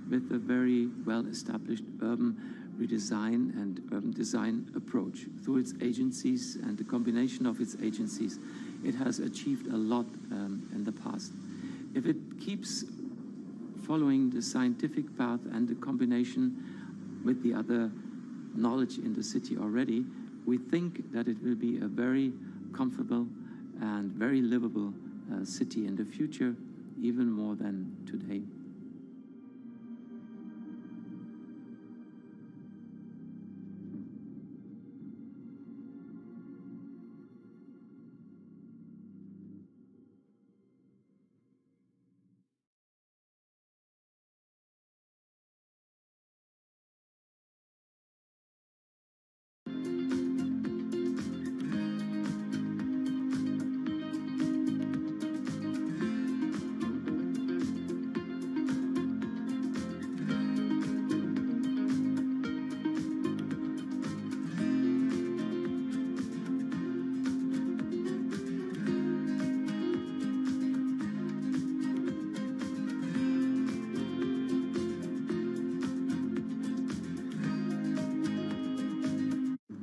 with a very well-established urban redesign and urban design approach. Through its agencies and the combination of its agencies, it has achieved a lot in the past. If it keeps following the scientific path and the combination with the other knowledge in the city already, we think that it will be a very comfortable and very livable city in the future, even more than today.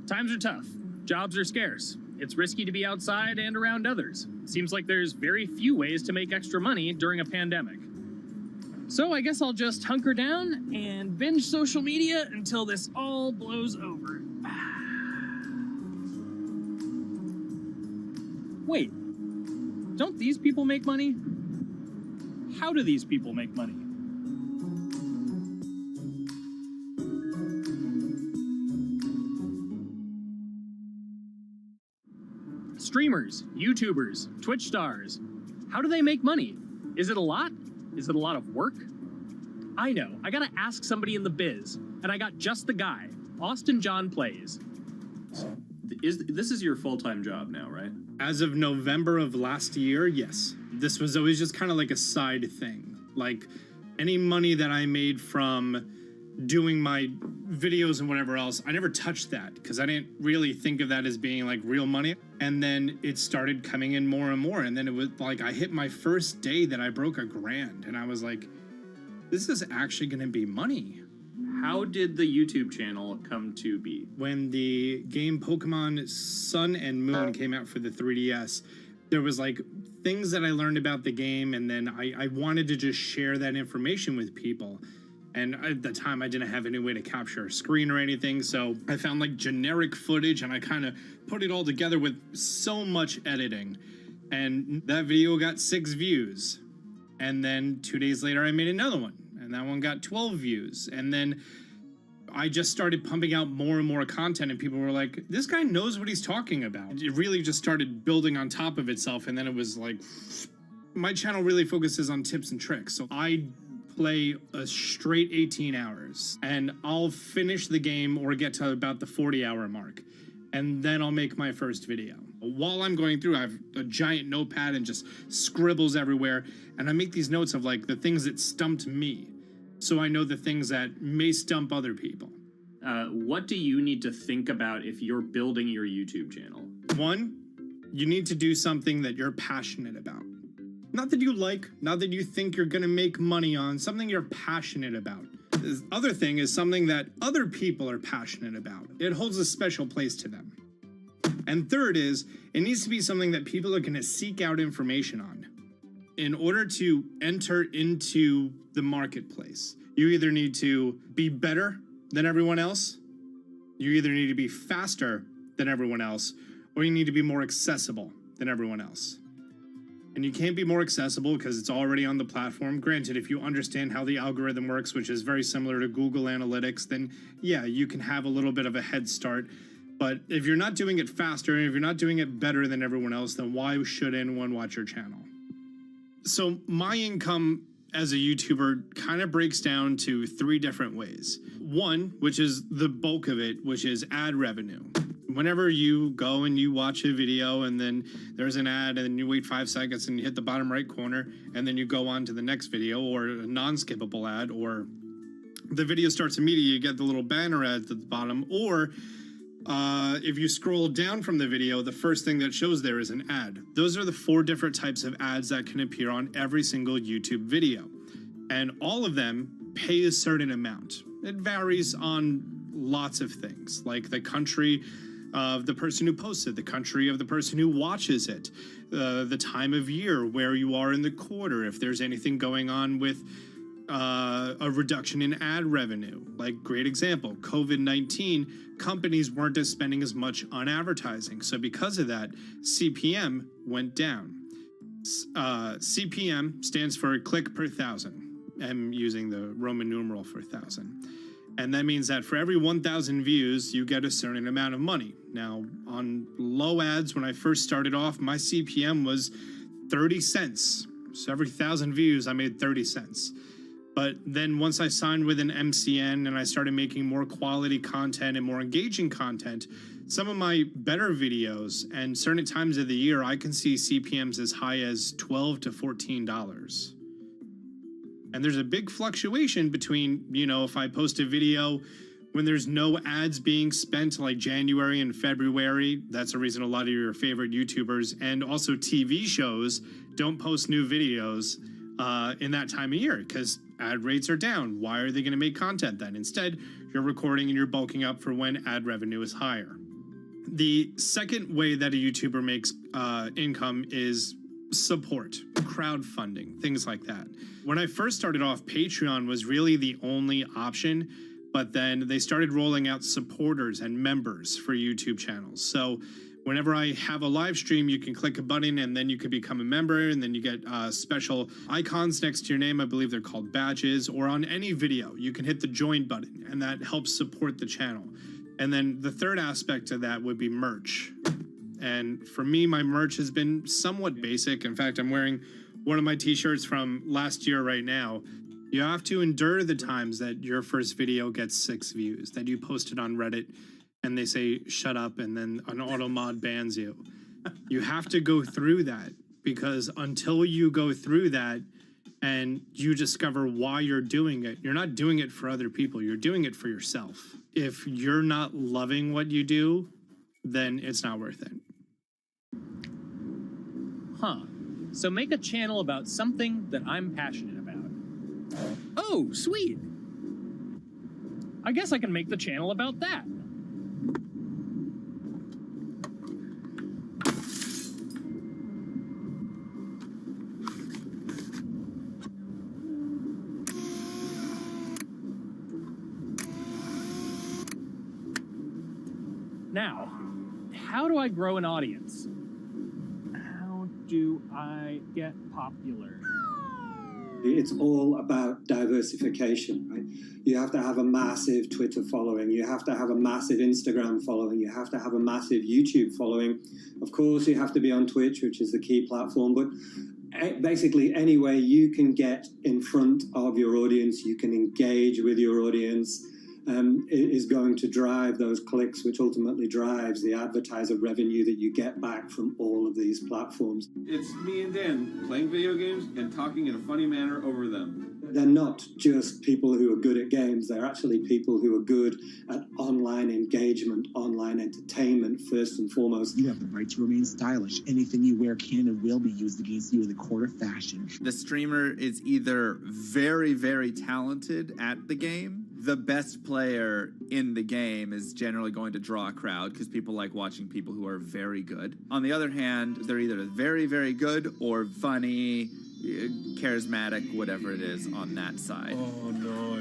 Times are tough. Jobs are scarce. It's risky to be outside and around others. Seems like there's very few ways to make extra money during a pandemic. So I guess I'll just hunker down and binge social media until this all blows over. Wait, don't these people make money? How do these people make money? Streamers, YouTubers, Twitch stars. How do they make money? Is it a lot? Is it a lot of work? I know, I gotta ask somebody in the biz, and I got just the guy. Austin John Plays. This is your full-time job now, right? As of November of last year, yes. This was always just kind of like a side thing. Like, any money that I made from doing my videos and whatever else, I never touched that because I didn't really think of that as being like real money. And then it started coming in more and more. And then it was like I hit my first day that I broke $1,000 and I was like, this is actually going to be money. How did the YouTube channel come to be? When the game Pokemon Sun and Moon came out for the 3DS, there was like things that I learned about the game, and then I wanted to just share that information with people. And at the time, I didn't have any way to capture a screen or anything, so I found like generic footage and I kind of put it all together with so much editing. And that video got 6 views. And then 2 days later, I made another one, and that one got 12 views. And then I just started pumping out more and more content, and people were like, this guy knows what he's talking about. It really just started building on top of itself, and then it was like, my channel really focuses on tips and tricks. So I play a straight 18 hours, and I'll finish the game or get to about the 40-hour mark, and then I'll make my first video. While I'm going through, I have a giant notepad and just scribbles everywhere, and I make these notes of like the things that stumped me, so I know the things that may stump other people. What do you need to think about if you're building your YouTube channel? 1, You need to do something that you're passionate about. Not that you like, not that you think you're gonna make money on, something you're passionate about. The other thing is something that other people are passionate about. It holds a special place to them. And third is, it needs to be something that people are gonna seek out information on. In order to enter into the marketplace, you either need to be better than everyone else, you either need to be faster than everyone else, or you need to be more accessible than everyone else. And you can't be more accessible because it's already on the platform. Granted, if you understand how the algorithm works, which is very similar to Google Analytics, then yeah, you can have a little bit of a head start. But if you're not doing it faster, and if you're not doing it better than everyone else, then why should anyone watch your channel? So my income as a YouTuber kind of breaks down to 3 different ways. 1, which is the bulk of it, which is ad revenue. Whenever you go and you watch a video and then there's an ad and then you wait 5 seconds and you hit the bottom right corner and then you go on to the next video, or a non-skippable ad, or the video starts immediately, you get the little banner ad at the bottom, or if you scroll down from the video, the first thing that shows there is an ad. Those are the 4 different types of ads that can appear on every single YouTube video. And all of them pay a certain amount. It varies on lots of things, like the country of the person who posts it, the country of the person who watches it, the time of year, where you are in the quarter, if there's anything going on with a reduction in ad revenue. Like, great example, COVID-19, companies weren't spending as much on advertising. So because of that, CPM went down. CPM stands for click per thousand. I'm using the Roman numeral for 1,000. And that means that for every 1,000 views, you get a certain amount of money. Now, on low ads, when I first started off, my CPM was 30 cents. So every 1,000 views, I made 30 cents. But then once I signed with an MCN and I started making more quality content and more engaging content, some of my better videos and certain times of the year, I can see CPMs as high as $12 to $14. And there's a big fluctuation between, you know, if I post a video when there's no ads being spent, like January and February, that's a reason a lot of your favorite YouTubers and also TV shows don't post new videos in that time of year because ad rates are down. Why are they going to make content then? Instead, you're recording and you're bulking up for when ad revenue is higher. The second way that a YouTuber makes income is support, crowdfunding, things like that. When I first started off, Patreon was really the only option, but then they started rolling out supporters and members for YouTube channels. So whenever I have a live stream, you can click a button and then you can become a member, and then you get special icons next to your name. I believe they're called badges. Or on any video, you can hit the join button, and that helps support the channel. And then the third aspect of that would be merch. And for me, my merch has been somewhat basic. In fact, I'm wearing one of my t-shirts from last year right now. You have to endure the times that your first video gets 6 views, that you post it on Reddit and they say, shut up, and then an auto mod bans you. You have to go through that, because until you go through that and you discover why you're doing it, you're not doing it for other people, you're doing it for yourself. If you're not loving what you do, then it's not worth it. Huh. So make a channel about something that I'm passionate about. Oh, sweet. I guess I can make the channel about that. Now, how do I grow an audience? How do I get popular? It's all about diversification, right? You have to have a massive Twitter following. You have to have a massive Instagram following. You have to have a massive YouTube following. Of course, you have to be on Twitch, which is the key platform. But basically, any way you can get in front of your audience, you can engage with your audience, is going to drive those clicks, which ultimately drives the advertiser revenue that you get back from all of these platforms. It's me and Dan playing video games and talking in a funny manner over them. They're not just people who are good at games, they're actually people who are good at online engagement, online entertainment, first and foremost. You have the right to remain stylish. Anything you wear can and will be used against you in the court of fashion. The streamer is either very, very talented at the game. The best player in the game is generally going to draw a crowd because people like watching people who are very good. On the other hand, they're either very, very good or funny, charismatic, whatever it is on that side. Oh, no.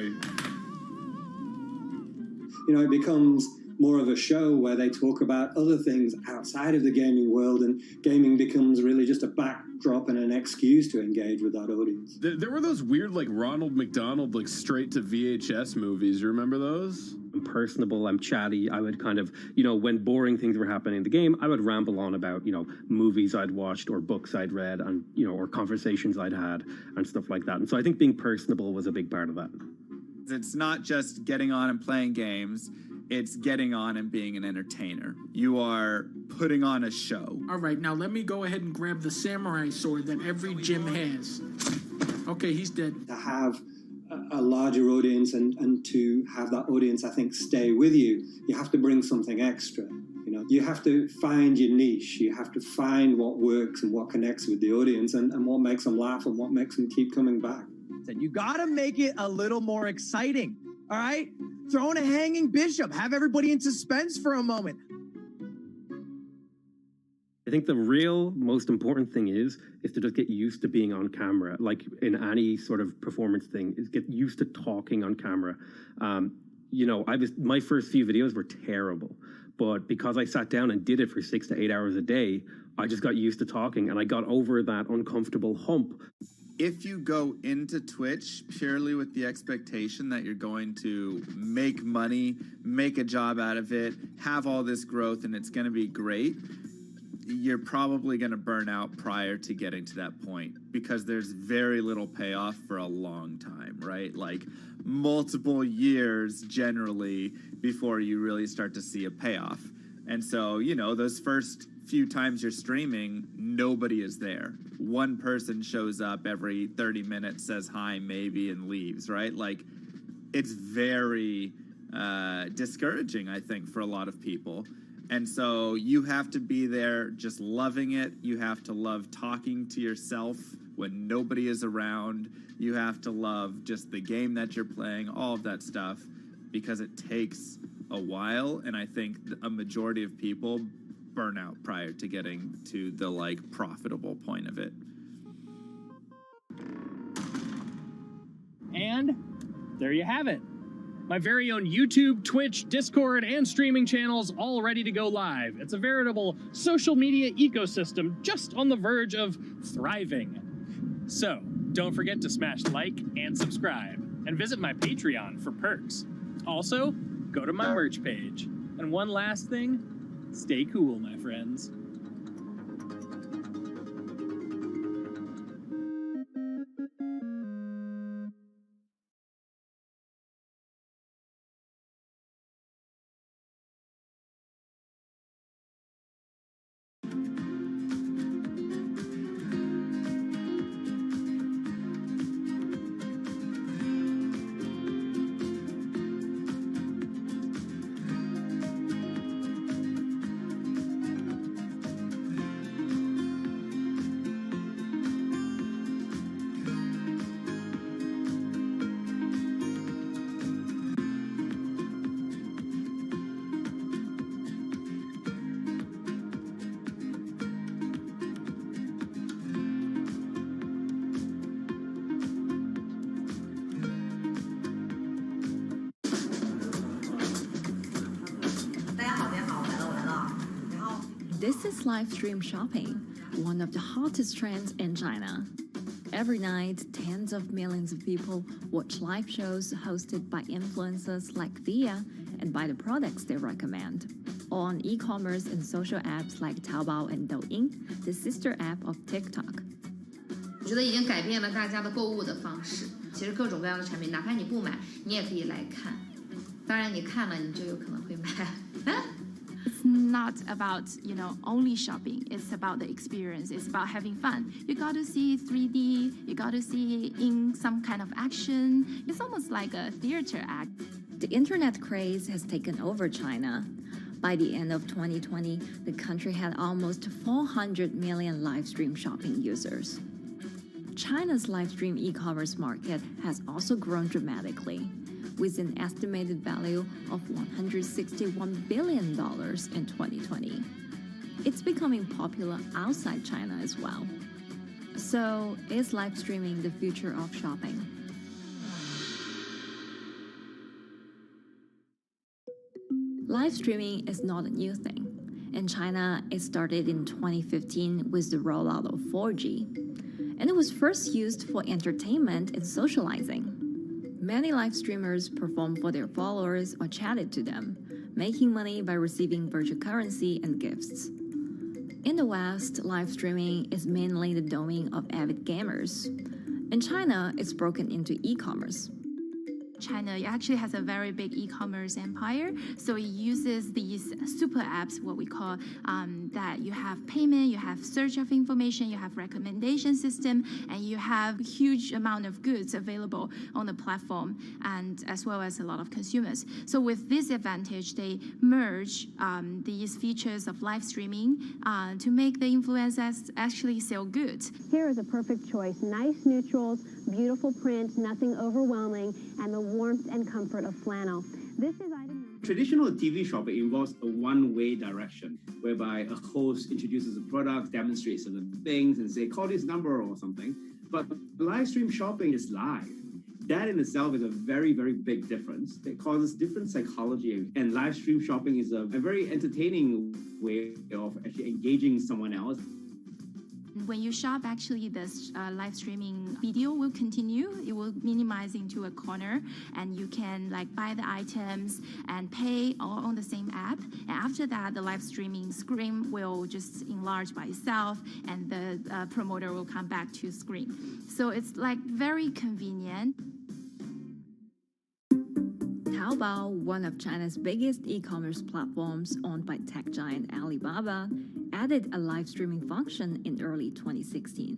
You know, it becomes more of a show where they talk about other things outside of the gaming world, and gaming becomes really just a backdrop and an excuse to engage with that audience. There were those weird, like, Ronald McDonald, like, straight to VHS movies. You remember those? I'm personable, I'm chatty. I would kind of, you know, when boring things were happening in the game, I would ramble on about, you know, movies I'd watched or books I'd read and, you know, or conversations I'd had and stuff like that. And so I think being personable was a big part of that. It's not just getting on and playing games. It's getting on and being an entertainer. You are putting on a show. All right, now let me go ahead and grab the samurai sword that every gym has. Okay, he's dead. To have a larger audience and to have that audience, I think, stay with you, you have to bring something extra. You know, you have to find your niche. You have to find what works and what connects with the audience and what makes them laugh and what makes them keep coming back. content. You got to make it a little more exciting. All right? Throw in a hanging bishop. Have everybody in suspense for a moment. I think the real most important thing is to just get used to being on camera. Like in any sort of performance thing, is get used to talking on camera. You know, my first few videos were terrible, but because I sat down and did it for 6 to 8 hours a day, I just got used to talking and I got over that uncomfortable hump. If you go into Twitch purely with the expectation that you're going to make money, make a job out of it, have all this growth, and it's going to be great, you're probably going to burn out prior to getting to that point because there's very little payoff for a long time, right? Like multiple years generally before you really start to see a payoff. And so, you know, those first few times you're streaming, nobody is there. One person shows up every 30 minutes, says hi maybe, and leaves, right? Like it's very discouraging, I think, for a lot of people. And so you have to be there just loving it. You have to love talking to yourself when nobody is around. You have to love just the game that you're playing, all of that stuff, because it takes a while. And I think a majority of people burn out prior to getting to the like profitable point of it. And there you have it. My very own YouTube, Twitch, Discord, and streaming channels all ready to go live. It's a veritable social media ecosystem just on the verge of thriving. So, don't forget to smash like and subscribe, and visit my Patreon for perks. Also, go to my merch page. And one last thing, stay cool, my friends. This is live stream shopping, one of the hottest trends in China. Every night, tens of millions of people watch live shows hosted by influencers like Thea and buy the products they recommend. On e-commerce and social apps like Taobao and Douyin, the sister app of TikTok. 我觉得已经改变了大家的购物的方式。其实各种各样的产品，哪怕你不买，你也可以来看。当然，你看了，你就有可能会买。It's not about, only shopping. It's about the experience. It's about having fun. You got to see 3D. You got to see in some kind of action. It's almost like a theater act. The internet craze has taken over China. By the end of 2020, the country had almost 400 million live stream shopping users. China's live stream e-commerce market has also grown dramatically, with an estimated value of $161 billion in 2020. It's becoming popular outside China as well. So, is live streaming the future of shopping? Live streaming is not a new thing. In China, it started in 2015 with the rollout of 4G. And it was first used for entertainment and socializing. Many live streamers performed for their followers or chatted to them, making money by receiving virtual currency and gifts. In the West, live streaming is mainly the domain of avid gamers. In China, it's broken into e-commerce. China actually has a very big e-commerce empire, so it uses these super apps, what we call that you have payment, you have search of information, you have recommendation system, and you have a huge amount of goods available on the platform, and as well as a lot of consumers. So with this advantage, they merge these features of live streaming to make the influencers actually sell goods. Here is a perfect choice: nice neutrals, beautiful print, nothing overwhelming, and the warmth and comfort of flannel. This is item. Traditional TV shopping involves a one-way direction, whereby a host introduces a product, demonstrates certain things, and say, call this number or something. But live stream shopping is live. That in itself is a very, very big difference. It causes different psychology. And live stream shopping is a very entertaining way of actually engaging someone else. When you shop, actually, this live streaming video will continue. It will minimize into a corner, and you can like buy the items and pay all on the same app. And after that, the live streaming screen will just enlarge by itself, and the promoter will come back to screen. So it's like very convenient. Taobao, one of China's biggest e-commerce platforms owned by tech giant Alibaba, added a live streaming function in early 2016.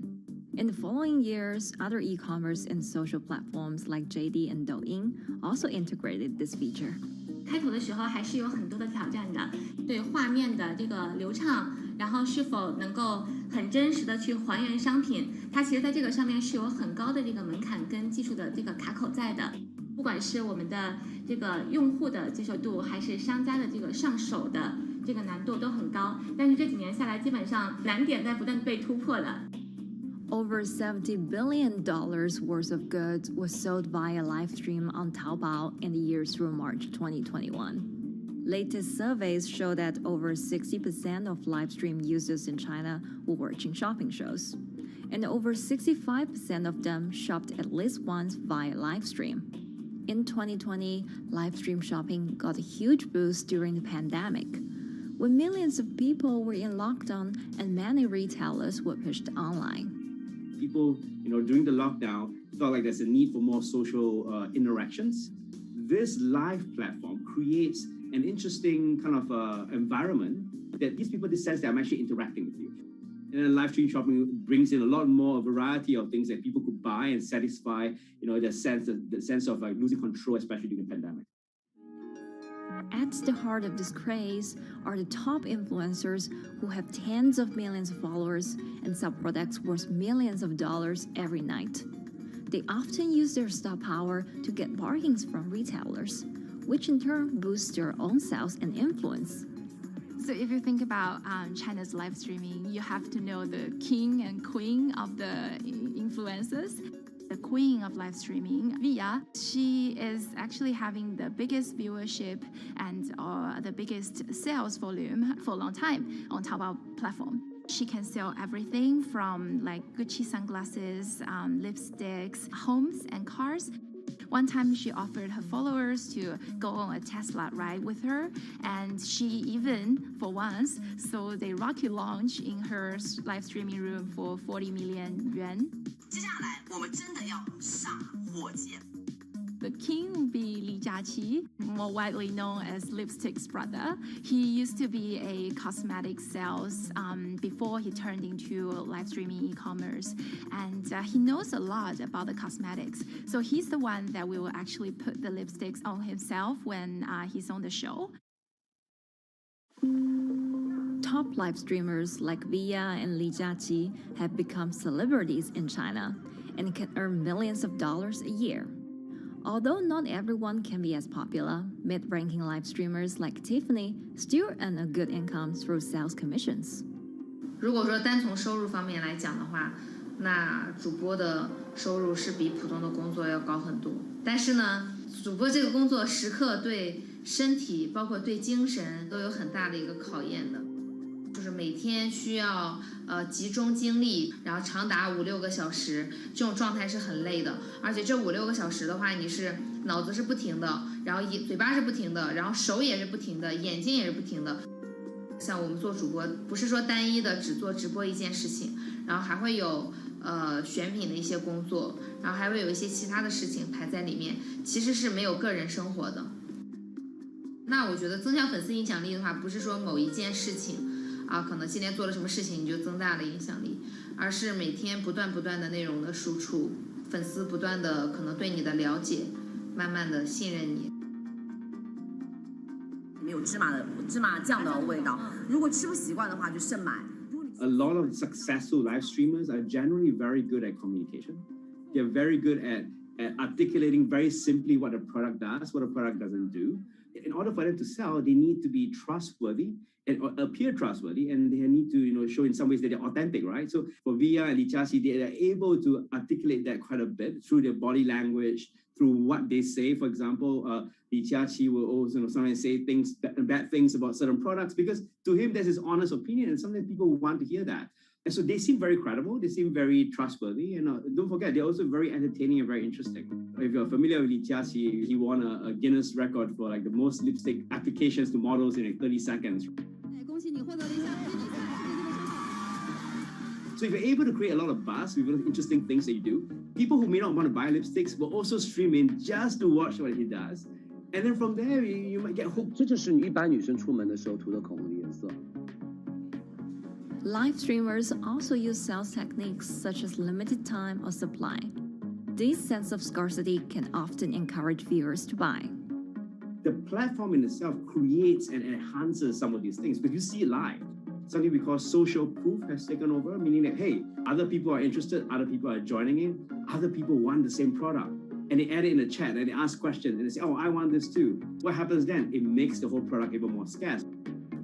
In the following years, other e-commerce and social platforms like JD and Douyin also integrated this feature. 开头的时候还是有很多的挑战的，对画面的这个流畅，然后是否能够很真实的去还原商品，它其实在这个上面是有很高的这个门槛跟技术的这个卡口在的。不管是我们的这个用户的接受度，还是商家的这个上手的这个难度都很高，但是这几年下来，基本上难点在不断被突破的。Over $70 billion worth of goods was sold via live stream on Taobao in the year through March 2021. Latest surveys show that over 60% of live stream users in China were watching shopping shows, and over 65% of them shopped at least once via live stream. In 2020, live stream shopping got a huge boost during the pandemic, when millions of people were in lockdown and many retailers were pushed online. People, during the lockdown, felt like there's a need for more social interactions. This live platform creates an interesting kind of environment that gives people the sense that I'm actually interacting with you. And then live stream shopping brings in a lot more variety of things that people could buy and satisfy, the sense of like losing control, especially during the pandemic. At the heart of this craze are the top influencers who have tens of millions of followers and sell products worth millions of dollars every night. They often use their star power to get bargains from retailers, which in turn boosts their own sales and influence. So if you think about China's live streaming, you have to know the king and queen of the influencers. The queen of live streaming, Via, she is actually having the biggest viewership and the biggest sales volume for a long time on Taobao platform. She can sell everything from like Gucci sunglasses, lipsticks, homes, and cars. One time she offered her followers to go on a Tesla ride with her, and she even, for once, sold a rocket launch in her live streaming room for 40 million yuan. The king will be Li Jiaqi, more widely known as Lipstick's brother. He used to be a cosmetic sales before he turned into live streaming e-commerce, and he knows a lot about the cosmetics. So he's the one that will actually put the lipsticks on himself when he's on the show. Top live streamers like Via and Li Jiaqi have become celebrities in China and can earn millions of dollars a year. Although not everyone can be as popular, mid-ranking live streamers like Tiffany still earn a good income through sales commissions. 如果说单从收入方面来讲的话，那主播的收入是比普通的工作要高很多。但是呢，主播这个工作时刻对身体，包括对精神都有很大的一个考验的。就是每天需要集中精力，然后长达5-6个小时，这种状态是很累的。而且这5-6个小时的话，你是脑子是不停的，然后嘴巴是不停的，然后手也是不停的，眼睛也是不停的。像我们做主播，不是说单一的只做直播一件事情，然后还会有选品的一些工作，然后还会有一些其他的事情排在里面，其实是没有个人生活的。那我觉得增强粉丝影响力的话，不是说某一件事情。可能今天做了什么事情你就增大了影响力，而是每天不断的内容的输出，粉丝不断的可能对你的了解，慢慢的信任你。没有芝麻酱的味道，如果吃不习惯的话就慎买。A lot of successful live streamers are generally very good at communication. They're very good at articulating very simply what a product does, what a product doesn't do. In order for them to sell, they need to be trustworthy and appear trustworthy, and they need to show in some ways that they're authentic, right? So for Via and Li Jiaqi, they are able to articulate that quite a bit through their body language, through what they say. For example, Li Jiaqi will also sometimes say bad things about certain products, because to him there's his honest opinion, and sometimes people want to hear that. And so they seem very credible, they seem very trustworthy, and don't forget, they're also very entertaining and very interesting. If you're familiar with Li Jiaqi, he won a Guinness record for like the most lipstick applications to models in like 30 seconds. So if you're able to create a lot of buzz with interesting things that you do, people who may not want to buy lipsticks will also stream in just to watch what he does. And then from there, you might get hooked. 这就是一般女生出门的时候涂的口红的颜色。 Live streamers also use sales techniques such as limited time or supply. This sense of scarcity can often encourage viewers to buy. The platform in itself creates and enhances some of these things, because you see it live. Something we call social proof has taken over, meaning that, hey, other people are interested, other people are joining in, other people want the same product. And they add it in the chat and they ask questions and they say, oh, I want this too. What happens then? It makes the whole product even more scarce.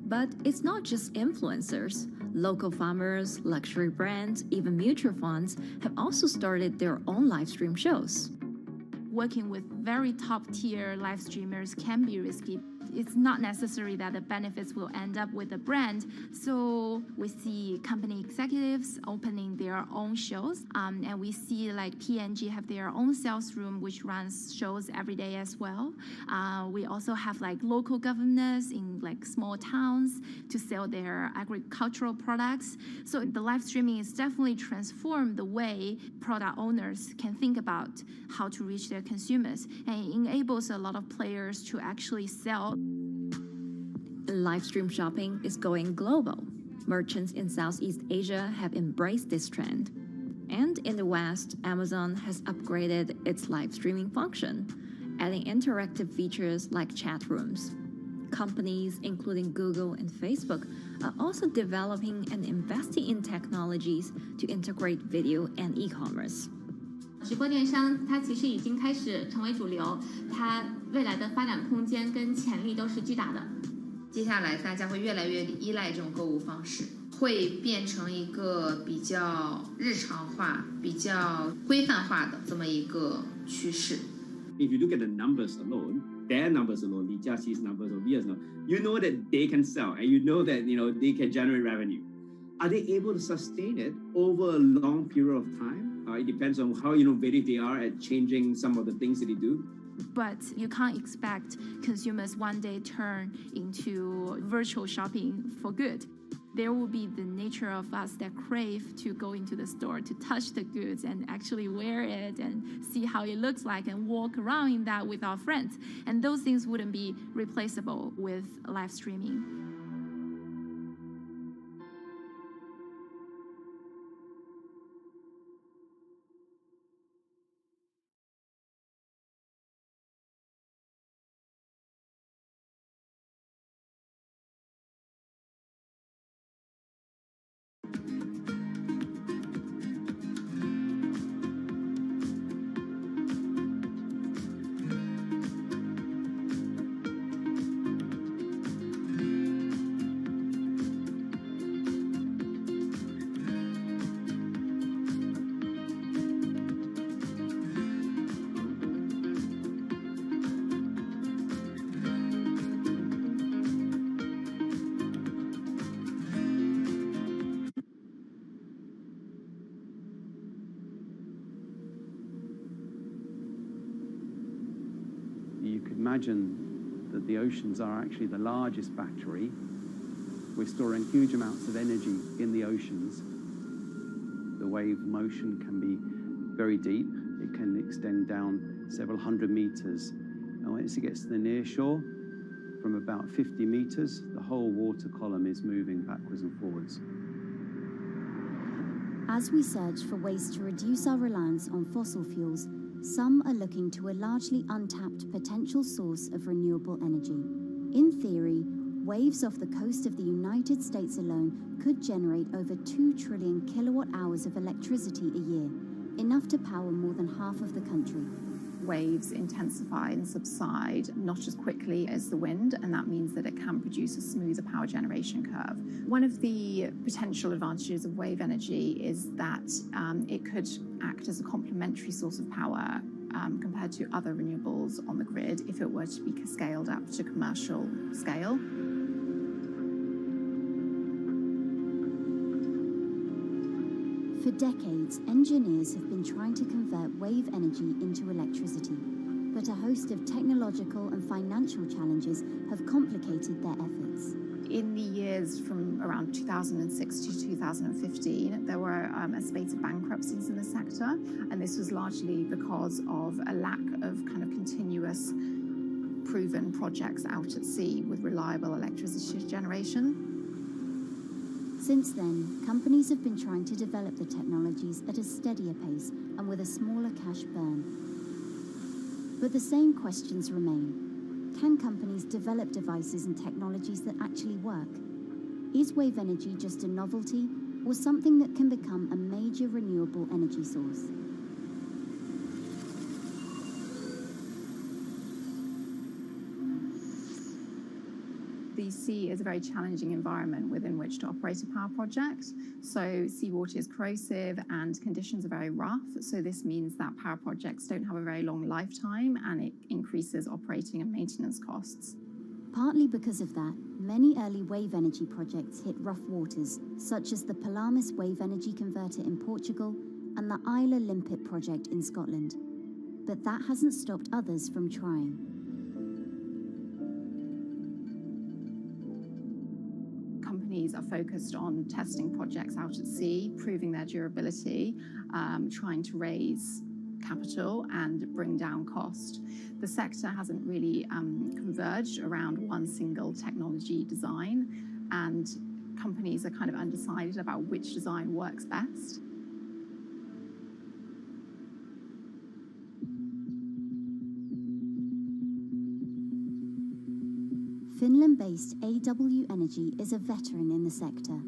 But it's not just influencers. Local farmers, luxury brands, even mutual funds have also started their own live stream shows. Working with very top-tier live streamers can be risky. It's not necessary that the benefits will end up with the brand. So we see company executives opening their own shows, and we see like P&G have their own sales room which runs shows every day as well. We also have like local governors in like small towns to sell their agricultural products. So the live streaming is definitely transformed the way product owners can think about how to reach their consumers, and it enables a lot of players to actually sell. Live stream shopping is going global. Merchants in Southeast Asia have embraced this trend. And in the West, Amazon has upgraded its live streaming function, adding interactive features like chat rooms. Companies, including Google and Facebook, are also developing and investing in technologies to integrate video and e-commerce. 直播电商它其实已经开始成为主流，它未来的发展空间跟潜力都是巨大的。接下来大家会越来越依赖这种购物方式，会变成一个比较日常化、比较规范化的这么一个趋势。If you look at the numbers alone, their numbers alone, Li Jiaqi's numbers or Via's numbers, you know that they can sell and you know that they can generate revenue. Are they able to sustain it over a long period of time? It depends on how innovative they are at changing some of the things that they do. But you can't expect consumers one day turn into virtual shopping for good. There will be the nature of us that crave to go into the store, to touch the goods and actually wear it and see how it looks like and walk around in that with our friends. And those things wouldn't be replaceable with live streaming. Imagine that the oceans are actually the largest battery. We're storing huge amounts of energy in the oceans. The wave motion can be very deep. It can extend down several hundred meters. And once it gets to the near shore, from about 50 meters, the whole water column is moving backwards and forwards. As we search for ways to reduce our reliance on fossil fuels, some are looking to a largely untapped potential source of renewable energy. In theory, waves off the coast of the United States alone could generate over 2 trillion kilowatt hours of electricity a year, enough to power more than half of the country. Waves intensify and subside not as quickly as the wind, and that means that it can produce a smoother power generation curve. One of the potential advantages of wave energy is that it could act as a complementary source of power compared to other renewables on the grid if it were to be scaled up to commercial scale. For decades, engineers have been trying to convert wave energy into electricity, but a host of technological and financial challenges have complicated their efforts. In the years from around 2006 to 2015, there were a spate of bankruptcies in the sector, and this was largely because of a lack of kind of continuous proven projects out at sea with reliable electricity generation. Since then, companies have been trying to develop the technologies at a steadier pace and with a smaller cash burn. But the same questions remain. Can companies develop devices and technologies that actually work? Is wave energy just a novelty or something that can become a major renewable energy source? The sea is a very challenging environment within which to operate a power project. So seawater is corrosive and conditions are very rough. So this means that power projects don't have a very long lifetime, and it increases operating and maintenance costs. Partly because of that, many early wave energy projects hit rough waters, such as the Palamas Wave Energy Converter in Portugal and the Isla Limpet project in Scotland. But that hasn't stopped others from trying. Companies are focused on testing projects out at sea, proving their durability, trying to raise capital and bring down cost. The sector hasn't really converged around one single technology design, and companies are kind of undecided about which design works best. Finland-based AW Energy is a veteran in the sector.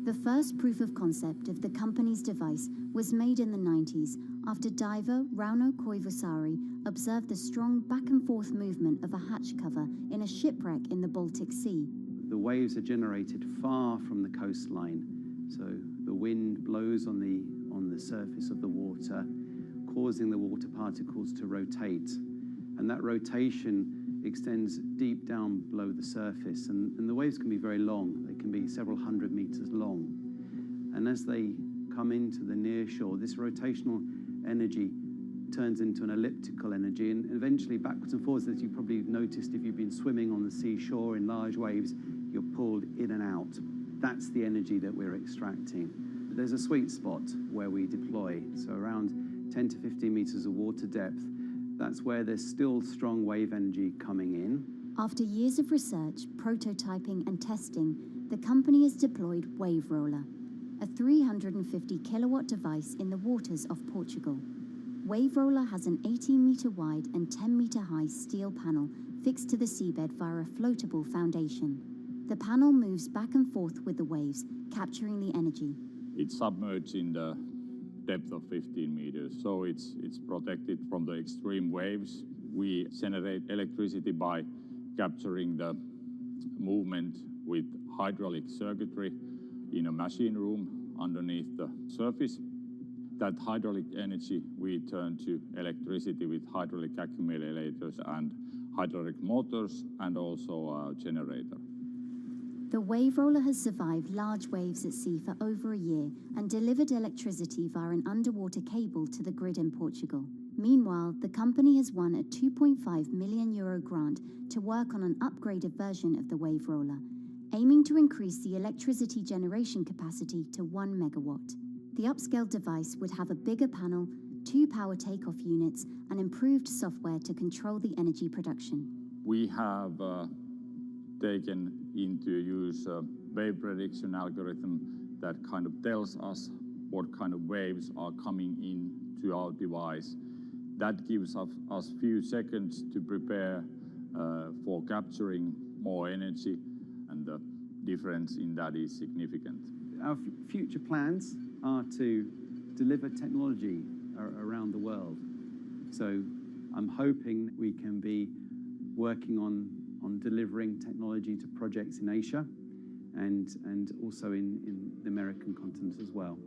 The first proof of concept of the company's device was made in the 90s after diver Rauno Koivusaari observed the strong back-and-forth movement of a hatch cover in a shipwreck in the Baltic Sea. The waves are generated far from the coastline, so the wind blows on the surface of the water, causing the water particles to rotate, and that rotation extends deep down below the surface, and the waves can be very long. They can be several hundred meters long. And as they come into the near shore, this rotational energy turns into an elliptical energy, and eventually backwards and forwards, as you probably noticed if you've been swimming on the seashore in large waves, you're pulled in and out. That's the energy that we're extracting. There's a sweet spot where we deploy, so around 10 to 15 meters of water depth. That's where there's still strong wave energy coming in. After years of research, prototyping and testing, the company has deployed Wave Roller, a 350 kilowatt device in the waters of Portugal. Wave Roller has an 18-meter wide and 10-meter high steel panel fixed to the seabed via a floatable foundation. The panel moves back and forth with the waves, capturing the energy. It's submerged in the depth of 15 meters, so it's protected from the extreme waves. We generate electricity by capturing the movement with hydraulic circuitry in a machine room underneath the surface. That hydraulic energy we turn to electricity with hydraulic accumulators and hydraulic motors, and also a generator. The Wave Roller has survived large waves at sea for over a year and delivered electricity via an underwater cable to the grid in Portugal. Meanwhile, the company has won a €2.5 million grant to work on an upgraded version of the Wave Roller, aiming to increase the electricity generation capacity to 1 megawatt. The upscaled device would have a bigger panel, 2 power takeoff units, and improved software to control the energy production. We have taken into use a wave prediction algorithm that kind of tells us what kind of waves are coming into our device. That gives us few seconds to prepare for capturing more energy, and the difference in that is significant. Our future plans are to deliver technology around the world. So I'm hoping we can be working on delivering technology to projects in Asia and also in the American continent as well.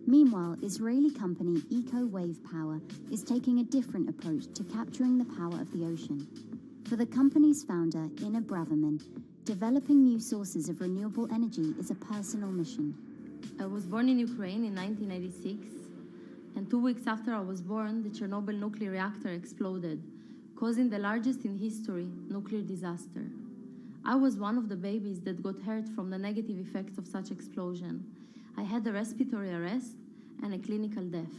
Meanwhile, Israeli company Eco Wave Power is taking a different approach to capturing the power of the ocean. For the company's founder, Inna Braverman, developing new sources of renewable energy is a personal mission. I was born in Ukraine in 1986, and 2 weeks after I was born, the Chernobyl nuclear reactor exploded, causing the largest in history nuclear disaster. I was one of the babies that got hurt from the negative effects of such explosion. I had a respiratory arrest and a clinical death.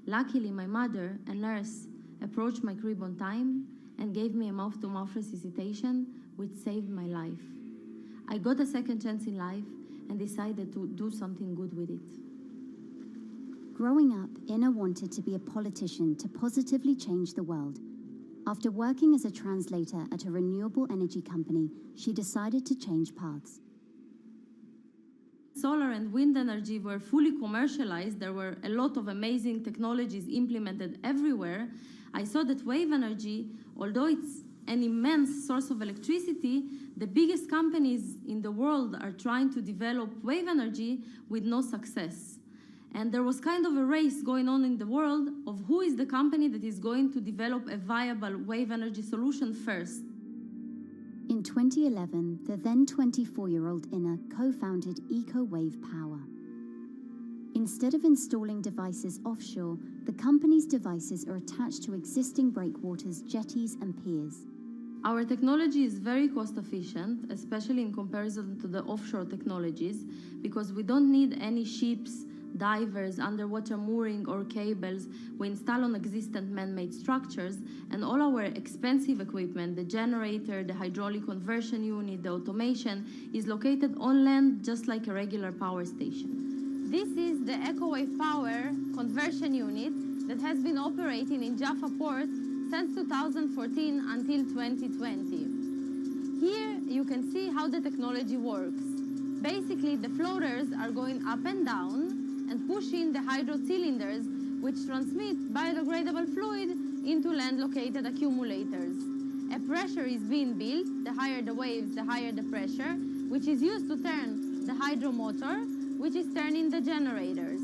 Luckily, my mother, a nurse, approached my crib on time and gave me a mouth-to-mouth resuscitation, which saved my life. I got a second chance in life and decided to do something good with it. Growing up, Inna wanted to be a politician to positively change the world. After working as a translator at a renewable energy company, she decided to change paths. Solar and wind energy were fully commercialized. There were a lot of amazing technologies implemented everywhere. I saw that wave energy, although it's an immense source of electricity, the biggest companies in the world are trying to develop wave energy with no success. And there was kind of a race going on in the world of who is the company that is going to develop a viable wave energy solution first. In 2011, the then 24-year-old Inna co-founded Eco Wave Power. Instead of installing devices offshore, the company's devices are attached to existing breakwaters, jetties, and piers. Our technology is very cost efficient, especially in comparison to the offshore technologies, because we don't need any ships, divers, underwater mooring or cables. We install on existing man-made structures, and all our expensive equipment, the generator, the hydraulic conversion unit, the automation, is located on land just like a regular power station. This is the EcoWave Power conversion unit that has been operating in Jaffa Port since 2014 until 2020. Here you can see how the technology works. Basically, the floaters are going up and down and pushing the hydro cylinders, which transmit biodegradable fluid into land-located accumulators. A pressure is being built. The higher the waves, the higher the pressure, which is used to turn the hydro motor, which is turning the generators.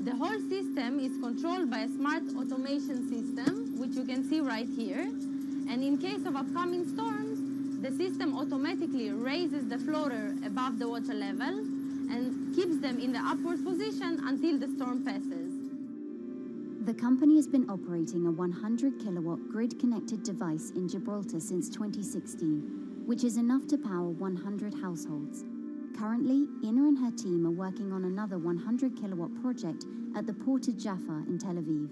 The whole system is controlled by a smart automation system, which you can see right here. And in case of upcoming storms, the system automatically raises the floater above the water level and keeps them in the upward position until the storm passes. The company has been operating a 100-kilowatt grid-connected device in Gibraltar since 2016, which is enough to power 100 households. Currently, Inna and her team are working on another 100-kilowatt project at the port of Jaffa in Tel Aviv.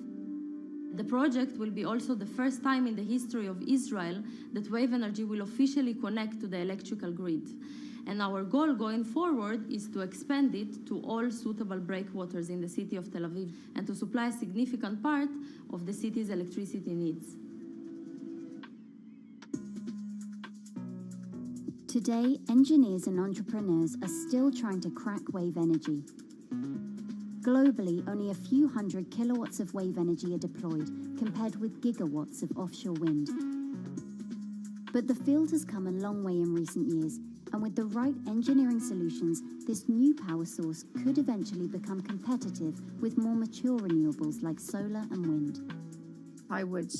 The project will be also the first time in the history of Israel that wave energy will officially connect to the electrical grid. And our goal going forward is to expand it to all suitable breakwaters in the city of Tel Aviv and to supply a significant part of the city's electricity needs. Today, engineers and entrepreneurs are still trying to crack wave energy. Globally, only a few hundred kilowatts of wave energy are deployed, compared with gigawatts of offshore wind. But the field has come a long way in recent years, and with the right engineering solutions, this new power source could eventually become competitive with more mature renewables like solar and wind. I would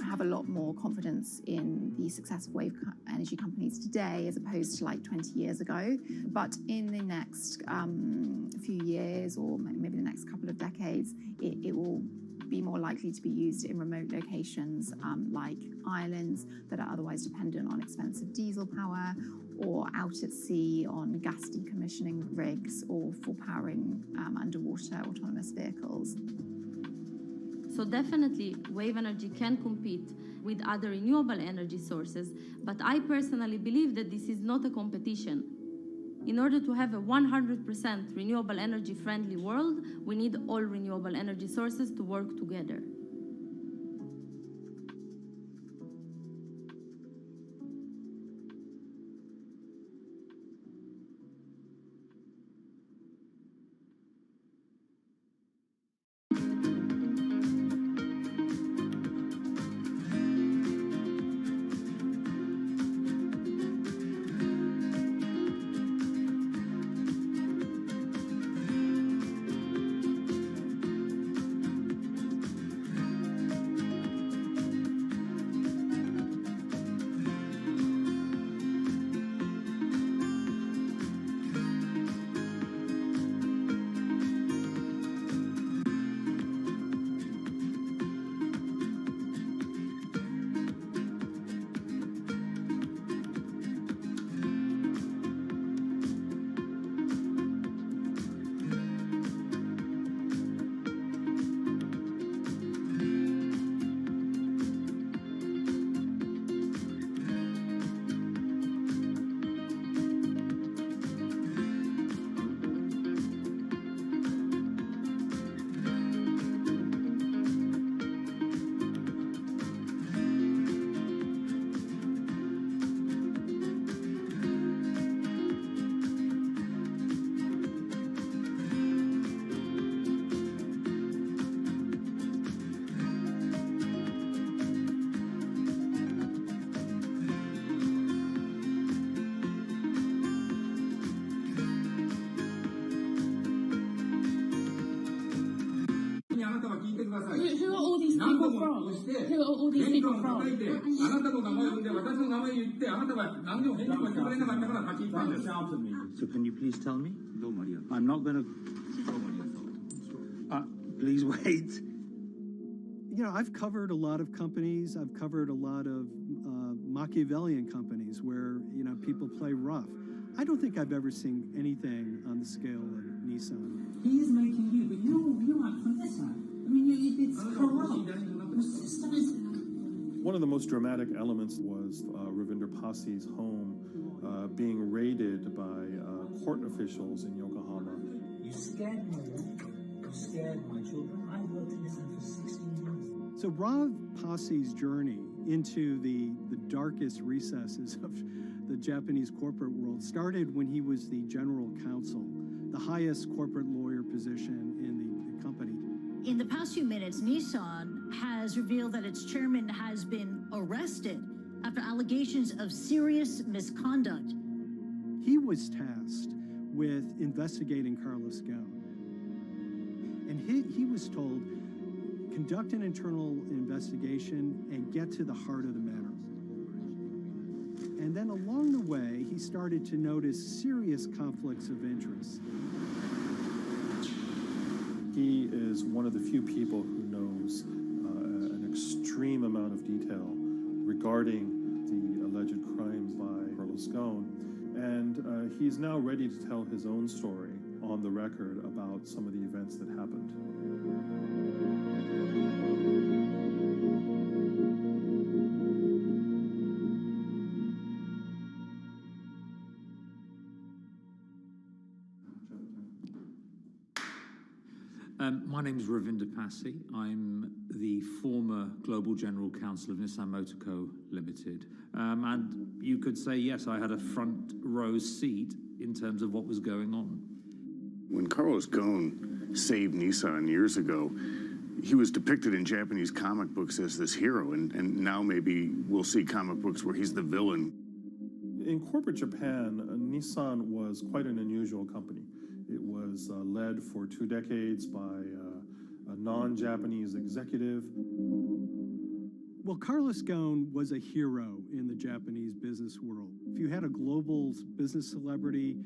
have a lot more confidence in the success of wave energy companies today as opposed to like 20 years ago. But in the next few years, or maybe the next couple of decades, it will be more likely to be used in remote locations like islands that are otherwise dependent on expensive diesel power, or out at sea on gas decommissioning rigs, or for powering underwater autonomous vehicles. So definitely, wave energy can compete with other renewable energy sources, but I personally believe that this is not a competition. In order to have a 100% renewable energy friendly world, we need all renewable energy sources to work together. from? Who are all these people from? So can you please tell me? I'm not going to... please wait. You know, I've covered a lot of companies. I've covered a lot of Machiavellian companies where, you know, people play rough. I don't think I've ever seen anything on the scale of Nissan. He is making you, but you're like from this side. I mean, it's corrupt. The system is... One of the most dramatic elements was Ravinder Pasi's home being raided by court officials in Yokohama. You scared me, you scared my children. I worked in Nissan for 16 years. So Rav Pasi's journey into the darkest recesses of the Japanese corporate world started when he was the general counsel, the highest corporate lawyer position in the company. In the past few minutes, Nissan has revealed that its chairman has been arrested after allegations of serious misconduct. He was tasked with investigating Carlos Ghosn. And he was told, conduct an internal investigation and get to the heart of the matter. And then along the way, he started to notice serious conflicts of interest. He is one of the few people who knows an extreme amount of detail regarding the alleged crimes by Carlos Ghosn. And he's now ready to tell his own story on the record about some of the events that happened. My name is Ravinder Pasi. I'm the former Global General Counsel of Nissan Motor Co. Limited. And you could say, yes, I had a front row seat in terms of what was going on. When Carlos Ghosn saved Nissan years ago, he was depicted in Japanese comic books as this hero, and now maybe we'll see comic books where he's the villain. In corporate Japan, Nissan was quite an unusual company. It was led for 2 decades by a non-Japanese executive. Well, Carlos Ghosn was a hero in the Japanese business world. If you had a global business celebrity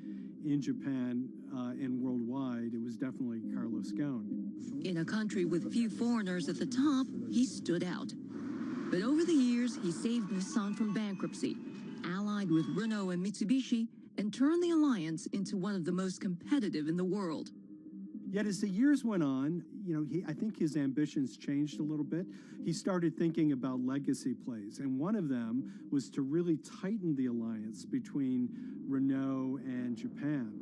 in Japan and worldwide, it was definitely Carlos Ghosn. In a country with few foreigners at the top, he stood out. But over the years, he saved Nissan from bankruptcy, allied with Renault and Mitsubishi, and turned the alliance into one of the most competitive in the world. Yet as the years went on, you know, I think his ambitions changed a little bit. He started thinking about legacy plays, and one of them was to really tighten the alliance between Renault and Japan.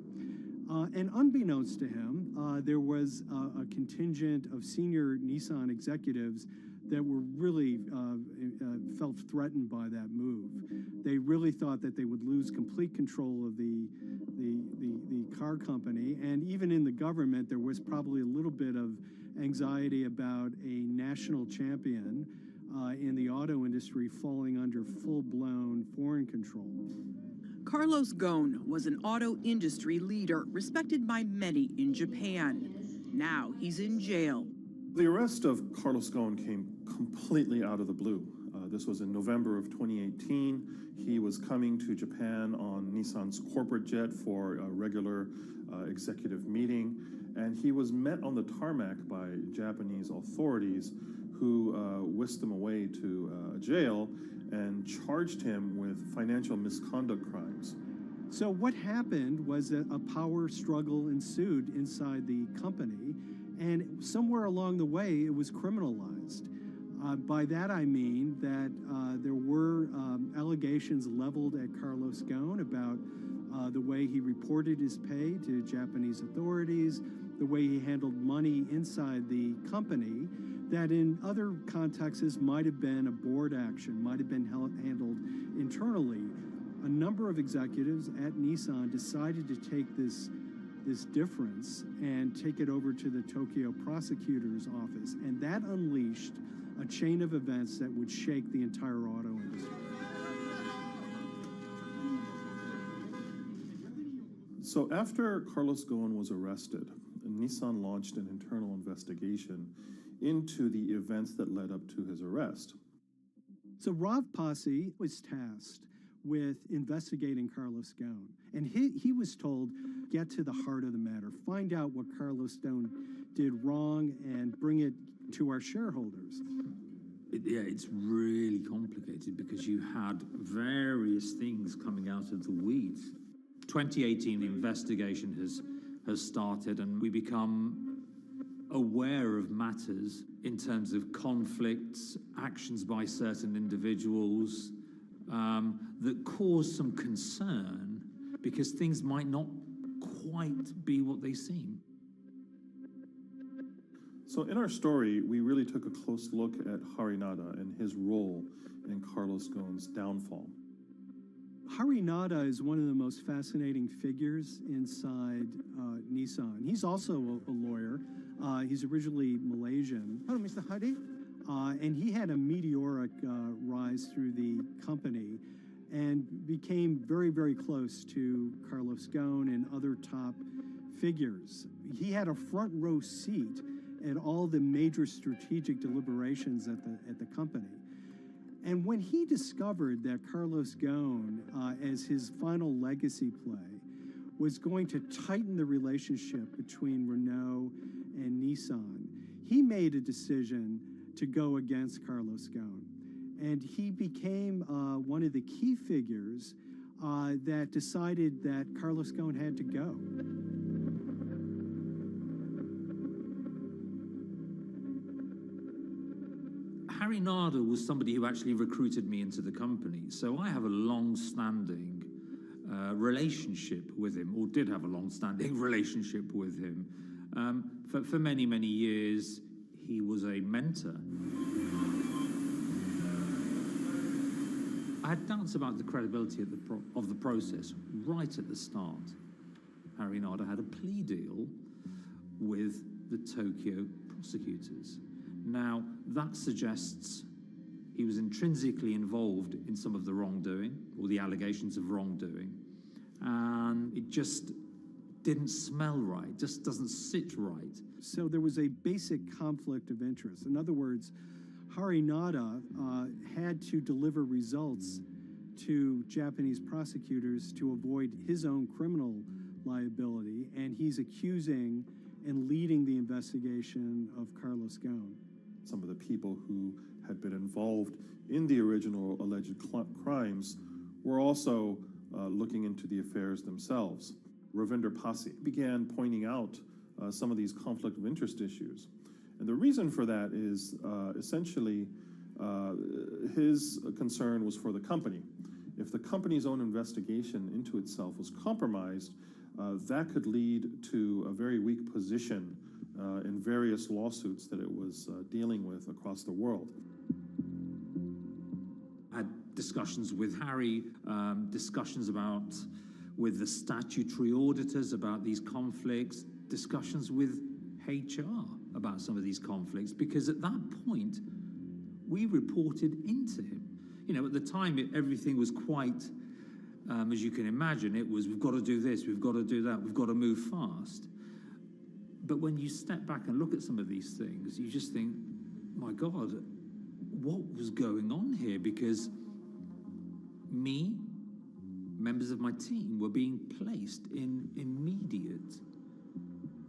And unbeknownst to him, there was a contingent of senior Nissan executives that were really felt threatened by that move. They really thought that they would lose complete control of the car company, and even in the government, there was probably a little bit of anxiety about a national champion in the auto industry falling under full-blown foreign control. Carlos Ghosn was an auto industry leader, respected by many in Japan. Now he's in jail. The arrest of Carlos Ghosn came completely out of the blue. This was in November of 2018. He was coming to Japan on Nissan's corporate jet for a regular executive meeting, and he was met on the tarmac by Japanese authorities who whisked him away to jail and charged him with financial misconduct crimes. So what happened was a power struggle ensued inside the company, and somewhere along the way, it was criminalized. By that I mean that there were allegations leveled at Carlos Ghosn about the way he reported his pay to Japanese authorities, the way he handled money inside the company, that in other contexts might have been a board action, might have been handled internally. A number of executives at Nissan decided to take this difference and take it over to the Tokyo prosecutor's office, and that unleashed a chain of events that would shake the entire auto industry. So after Carlos Ghosn was arrested, Nissan launched an internal investigation into the events that led up to his arrest. So Rav Passi was tasked with investigating Carlos Ghosn, and he was told, get to the heart of the matter, find out what Carlos Ghosn did wrong and bring it to our shareholders. It's really complicated because you had various things coming out of the weeds. 2018, the investigation has started, and we become aware of matters in terms of conflicts, actions by certain individuals that cause some concern because things might not quite be what they seem. So in our story, we really took a close look at Harinada and his role in Carlos Ghosn's downfall. Harinada is one of the most fascinating figures inside Nissan. He's also a lawyer. He's originally Malaysian. Hello, Mr. Hadi. And he had a meteoric rise through the company and became very, very close to Carlos Ghosn and other top figures. He had a front row seat at all the major strategic deliberations at the company. And when he discovered that Carlos Ghosn, as his final legacy play, was going to tighten the relationship between Renault and Nissan, he made a decision to go against Carlos Ghosn. And he became one of the key figures that decided that Carlos Ghosn had to go. Harinada was somebody who actually recruited me into the company, so I have a long-standing relationship with him, or did have a long-standing relationship with him. For many, many years, he was a mentor. I had doubts about the credibility of the process right at the start. Harinada had a plea deal with the Tokyo prosecutors. Now, that suggests he was intrinsically involved in some of the wrongdoing, or the allegations of wrongdoing, and it just didn't smell right, just doesn't sit right. So there was a basic conflict of interest. In other words, Harinada had to deliver results to Japanese prosecutors to avoid his own criminal liability, and he's accusing and leading the investigation of Carlos Ghosn. Some of the people who had been involved in the original alleged crimes were also looking into the affairs themselves. Ravinder Passi began pointing out some of these conflict of interest issues. And the reason for that is essentially his concern was for the company. If the company's own investigation into itself was compromised, that could lead to a very weak position in various lawsuits that it was dealing with across the world. I had discussions with Harry, discussions with the statutory auditors about these conflicts, discussions with HR about some of these conflicts, because at that point, we reported into him. You know, at the time, everything was quite, as you can imagine, it was, we've got to do this, we've got to do that, we've got to move fast. But when you step back and look at some of these things, you just think, my God, what was going on here? Because me, members of my team, were being placed in immediate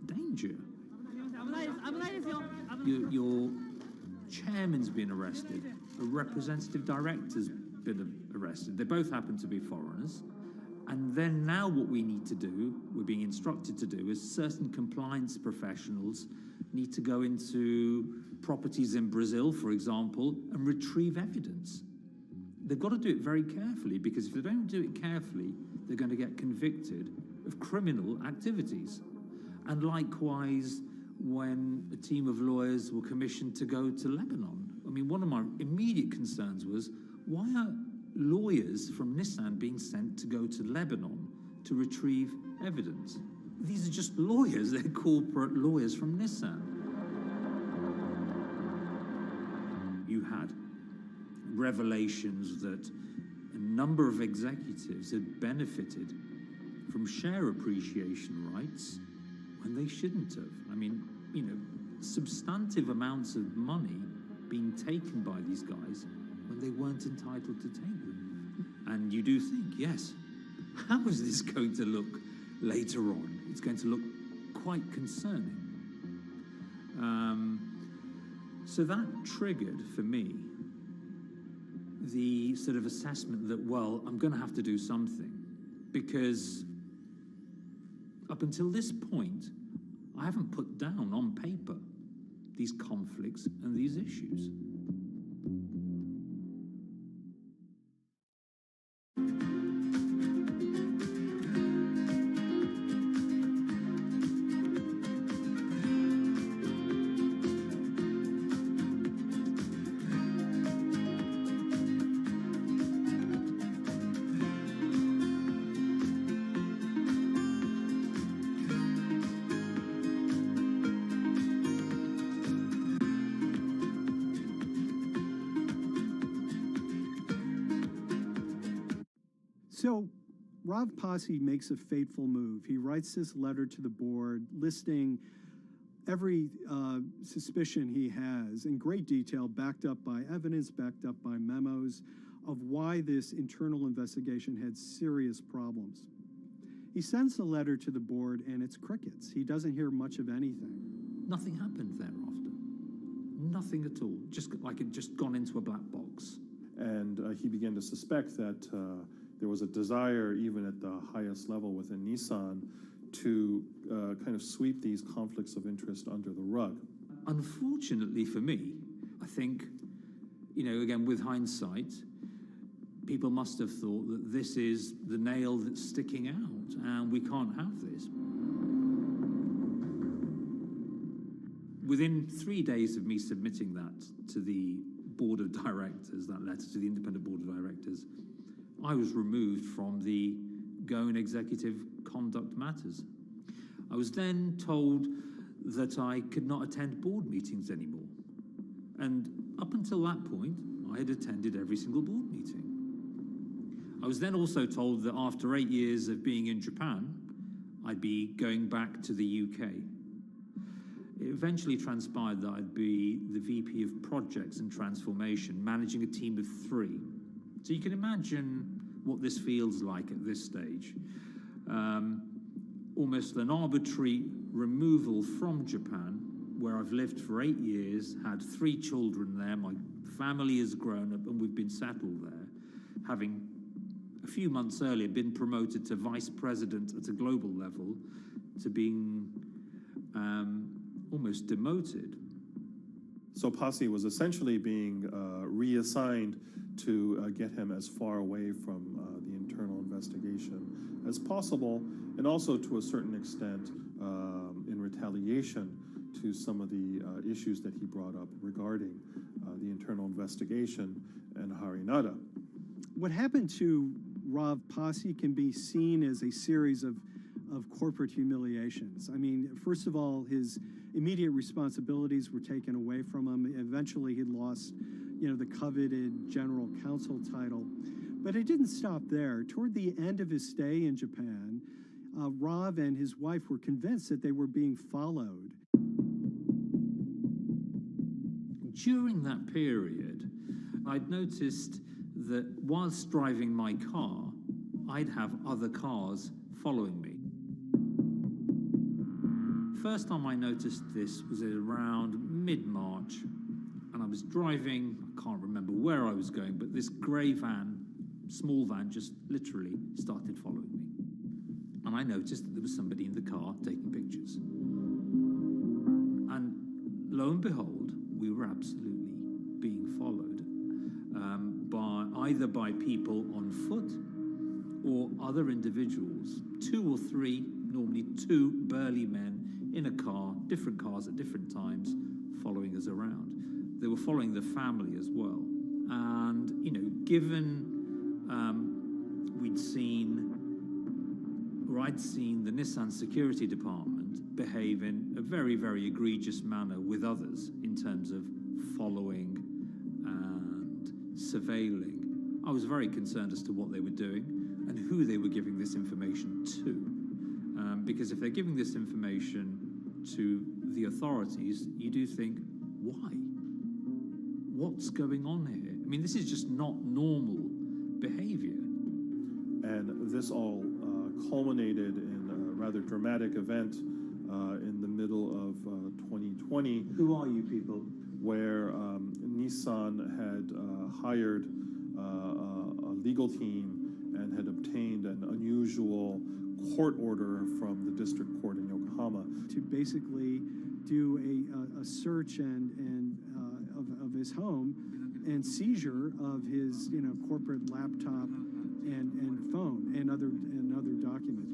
danger. Your chairman's been arrested, a representative director's been arrested. They both happen to be foreigners. And then now what we need to do, we're being instructed to do, is certain compliance professionals need to go into properties in Brazil, for example, and retrieve evidence. They've got to do it very carefully, because if they don't do it carefully, they're going to get convicted of criminal activities. And likewise, when a team of lawyers were commissioned to go to Lebanon. I mean, one of my immediate concerns was, why are lawyers from Nissan being sent to go to Lebanon to retrieve evidence? These are just lawyers, they're corporate lawyers from Nissan. You had revelations that a number of executives had benefited from share appreciation rights when they shouldn't have. I mean, you know, substantive amounts of money being taken by these guys when they weren't entitled to take them. And you do think, yes, how is this going to look later on? It's going to look quite concerning. So that triggered for me the sort of assessment that, well, I'm going to have to do something, because up until this point, I haven't put down on paper these conflicts and these issues. So Rav Pasi makes a fateful move. He writes this letter to the board listing every suspicion he has in great detail, backed up by evidence, backed up by memos, of why this internal investigation had serious problems. He sends the letter to the board, and it's crickets. He doesn't hear much of anything. Nothing happened thereafter. Nothing at all. Just like it just gone into a black box. And he began to suspect that there was a desire, even at the highest level within Nissan, to kind of sweep these conflicts of interest under the rug. Unfortunately for me, I think, again, with hindsight, people must have thought that this is the nail that's sticking out, and we can't have this. Within 3 days of me submitting that to the board of directors, that letter to the independent board of directors, I was removed from the Ghosn Executive Conduct Matters. I was then told that I could not attend board meetings anymore. And up until that point, I had attended every single board meeting. I was then also told that after 8 years of being in Japan, I'd be going back to the UK. It eventually transpired that I'd be the VP of Projects and Transformation, managing a team of 3. So you can imagine what this feels like at this stage. Almost an arbitrary removal from Japan, where I've lived for 8 years, had 3 children there, my family has grown up, and we've been settled there, having a few months earlier been promoted to vice president at a global level, to being almost demoted. So Pasi was essentially being reassigned to get him as far away from the internal investigation as possible, and also to a certain extent in retaliation to some of the issues that he brought up regarding the internal investigation and Harinada. What happened to Rav Pasi can be seen as a series of corporate humiliations. I mean, first of all, his immediate responsibilities were taken away from him. Eventually, he lost, the coveted general counsel title. But it didn't stop there. Toward the end of his stay in Japan, Rav and his wife were convinced that they were being followed. During that period, I'd noticed that whilst driving my car, I'd have other cars following me. First time I noticed this was around mid-March, and I was driving, I can't remember where I was going, but this grey van, small van, just literally started following me. And I noticed that there was somebody in the car taking pictures. And lo and behold, we were absolutely being followed either by people on foot or other individuals, 2 or 3, normally 2 burly men in a car, different cars at different times, following us around. They were following the family as well. And, given I'd seen the Nissan security department behave in a very, very egregious manner with others in terms of following and surveilling, I was very concerned as to what they were doing and who they were giving this information to. Because if they're giving this information to the authorities, you do think, why? What's going on here? I mean, this is just not normal behavior. And this all culminated in a rather dramatic event in the middle of 2020. Who are you people? Where Nissan had hired a legal team and had obtained an unusual court order from the district court in Yokohama to basically do a search of his home and seizure of his corporate laptop and phone and other documents.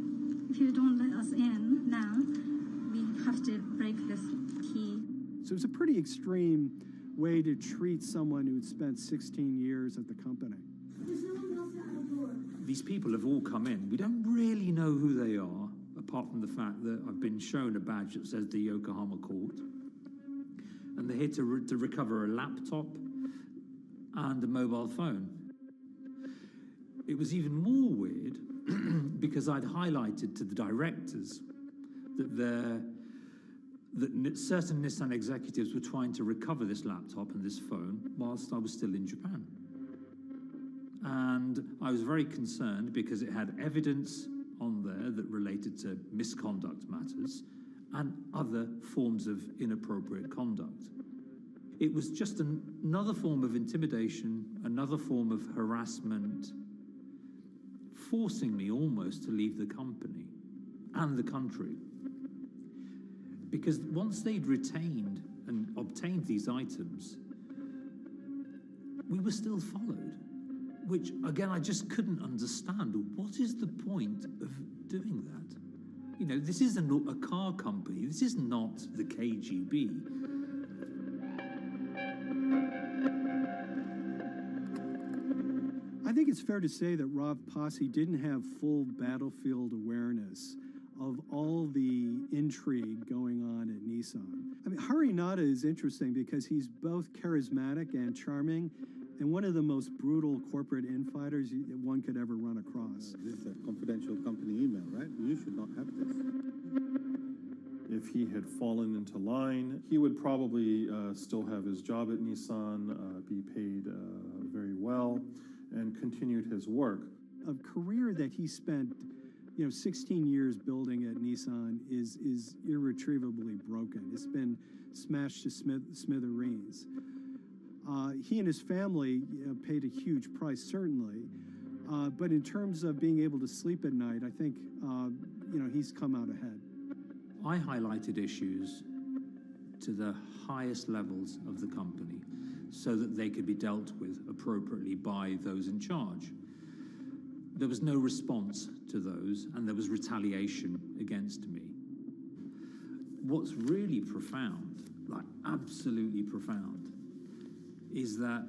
If you don't let us in now, we have to break this key. So it's a pretty extreme way to treat someone who had spent 16 years at the company. These people have all come in. We don't really know who they are, apart from the fact that I've been shown a badge that says the Yokohama court. And they're here to recover a laptop and a mobile phone. It was even more weird because I'd highlighted to the directors that certain Nissan executives were trying to recover this laptop and this phone whilst I was still in Japan. And I was very concerned because it had evidence on there that related to misconduct matters and other forms of inappropriate conduct. It was just another form of intimidation, another form of harassment, forcing me almost to leave the company and the country. Because once they'd retained and obtained these items, we were still followed, which, again, I just couldn't understand. What is the point of doing that? This is a car company. This is not the KGB. I think it's fair to say that Rav Pasi didn't have full battlefield awareness of all the intrigue going on at Nissan. I mean, Harinata is interesting because he's both charismatic and charming, and one of the most brutal corporate infighters one could ever run across. This is a confidential company email, right? You should not have this. If he had fallen into line, he would probably still have his job at Nissan, be paid very well, and continued his work. A career that he spent 16 years building at Nissan is irretrievably broken. It's been smashed to smithereens. He and his family paid a huge price, certainly. But in terms of being able to sleep at night, I think, he's come out ahead. I highlighted issues to the highest levels of the company so that they could be dealt with appropriately by those in charge. There was no response to those, and there was retaliation against me. What's really profound, like absolutely profound, is that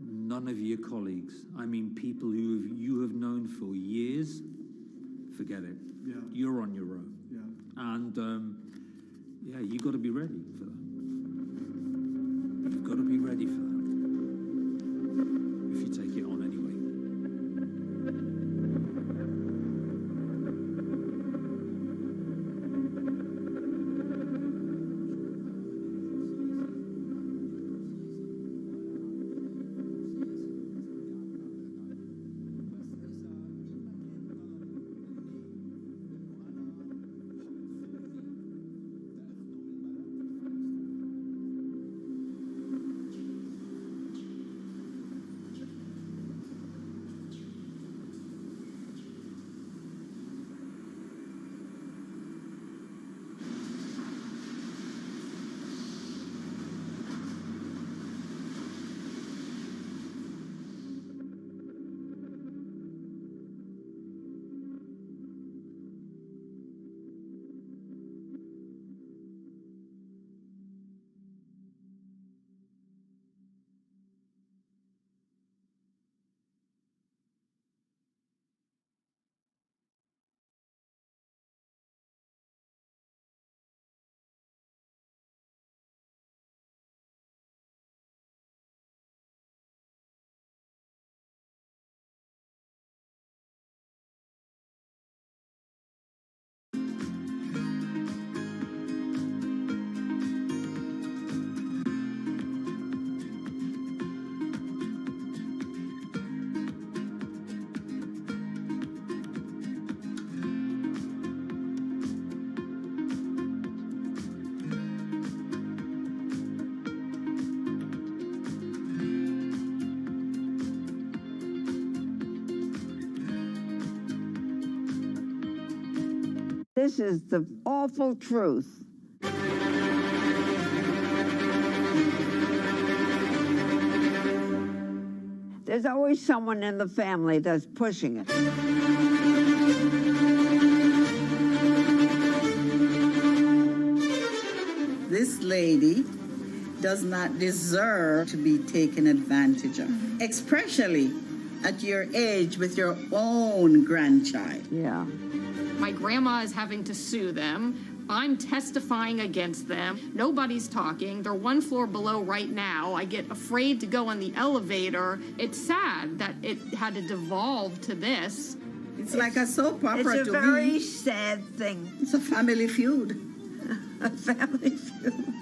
none of your colleagues, I mean people who you have known for years, forget it. Yeah. You're on your own. Yeah. And you got to be ready for that. You've got to be ready for that. If you take it on anyway. This is the awful truth. There's always someone in the family that's pushing it. This lady does not deserve to be taken advantage of, especially at your age with your own grandchild. Yeah. My grandma is having to sue them. I'm testifying against them. Nobody's talking. They're one floor below right now. I get afraid to go on the elevator. It's sad that it had to devolve to this. It's like a soap opera to me. It's a very sad thing. It's a family feud. A family feud.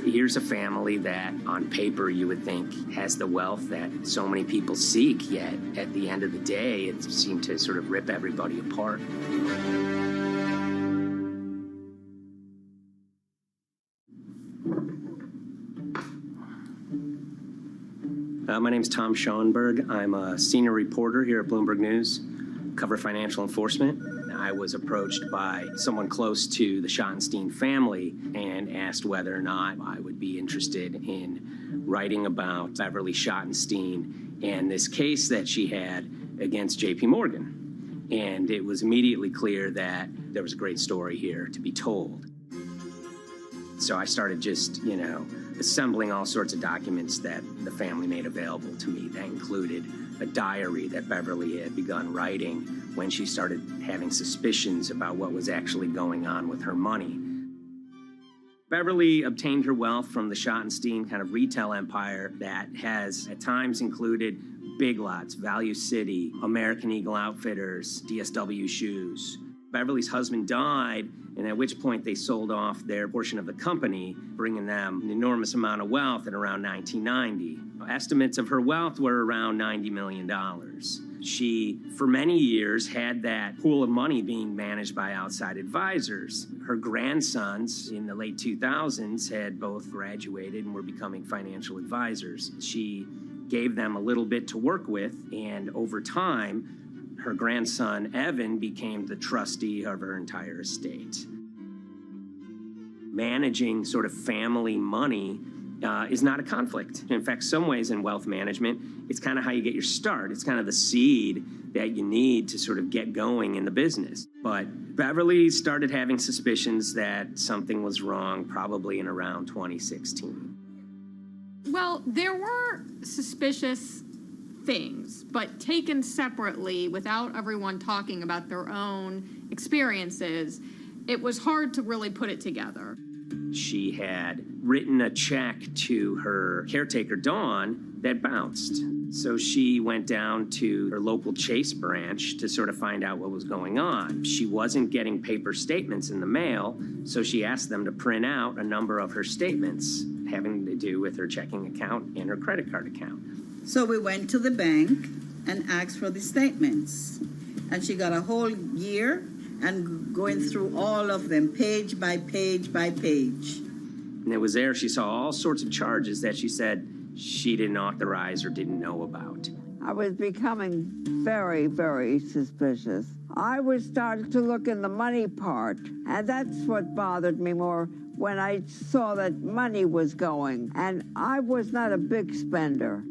Here's a family that, on paper, you would think has the wealth that so many people seek, yet at the end of the day, it seemed to sort of rip everybody apart. My name's Tom Schoenberg. I'm a senior reporter here at Bloomberg News, cover financial enforcement. I was approached by someone close to the Schottenstein family and asked whether or not I would be interested in writing about Beverly Schottenstein and this case that she had against JP Morgan. And it was immediately clear that there was a great story here to be told. So I started just, assembling all sorts of documents that the family made available to me. That included a diary that Beverly had begun writing when she started having suspicions about what was actually going on with her money. Beverly obtained her wealth from the Schottenstein kind of retail empire that has at times included Big Lots, Value City, American Eagle Outfitters, DSW Shoes. Beverly's husband died, and at which point they sold off their portion of the company, bringing them an enormous amount of wealth at around 1990. Estimates of her wealth were around $90 million. She, for many years, had that pool of money being managed by outside advisors. Her grandsons in the late 2000s had both graduated and were becoming financial advisors. She gave them a little bit to work with, and over time, her grandson, Evan, became the trustee of her entire estate. Managing sort of family money is not a conflict. In fact, some ways in wealth management, it's kind of how you get your start. It's kind of the seed that you need to sort of get going in the business. But Beverly started having suspicions that something was wrong probably in around 2016. Well, there were suspicious things, but taken separately without everyone talking about their own experiences, it was hard to really put it together. She had written a check to her caretaker, Dawn, that bounced. So she went down to her local Chase branch to sort of find out what was going on. She wasn't getting paper statements in the mail, so she asked them to print out a number of her statements having to do with her checking account and her credit card account. So we went to the bank and asked for the statements. And she got a whole year and going through all of them, page by page by page. And it was there she saw all sorts of charges that she said she didn't authorize or didn't know about. I was becoming very, very suspicious. I was starting to look in the money part, and that's what bothered me more when I saw that money was going. And I was not a big spender.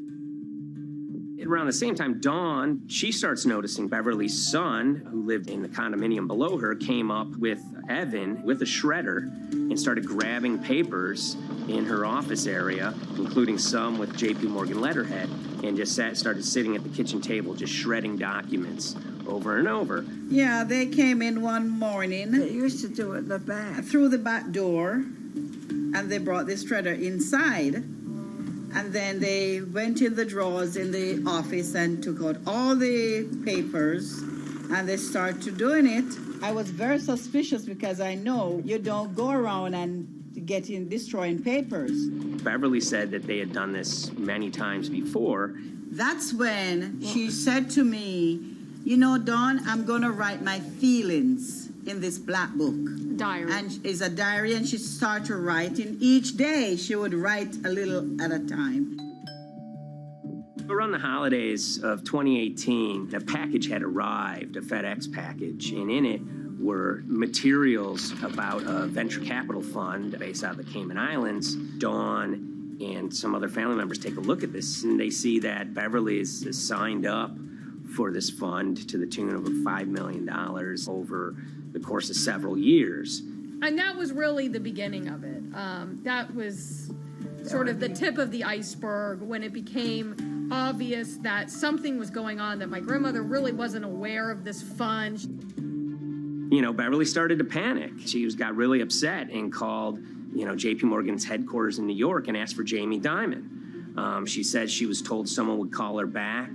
Around the same time, Dawn, she starts noticing Beverly's son, who lived in the condominium below her, came up with Evan with a shredder and started grabbing papers in her office area, including some with JP Morgan letterhead, and just started sitting at the kitchen table just shredding documents over and over. Yeah, they came in one morning. They used to do it in the back. Through the back door, and they brought the shredder inside. And then they went in the drawers in the office and took out all the papers, and they started doing it. I was very suspicious because I know you don't go around and destroying papers. Beverly said that they had done this many times before. That's when she said to me, Dawn, I'm going to write my feelings in this black book. Diary. And it's a diary, and she started writing. Each day she would write a little at a time. Around the holidays of 2018, a package had arrived, a FedEx package, and in it were materials about a venture capital fund based out of the Cayman Islands. Dawn and some other family members take a look at this, and they see that Beverly is signed up for this fund to the tune of $5 million over the course of several years. And that was really the beginning of it. That was sort of the tip of the iceberg when it became obvious that something was going on, that my grandmother really wasn't aware of this fund. You know, Beverly started to panic. She got really upset and called, J.P. Morgan's headquarters in New York and asked for Jamie Dimon. She said she was told someone would call her back,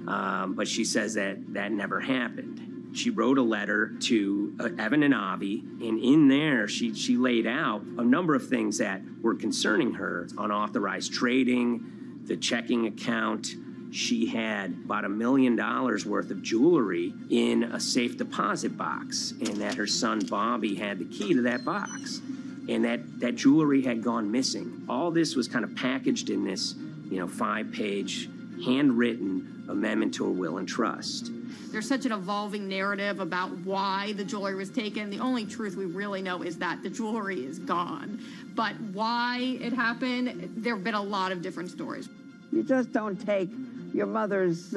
but she says that never happened. She wrote a letter to Evan and Avi, and in there she laid out a number of things that were concerning her: unauthorized trading, the checking account. She had about $1 million worth of jewelry in a safe deposit box, and that her son Bobby had the key to that box, and that jewelry had gone missing. All this was kind of packaged in this, 5-page handwritten amendment to a will and trust. There's such an evolving narrative about why the jewelry was taken. The only truth we really know is that the jewelry is gone. But why it happened, there have been a lot of different stories. You just don't take your mother's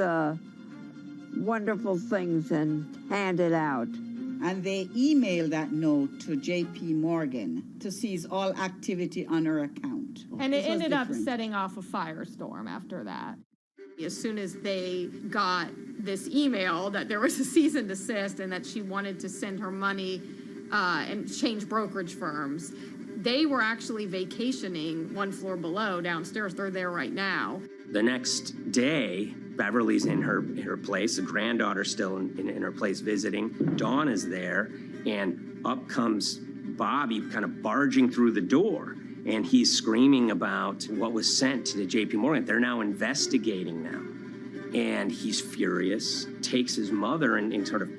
wonderful things and hand it out. And they emailed that note to J.P. Morgan to seize all activity on her account. And it ended up setting off a firestorm after that. As soon as they got this email that there was a cease and desist and that she wanted to send her money and change brokerage firms, they were actually vacationing one floor below downstairs. They're there right now. The next day, Beverly's in her place. The granddaughter's still in her place visiting. Dawn is there, and up comes Bobby kind of barging through the door. And he's screaming about what was sent to the J.P. Morgan. They're now investigating them. And he's furious, takes his mother and sort of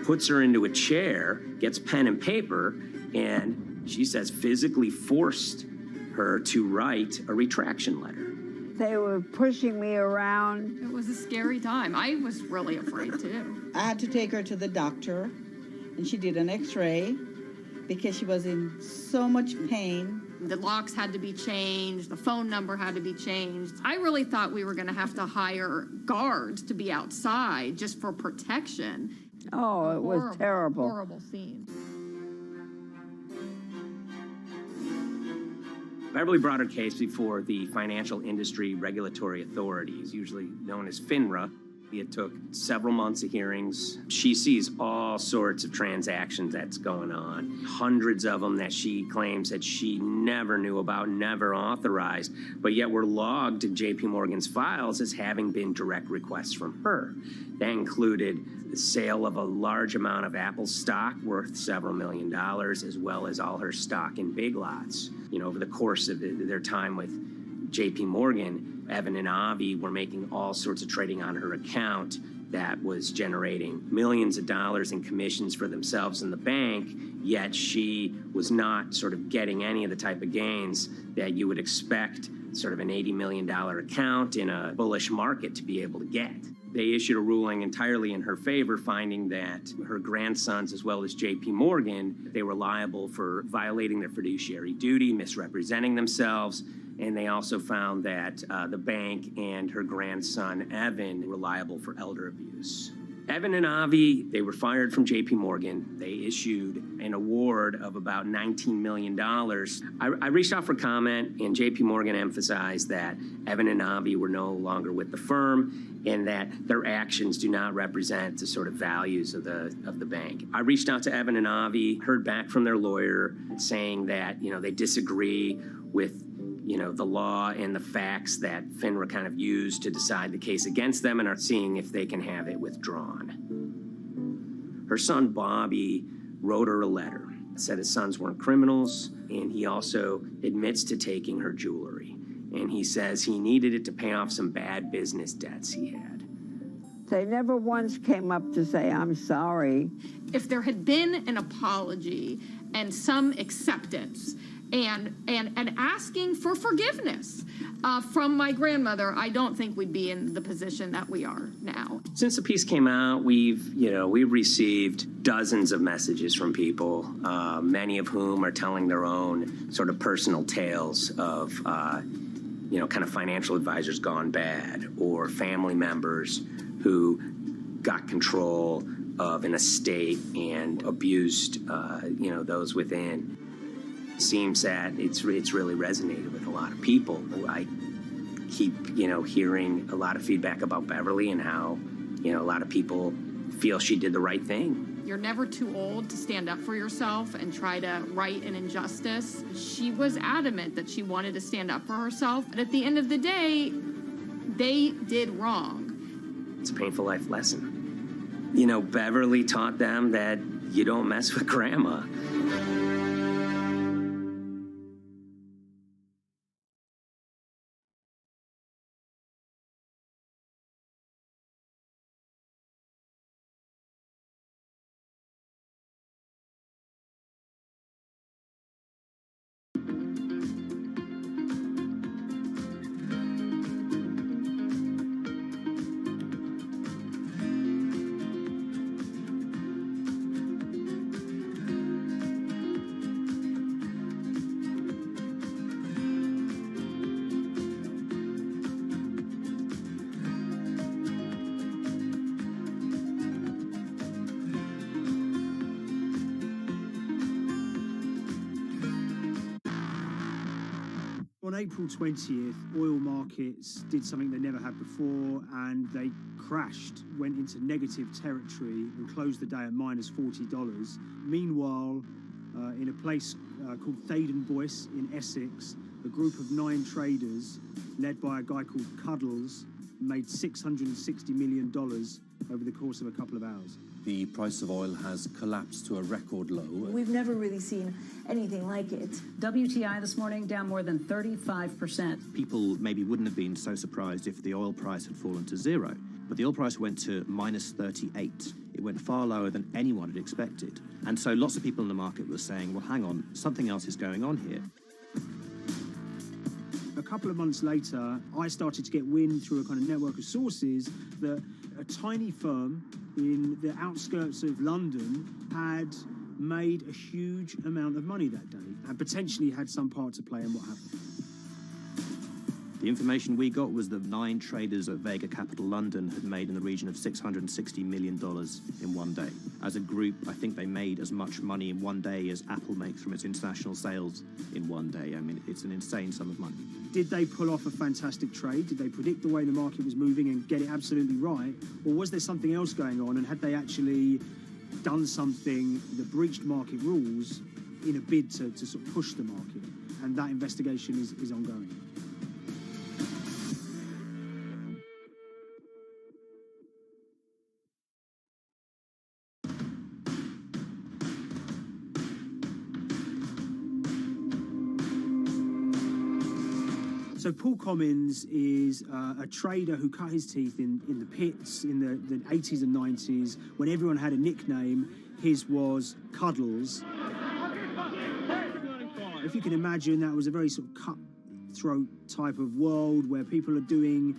puts her into a chair, gets pen and paper, and she says physically forced her to write a retraction letter. They were pushing me around. It was a scary time. I was really afraid, too. I had to take her to the doctor, and she did an x-ray because she was in so much pain. The locks had to be changed. The phone number had to be changed. I really thought we were going to have to hire guards to be outside just for protection. Oh, it was terrible. Horrible scene. Beverly brought her case before the Financial Industry Regulatory Authorities, usually known as FINRA. It took several months of hearings. She sees all sorts of transactions that's going on, hundreds of them that she claims that she never knew about, never authorized, but yet were logged in J.P. Morgan's files as having been direct requests from her. That included the sale of a large amount of Apple stock worth several $1 million, as well as all her stock in Big Lots. Over the course of their time with J.P. Morgan, Evan and Avi were making all sorts of trading on her account that was generating millions of dollars in commissions for themselves and the bank, yet she was not sort of getting any of the type of gains that you would expect sort of an $80 million account in a bullish market to be able to get. They issued a ruling entirely in her favor, finding that her grandsons, as well as J.P. Morgan, they were liable for violating their fiduciary duty, misrepresenting themselves, and they also found that the bank and her grandson, Evan, were liable for elder abuse. Evan and Avi, they were fired from J.P. Morgan. They issued an award of about $19 million. I reached out for comment, and J.P. Morgan emphasized that Evan and Avi were no longer with the firm and that their actions do not represent the sort of values of the bank. I reached out to Evan and Avi, heard back from their lawyer saying that, they disagree with the law and the facts that FINRA kind of used to decide the case against them and are seeing if they can have it withdrawn. Her son, Bobby, wrote her a letter, said his sons weren't criminals, and he also admits to taking her jewelry. And he says he needed it to pay off some bad business debts he had. They never once came up to say, I'm sorry. If there had been an apology and some acceptance, and asking for forgiveness from my grandmother, I don't think we'd be in the position that we are now. Since the piece came out, we've received dozens of messages from people, many of whom are telling their own sort of personal tales of, kind of financial advisors gone bad, or family members who got control of an estate and abused, those within. Seems that it's really resonated with a lot of people. I keep, hearing a lot of feedback about Beverly and how, a lot of people feel she did the right thing. You're never too old to stand up for yourself and try to right an injustice. She was adamant that she wanted to stand up for herself, but at the end of the day, they did wrong. It's a painful life lesson. Beverly taught them that you don't mess with grandma. On April 20th, oil markets did something they never had before, and they crashed, went into negative territory and closed the day at minus $40. Meanwhile, in a place called Thaden Boyce in Essex, a group of 9 traders, led by a guy called Cuddles, made $660 million over the course of a couple of hours. The price of oil has collapsed to a record low. We've never really seen anything like it. WTI this morning down more than 35%. People maybe wouldn't have been so surprised if the oil price had fallen to zero, but the oil price went to minus 38. It went far lower than anyone had expected. And so lots of people in the market were saying, well, hang on, something else is going on here. A couple of months later, I started to get wind through a kind of network of sources that a tiny firm in the outskirts of London had made a huge amount of money that day and potentially had some part to play in what happened. The information we got was that 9 traders at Vega Capital London had made in the region of $660 million in one day. As a group, I think they made as much money in one day as Apple makes from its international sales in one day. I mean, it's an insane sum of money. Did they pull off a fantastic trade? Did they predict the way the market was moving and get it absolutely right? Or was there something else going on, and had they actually done something that breached market rules in a bid to sort of push the market? And that investigation is ongoing. So Paul Commins is a trader who cut his teeth in the pits in the 80s and 90s. When everyone had a nickname, his was Cuddles. If you can imagine, that was a very sort of cutthroat type of world where people are doing,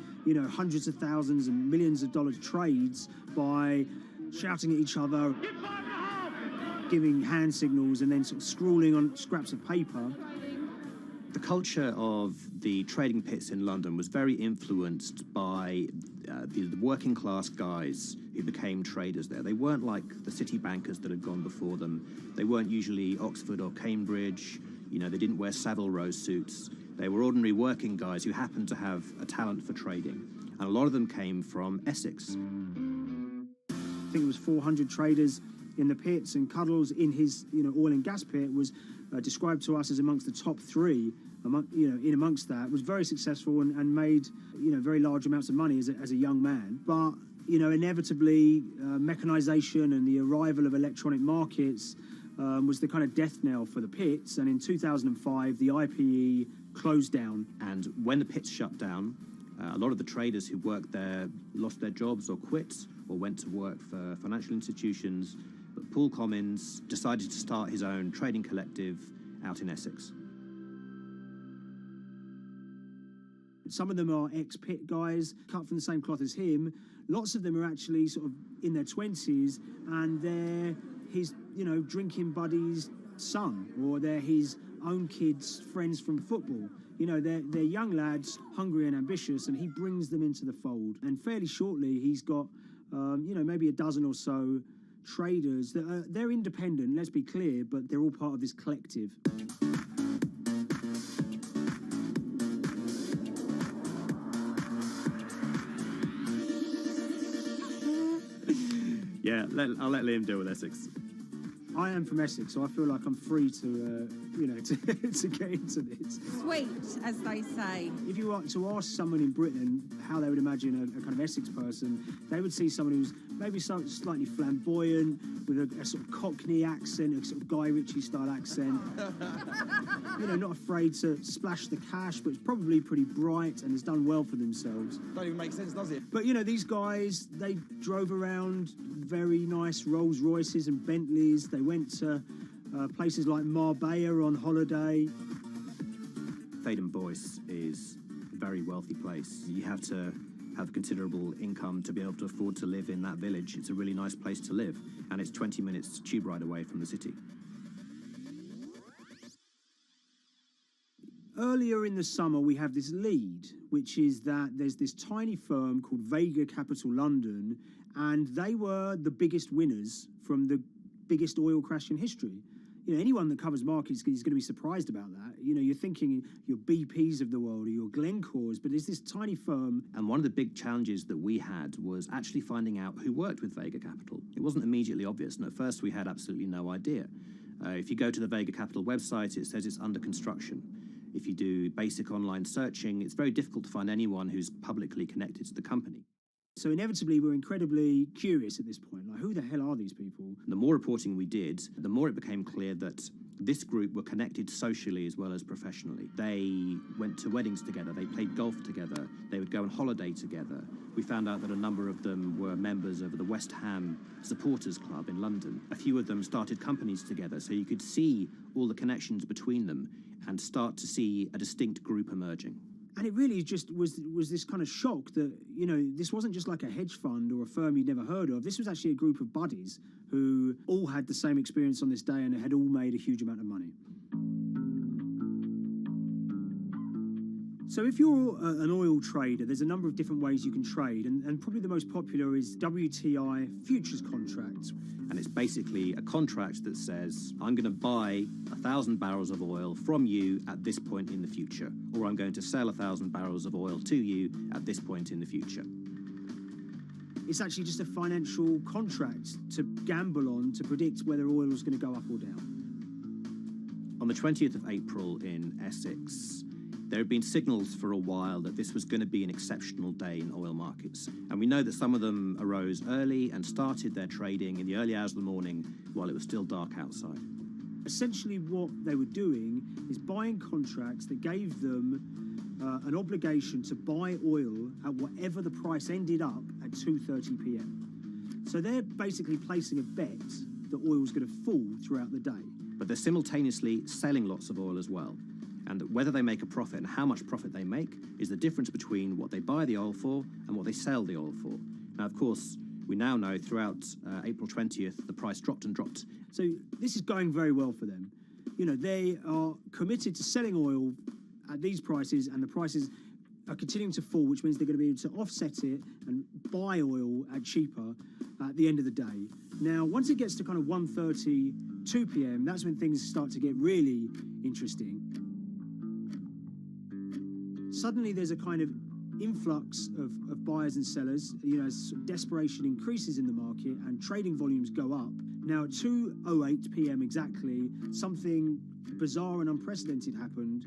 hundreds of thousands and millions of dollar trades by shouting at each other, giving hand signals, and then sort of scrawling on scraps of paper. The culture of the trading pits in London was very influenced by the working class guys who became traders there. They weren't like the city bankers that had gone before them. They weren't usually Oxford or Cambridge. They didn't wear Savile Row suits. They were ordinary working guys who happened to have a talent for trading. And a lot of them came from Essex. I think it was 400 traders in the pits, and Cuddles in his oil and gas pit was described to us as amongst the top 3 amongst that, was very successful and made very large amounts of money as a young man. But inevitably mechanization and the arrival of electronic markets was the kind of death knell for the pits, and in 2005 the IPE closed down. And when the pits shut down, a lot of the traders who worked there lost their jobs or quit or went to work for financial institutions. But Paul Commins decided to start his own trading collective out in Essex. Some of them are ex-pit guys, cut from the same cloth as him. Lots of them are actually sort of in their 20s, and they're his, drinking buddy's son, or they're his own kids' friends from football. They're young lads, hungry and ambitious, and he brings them into the fold. And fairly shortly, he's got, maybe a dozen or so traders that they're independent, let's be clear, but they're all part of this collective. Yeah, I'll let Liam deal with Essex. I am from Essex, so I feel like I'm free to, to get into this. Sweet, as they say. If you were to ask someone in Britain how they would imagine a kind of Essex person, they would see someone who's maybe slightly flamboyant, with a sort of Cockney accent, a sort of Guy Ritchie-style accent. Not afraid to splash the cash, but it's probably pretty bright and has done well for themselves. Don't even make sense, does it? But, these guys, they drove around very nice Rolls Royces and Bentleys. They went to places like Marbella on holiday. Baden-Boyce is a very wealthy place. You have to have considerable income to be able to afford to live in that village. It's a really nice place to live, and it's 20 minutes tube ride away from the city. Earlier in the summer, we have this lead, which is that there's this tiny firm called Vega Capital London, and they were the biggest winners from the biggest oil crash in history. Anyone that covers markets is going to be surprised about that. You're thinking your BPs of the world or your Glencores, but it's this tiny firm. And one of the big challenges that we had was actually finding out who worked with Vega Capital. It wasn't immediately obvious, and at first we had absolutely no idea. If you go to the Vega Capital website, it says it's under construction. If you do basic online searching, it's very difficult to find anyone who's publicly connected to the company. So inevitably, we're incredibly curious at this point. Like, who the hell are these people? The more reporting we did, the more it became clear that this group were connected socially as well as professionally. They went to weddings together, they played golf together, they would go on holiday together. We found out that a number of them were members of the West Ham Supporters Club in London. A few of them started companies together, so you could see all the connections between them and start to see a distinct group emerging. And it really just was this kind of shock that, this wasn't just like a hedge fund or a firm you'd never heard of. This was actually a group of buddies who all had the same experience on this day and had all made a huge amount of money. So if you're an oil trader, there's a number of different ways you can trade, and probably the most popular is WTI futures contracts. And it's basically a contract that says, I'm going to buy 1,000 barrels of oil from you at this point in the future, or I'm going to sell 1,000 barrels of oil to you at this point in the future. It's actually just a financial contract to gamble on to predict whether oil is going to go up or down. On the 20th of April in Essex, there had been signals for a while that this was going to be an exceptional day in oil markets. And we know that some of them arose early and started their trading in the early hours of the morning while it was still dark outside. Essentially what they were doing is buying contracts that gave them an obligation to buy oil at whatever the price ended up at 2:30 p.m. So they're basically placing a bet that oil was going to fall throughout the day. But they're simultaneously selling lots of oil as well. And whether they make a profit and how much profit they make is the difference between what they buy the oil for and what they sell the oil for. Now, of course, we now know throughout April 20th, the price dropped and dropped. So this is going very well for them. They are committed to selling oil at these prices, and the prices are continuing to fall, which means they're going to be able to offset it and buy oil at cheaper at the end of the day. Now, once it gets to kind of 1:30, 2 p.m., that's when things start to get really interesting. Suddenly there's a kind of influx of buyers and sellers, as desperation increases in the market and trading volumes go up. Now, at 2:08 p.m. exactly, something bizarre and unprecedented happened,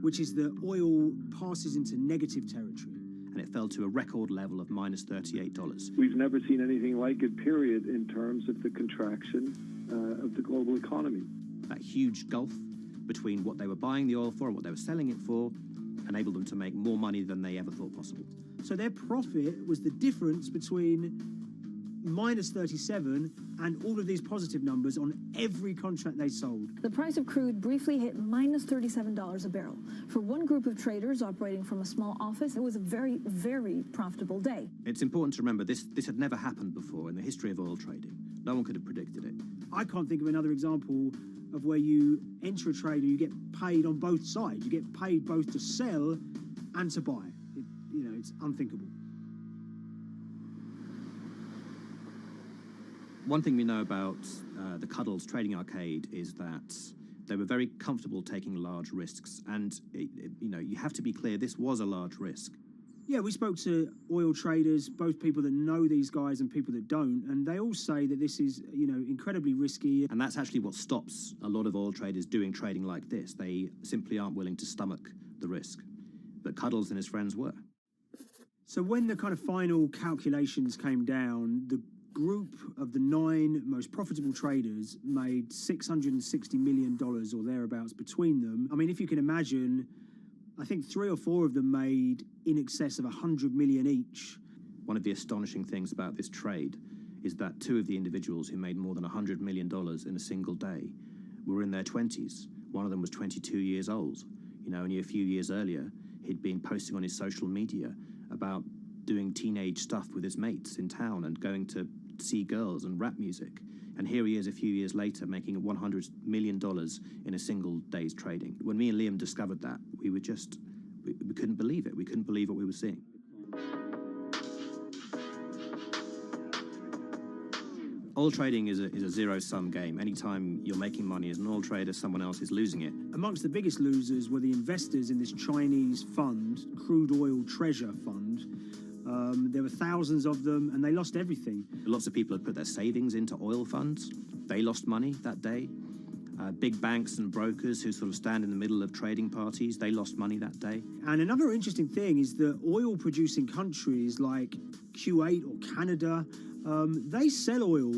which is that oil passes into negative territory. And it fell to a record level of minus $38. We've never seen anything like it, period, in terms of the contraction of the global economy. That huge gulf between what they were buying the oil for and what they were selling it for enabled them to make more money than they ever thought possible. So their profit was the difference between minus 37, and all of these positive numbers on every contract they sold. The price of crude briefly hit minus $37 a barrel. For one group of traders operating from a small office, it was a very, very profitable day. It's important to remember this had never happened before in the history of oil trading. No one could have predicted it. I can't think of another example of where you enter a trade and you get paid on both sides. You get paid both to sell and to buy. It's unthinkable. One thing we know about the Cuddles Trading Arcade is that they were very comfortable taking large risks. And, you have to be clear, this was a large risk. Yeah, we spoke to oil traders, both people that know these guys and people that don't, and they all say that this is, incredibly risky. And that's actually what stops a lot of oil traders doing trading like this. They simply aren't willing to stomach the risk. But Cuddles and his friends were. So when the kind of final calculations came down, the group of the 9 most profitable traders made $660 million or thereabouts between them. I mean, if you can imagine, I think 3 or 4 of them made in excess of 100 million each. One of the astonishing things about this trade is that 2 of the individuals who made more than $100 million in a single day were in their 20s. One of them was 22 years old. Only a few years earlier, he'd been posting on his social media about doing teenage stuff with his mates in town and going to see girls and rap music. And here he is a few years later making $100 million in a single day's trading. When me and Liam discovered that, we couldn't believe it. We couldn't believe what we were seeing. Oil trading is a zero-sum game. Anytime you're making money as an oil trader, someone else is losing it. Amongst the biggest losers were the investors in this Chinese fund, Crude Oil Treasure Fund. There were thousands of them, and they lost everything. Lots of people had put their savings into oil funds. They lost money that day. Big banks and brokers who sort of stand in the middle of trading parties, they lost money that day. And another interesting thing is that oil-producing countries like Kuwait or Canada, they sell oil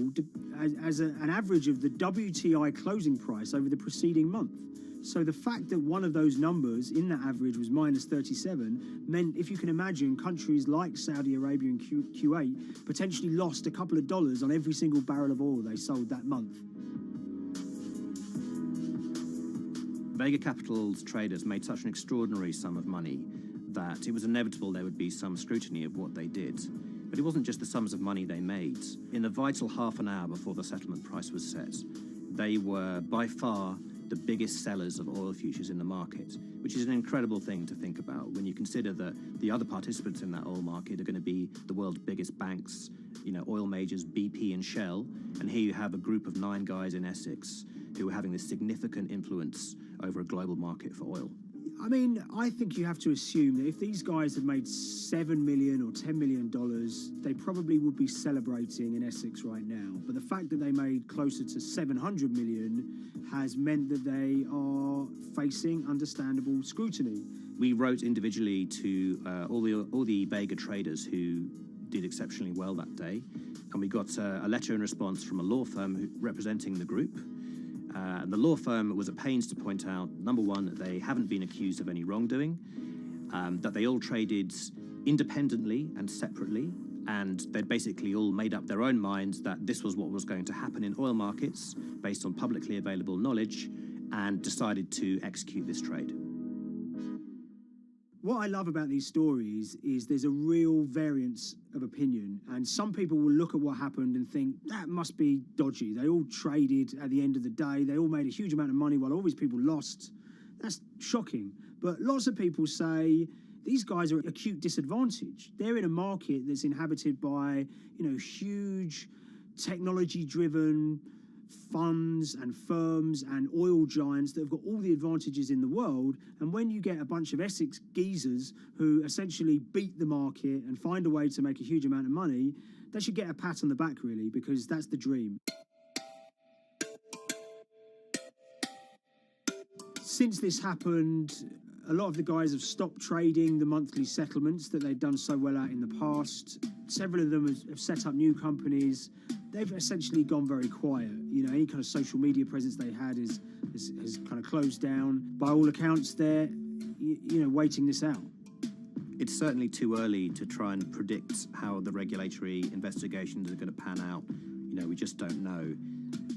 as an average of the WTI closing price over the preceding month. So the fact that one of those numbers in that average was minus 37 meant, if you can imagine, countries like Saudi Arabia and Kuwait potentially lost a couple of dollars on every single barrel of oil they sold that month. Vega Capital's traders made such an extraordinary sum of money that it was inevitable there would be some scrutiny of what they did. But it wasn't just the sums of money they made. In the vital half an hour before the settlement price was set, they were by far the biggest sellers of oil futures in the market, which is an incredible thing to think about when you consider that the other participants in that oil market are going to be the world's biggest banks, oil majors, BP and Shell, and here you have a group of 9 guys in Essex who are having this significant influence over a global market for oil. I mean, I think you have to assume that if these guys had made $7 million or $10 million, they probably would be celebrating in Essex right now. But the fact that they made closer to 700 million has meant that they are facing understandable scrutiny. We wrote individually to all the Vega traders who did exceptionally well that day, and we got a letter in response from a law firm representing the group. The law firm was at pains to point out, number one, that they haven't been accused of any wrongdoing, that they all traded independently and separately, and they'd basically all made up their own minds that this was what was going to happen in oil markets based on publicly available knowledge, and decided to execute this trade. What I love about these stories is there's a real variance of opinion, and some people will look at what happened and think that must be dodgy. They all traded at the end of the day. They all made a huge amount of money while all these people lost. That's shocking. But lots of people say these guys are at acute disadvantage. They're in a market that's inhabited by, huge technology-driven funds and firms and oil giants that have got all the advantages in the world, and when you get a bunch of Essex geezers who essentially beat the market and find a way to make a huge amount of money, they should get a pat on the back, really, because that's the dream. Since this happened, a lot of the guys have stopped trading the monthly settlements that they'd done so well at in the past. Several of them have set up new companies. They've essentially gone very quiet. Any kind of social media presence they had is kind of closed down. By all accounts, they're, waiting this out. It's certainly too early to try and predict how the regulatory investigations are going to pan out. We just don't know.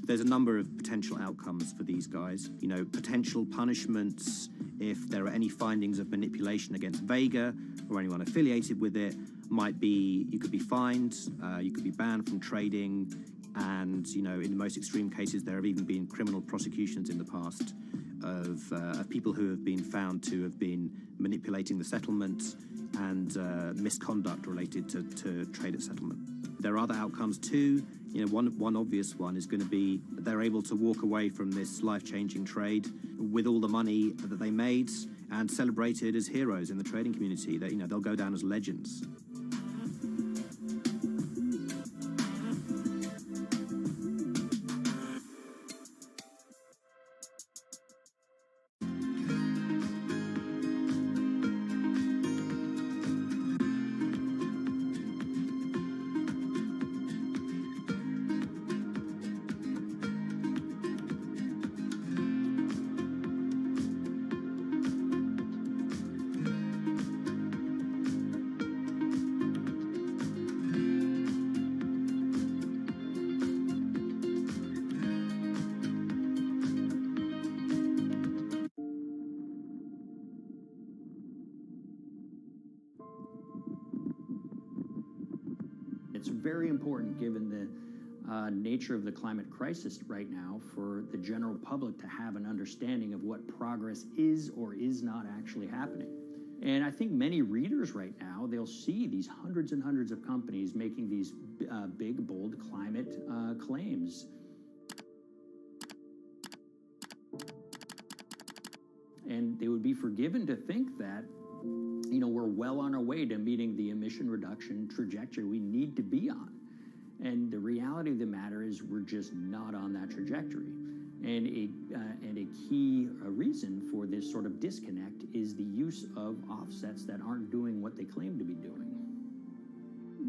There's a number of potential outcomes for these guys. Potential punishments if there are any findings of manipulation against Vega or anyone affiliated with it might be you could be fined, you could be banned from trading, and in the most extreme cases there have even been criminal prosecutions in the past of people who have been found to have been manipulating the settlement and misconduct related to trade at settlement. There are other outcomes too. One obvious one is going to be that they're able to walk away from this life-changing trade with all the money that they made and celebrated as heroes in the trading community. That they'll go down as legends. It's very important, given the nature of the climate crisis right now, for the general public to have an understanding of what progress is or is not actually happening. And I think many readers right now, they'll see these hundreds and hundreds of companies making these big, bold climate claims. And they would be forgiven to think that we're well on our way to meeting the emission reduction trajectory we need to be on. And the reality of the matter is we're just not on that trajectory. And a key reason for this sort of disconnect is the use of offsets that aren't doing what they claim to be doing.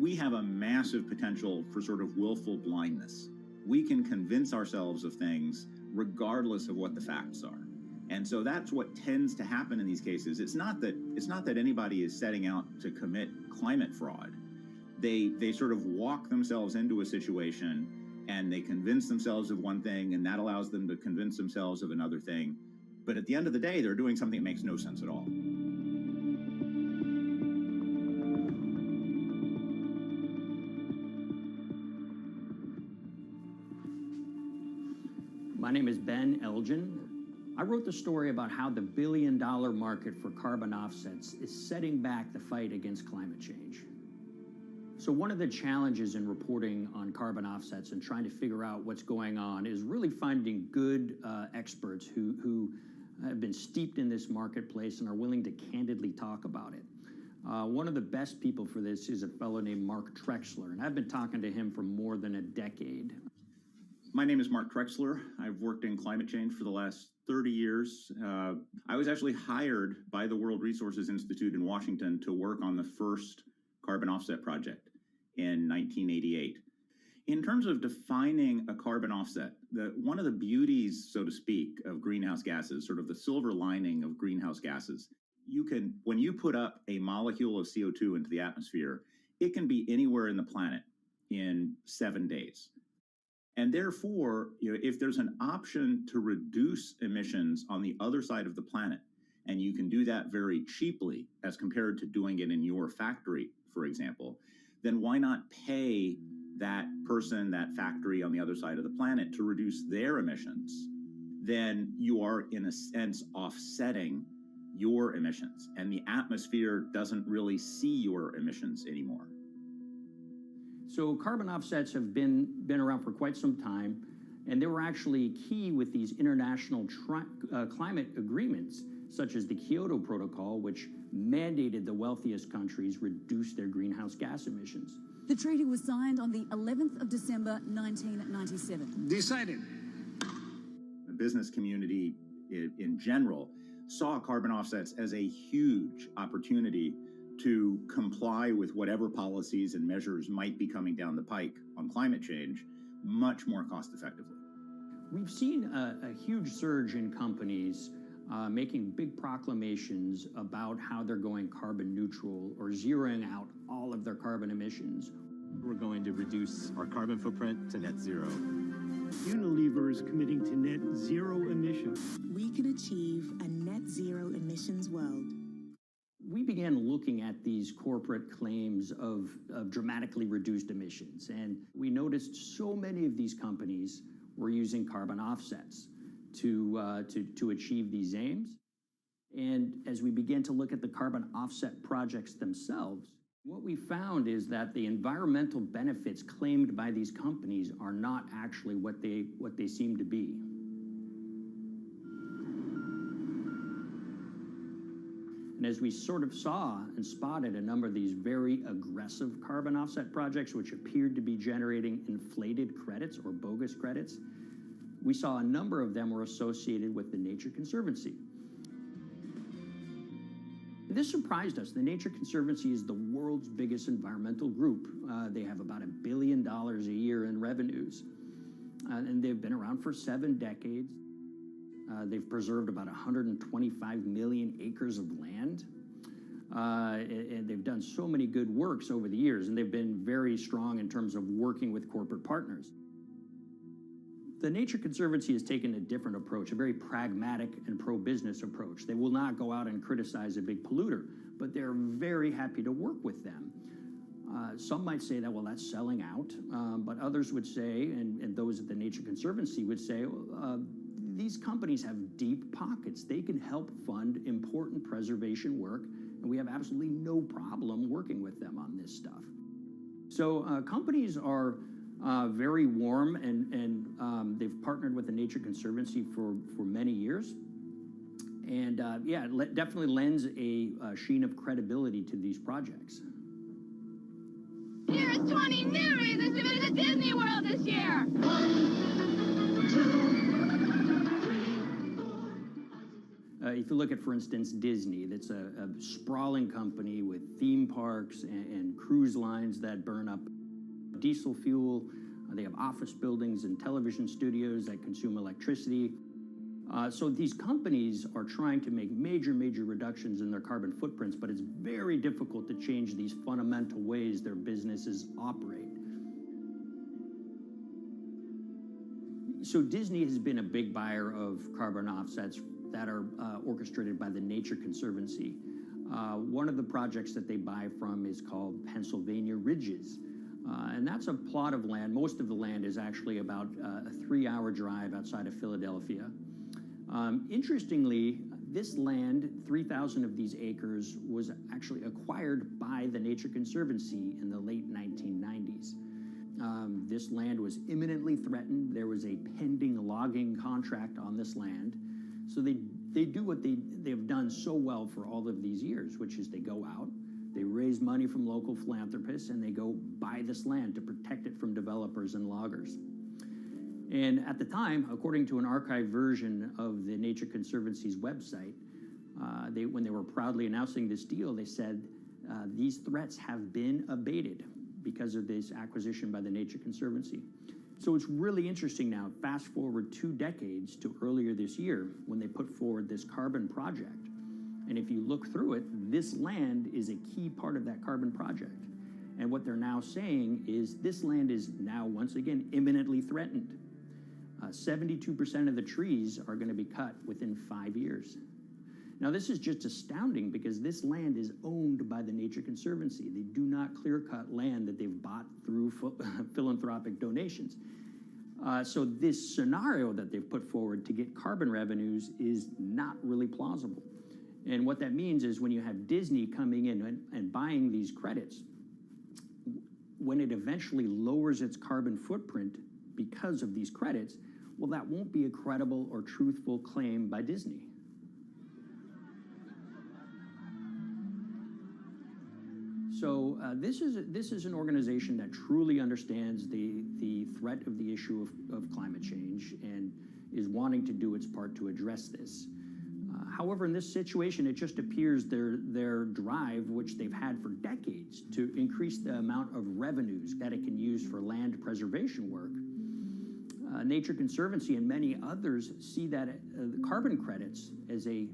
We have a massive potential for sort of willful blindness. We can convince ourselves of things regardless of what the facts are. And so that's what tends to happen in these cases. It's not that anybody is setting out to commit climate fraud. They sort of walk themselves into a situation and they convince themselves of one thing, and that allows them to convince themselves of another thing. But at the end of the day, they're doing something that makes no sense at all. My name is Ben Elgin. I wrote the story about how the billion-dollar market for carbon offsets is setting back the fight against climate change. So one of the challenges in reporting on carbon offsets and trying to figure out what's going on is really finding good experts who have been steeped in this marketplace and are willing to candidly talk about it. One of the best people for this is a fellow named Mark Trexler, and I've been talking to him for more than a decade. My name is Mark Trexler. I've worked in climate change for the last 30 years. I was actually hired by the World Resources Institute in Washington to work on the first carbon offset project in 1988. In terms of defining a carbon offset, one of the beauties, so to speak, of greenhouse gases, sort of the silver lining of greenhouse gases, when you put up a molecule of CO2 into the atmosphere, it can be anywhere in the planet in 7 days. And therefore, if there's an option to reduce emissions on the other side of the planet, and you can do that very cheaply as compared to doing it in your factory, for example, then why not pay that person, that factory on the other side of the planet to reduce their emissions? Then you are, in a sense, offsetting your emissions, and the atmosphere doesn't really see your emissions anymore. So carbon offsets have been around for quite some time, and they were actually key with these international climate agreements, such as the Kyoto Protocol, which mandated the wealthiest countries reduce their greenhouse gas emissions. The treaty was signed on the 11th of December, 1997. Decided. The business community in general saw carbon offsets as a huge opportunity to comply with whatever policies and measures might be coming down the pike on climate change much more cost effectively. We've seen a huge surge in companies making big proclamations about how they're going carbon neutral or zeroing out all of their carbon emissions. We're going to reduce our carbon footprint to net zero. Unilever is committing to net zero emissions. We can achieve a net zero emissions world. We began looking at these corporate claims of dramatically reduced emissions, and we noticed so many of these companies were using carbon offsets to achieve these aims. And as we began to look at the carbon offset projects themselves, what we found is that the environmental benefits claimed by these companies are not actually what they seem to be. And as we sort of saw and spotted a number of these very aggressive carbon offset projects, which appeared to be generating inflated credits or bogus credits, we saw a number of them were associated with the Nature Conservancy. This surprised us. The Nature Conservancy is the world's biggest environmental group. They have about $1 billion a year in revenues, and they've been around for 7 decades. They've preserved about 125 million acres of land, and they've done so many good works over the years, and they've been very strong in terms of working with corporate partners. The Nature Conservancy has taken a different approach, a very pragmatic and pro-business approach. They will not go out and criticize a big polluter, but they're very happy to work with them. Some might say that, well, that's selling out, but others would say, and those at the Nature Conservancy would say, these companies have deep pockets. They can help fund important preservation work, and we have absolutely no problem working with them on this stuff. So companies are very warm, and they've partnered with the Nature Conservancy for many years. And yeah, it definitely lends a sheen of credibility to these projects. Here's 20 new reasons to visit Disney World this year. 1, 2, 3, 4. If you look at, for instance, Disney, that's a sprawling company with theme parks and cruise lines that burn up diesel fuel. They have office buildings and television studios that consume electricity. So these companies are trying to make major reductions in their carbon footprints, but it's very difficult to change these fundamental ways their businesses operate. So Disney has been a big buyer of carbon offsets that are orchestrated by the Nature Conservancy. One of the projects that they buy from is called Pennsylvania Ridges. And that's a plot of land. Most of the land is actually about a 3-hour drive outside of Philadelphia. Interestingly, this land, 3,000 of these acres, was actually acquired by the Nature Conservancy in the late 1990s. This land was imminently threatened. There was a pending logging contract on this land. So they do what they've done so well for all of these years, which is they go out, they raise money from local philanthropists, and they go buy this land to protect it from developers and loggers. And at the time, according to an archived version of the Nature Conservancy's website, when they were proudly announcing this deal, they said, these threats have been abated because of this acquisition by the Nature Conservancy. So it's really interesting now, fast forward 2 decades to earlier this year when they put forward this carbon project. And if you look through it, this land is a key part of that carbon project. And what they're now saying is this land is now, once again, imminently threatened. 72% of the trees are going to be cut within 5 years. Now, this is just astounding because this land is owned by the Nature Conservancy. They do not clear-cut land that they've bought through philanthropic donations. So this scenario that they've put forward to get carbon revenues is not really plausible. And what that means is when you have Disney coming in and buying these credits, when it eventually lowers its carbon footprint because of these credits, well, that won't be a credible or truthful claim by Disney. So this is an organization that truly understands the threat of the issue of climate change and is wanting to do its part to address this. However, in this situation, it just appears their drive, which they've had for decades, to increase the amount of revenues that it can use for land preservation work, Nature Conservancy and many others see that the carbon credits as a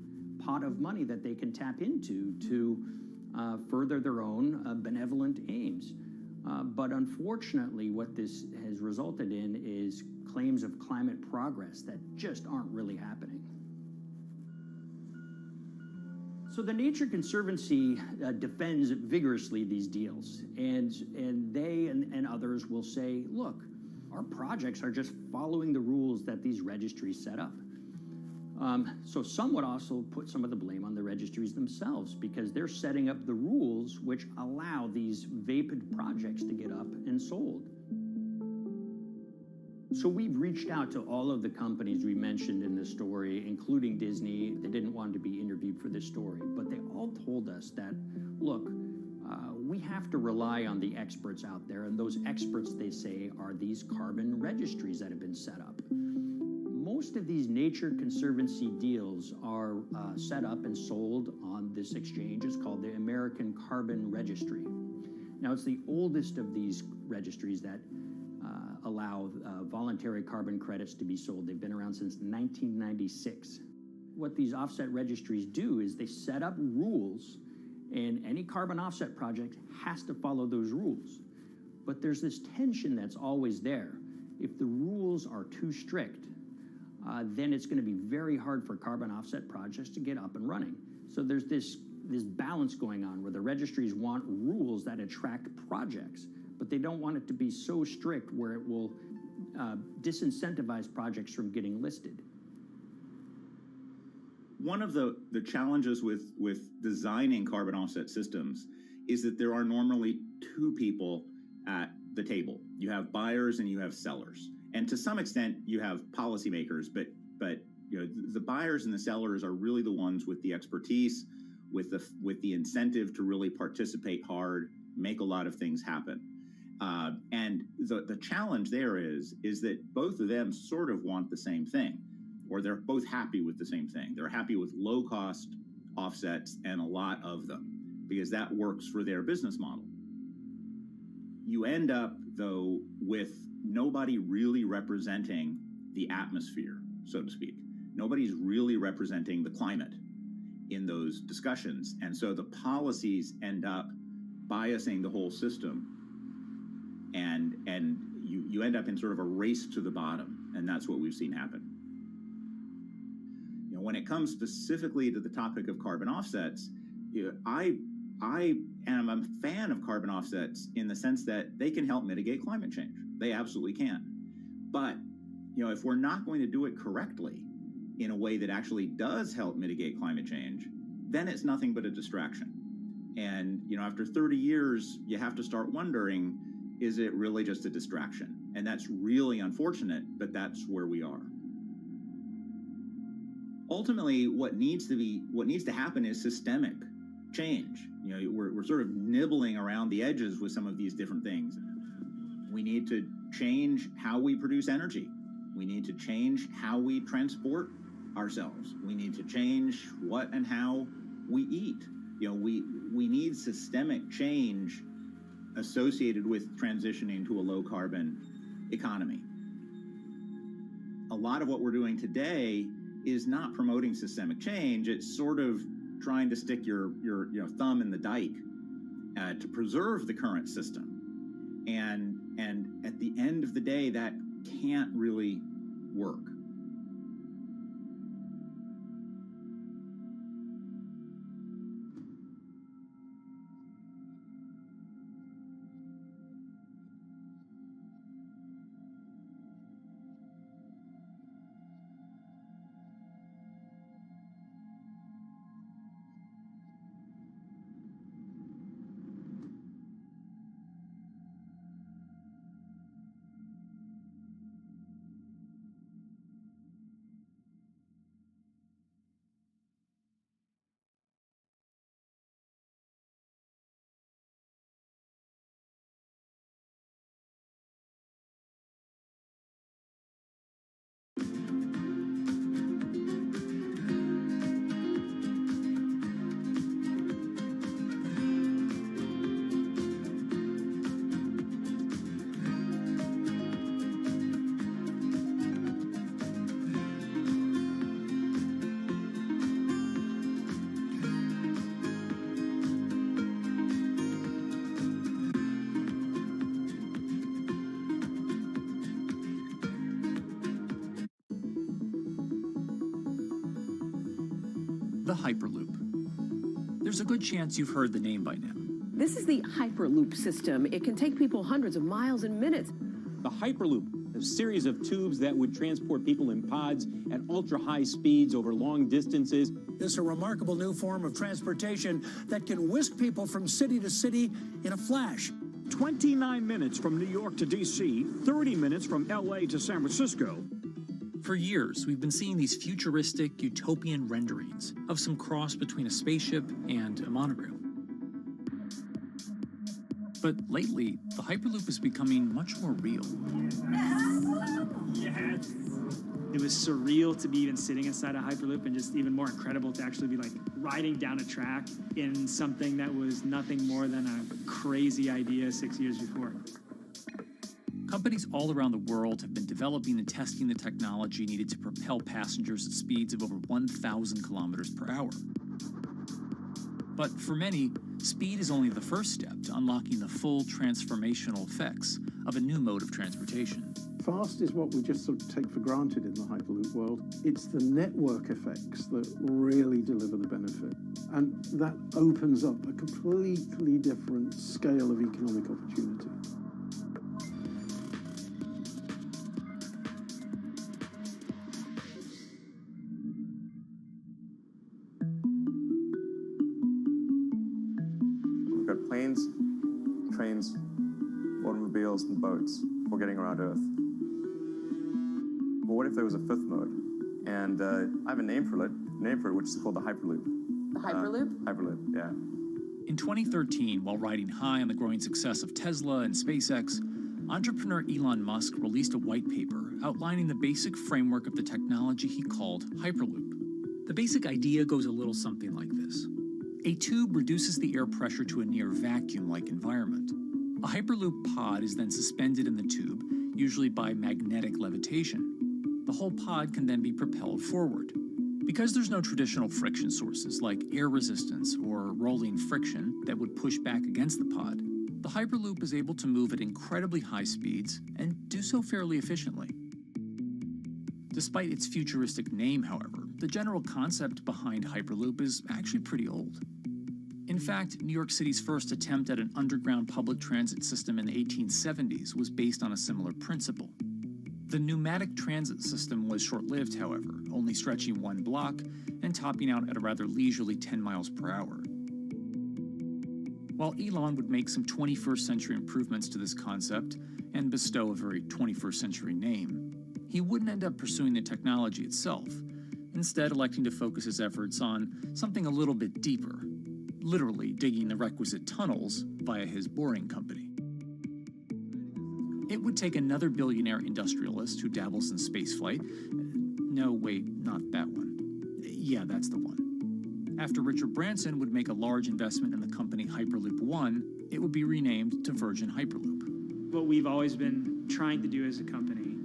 pot of money that they can tap into to further their own benevolent aims. But unfortunately, what this has resulted in is claims of climate progress that just aren't really happening. So the Nature Conservancy defends vigorously these deals, and they and others will say, look, our projects are just following the rules that these registries set up. So some would also put some of the blame on the registries themselves because they're setting up the rules which allow these vapid projects to get up and sold. So we've reached out to all of the companies we mentioned in this story, including Disney. They didn't want to be interviewed for this story, but they all told us that, look, we have to rely on the experts out there, and those experts, they say, are these carbon registries that have been set up. Most of these Nature Conservancy deals are set up and sold on this exchange. It's called the American Carbon Registry. Now, it's the oldest of these registries that allow voluntary carbon credits to be sold. They've been around since 1996. What these offset registries do is they set up rules, and any carbon offset project has to follow those rules. But there's this tension that's always there. If the rules are too strict, then it's going to be very hard for carbon offset projects to get up and running. So there's this balance going on where the registries want rules that attract projects, but they don't want it to be so strict where it will disincentivize projects from getting listed. One of the challenges with designing carbon offset systems is that there are normally two people at the table. You have buyers and you have sellers. And to some extent, you have policymakers, but you know, the buyers and the sellers are really the ones with the expertise, with the incentive to really participate hard, make a lot of things happen. And the challenge there is that both of them sort of want the same thing, or they're both happy with the same thing. They're happy with low-cost offsets and a lot of them, because that works for their business model. You end up, though, with nobody really representing the atmosphere, so to speak. Nobody's really representing the climate in those discussions. And so the policies end up biasing the whole system. And you end up in sort of a race to the bottom. And that's what we've seen happen. You know, when it comes specifically to the topic of carbon offsets, you know, I am a fan of carbon offsets in the sense that they can help mitigate climate change. They absolutely can. But, you know, if we're not going to do it correctly in a way that actually does help mitigate climate change, then it's nothing but a distraction. And, you know, after 30 years, you have to start wondering, is it really just a distraction? And that's really unfortunate, but that's where we are. Ultimately, what needs to happen is systemic change. You know, we're sort of nibbling around the edges with some of these different things. We need to change how we produce energy. We need to change how we transport ourselves. We need to change what and how we eat. You know, we need systemic change associated with transitioning to a low carbon economy. A lot of what we're doing today is not promoting systemic change. It's sort of trying to stick your thumb in the dike to preserve the current system. And at the end of the day, that can't really work. the Hyperloop. There's a good chance you've heard the name by now. This is the Hyperloop system. It can take people hundreds of miles in minutes. The Hyperloop, a series of tubes that would transport people in pods at ultra-high speeds over long distances. It's a remarkable new form of transportation that can whisk people from city to city in a flash. 29 minutes from New York to D.C., 30 minutes from L.A. to San Francisco. For years, we've been seeing these futuristic, utopian renderings of some cross between a spaceship and a monorail. But lately, the Hyperloop is becoming much more real. Yes! It was surreal to be even sitting inside a Hyperloop, and just even more incredible to actually be like riding down a track in something that was nothing more than a crazy idea 6 years before. Companies all around the world have been developing and testing the technology needed to propel passengers at speeds of over 1,000 kilometers per hour. But for many, speed is only the first step to unlocking the full transformational effects of a new mode of transportation. Fast is what we just sort of take for granted in the Hyperloop world. It's the network effects that really deliver the benefit. And that opens up a completely different scale of economic opportunity. We've got planes, trains, automobiles, and boats for getting around Earth. But what if there was a fifth mode? And I have a name for it, which is called the Hyperloop. The Hyperloop? Hyperloop, yeah. In 2013, while riding high on the growing success of Tesla and SpaceX, entrepreneur Elon Musk released a white paper outlining the basic framework of the technology he called Hyperloop. The basic idea goes a little something like this. A tube reduces the air pressure to a near vacuum-like environment. A Hyperloop pod is then suspended in the tube, usually by magnetic levitation. The whole pod can then be propelled forward. Because there's no traditional friction sources like air resistance or rolling friction that would push back against the pod, the Hyperloop is able to move at incredibly high speeds and do so fairly efficiently. Despite its futuristic name, however, the general concept behind Hyperloop is actually pretty old. In fact, New York City's first attempt at an underground public transit system in the 1870s was based on a similar principle. The pneumatic transit system was short-lived, however, only stretching one block and topping out at a rather leisurely 10 miles per hour. While Elon would make some 21st century improvements to this concept and bestow a very 21st century name, he wouldn't end up pursuing the technology itself, instead electing to focus his efforts on something a little bit deeper, literally digging the requisite tunnels via his boring company. It would take another billionaire industrialist who dabbles in spaceflight. No, wait, not that one. Yeah, that's the one. After Richard Branson would make a large investment in the company Hyperloop One, it would be renamed to Virgin Hyperloop. What we've always been trying to do as a company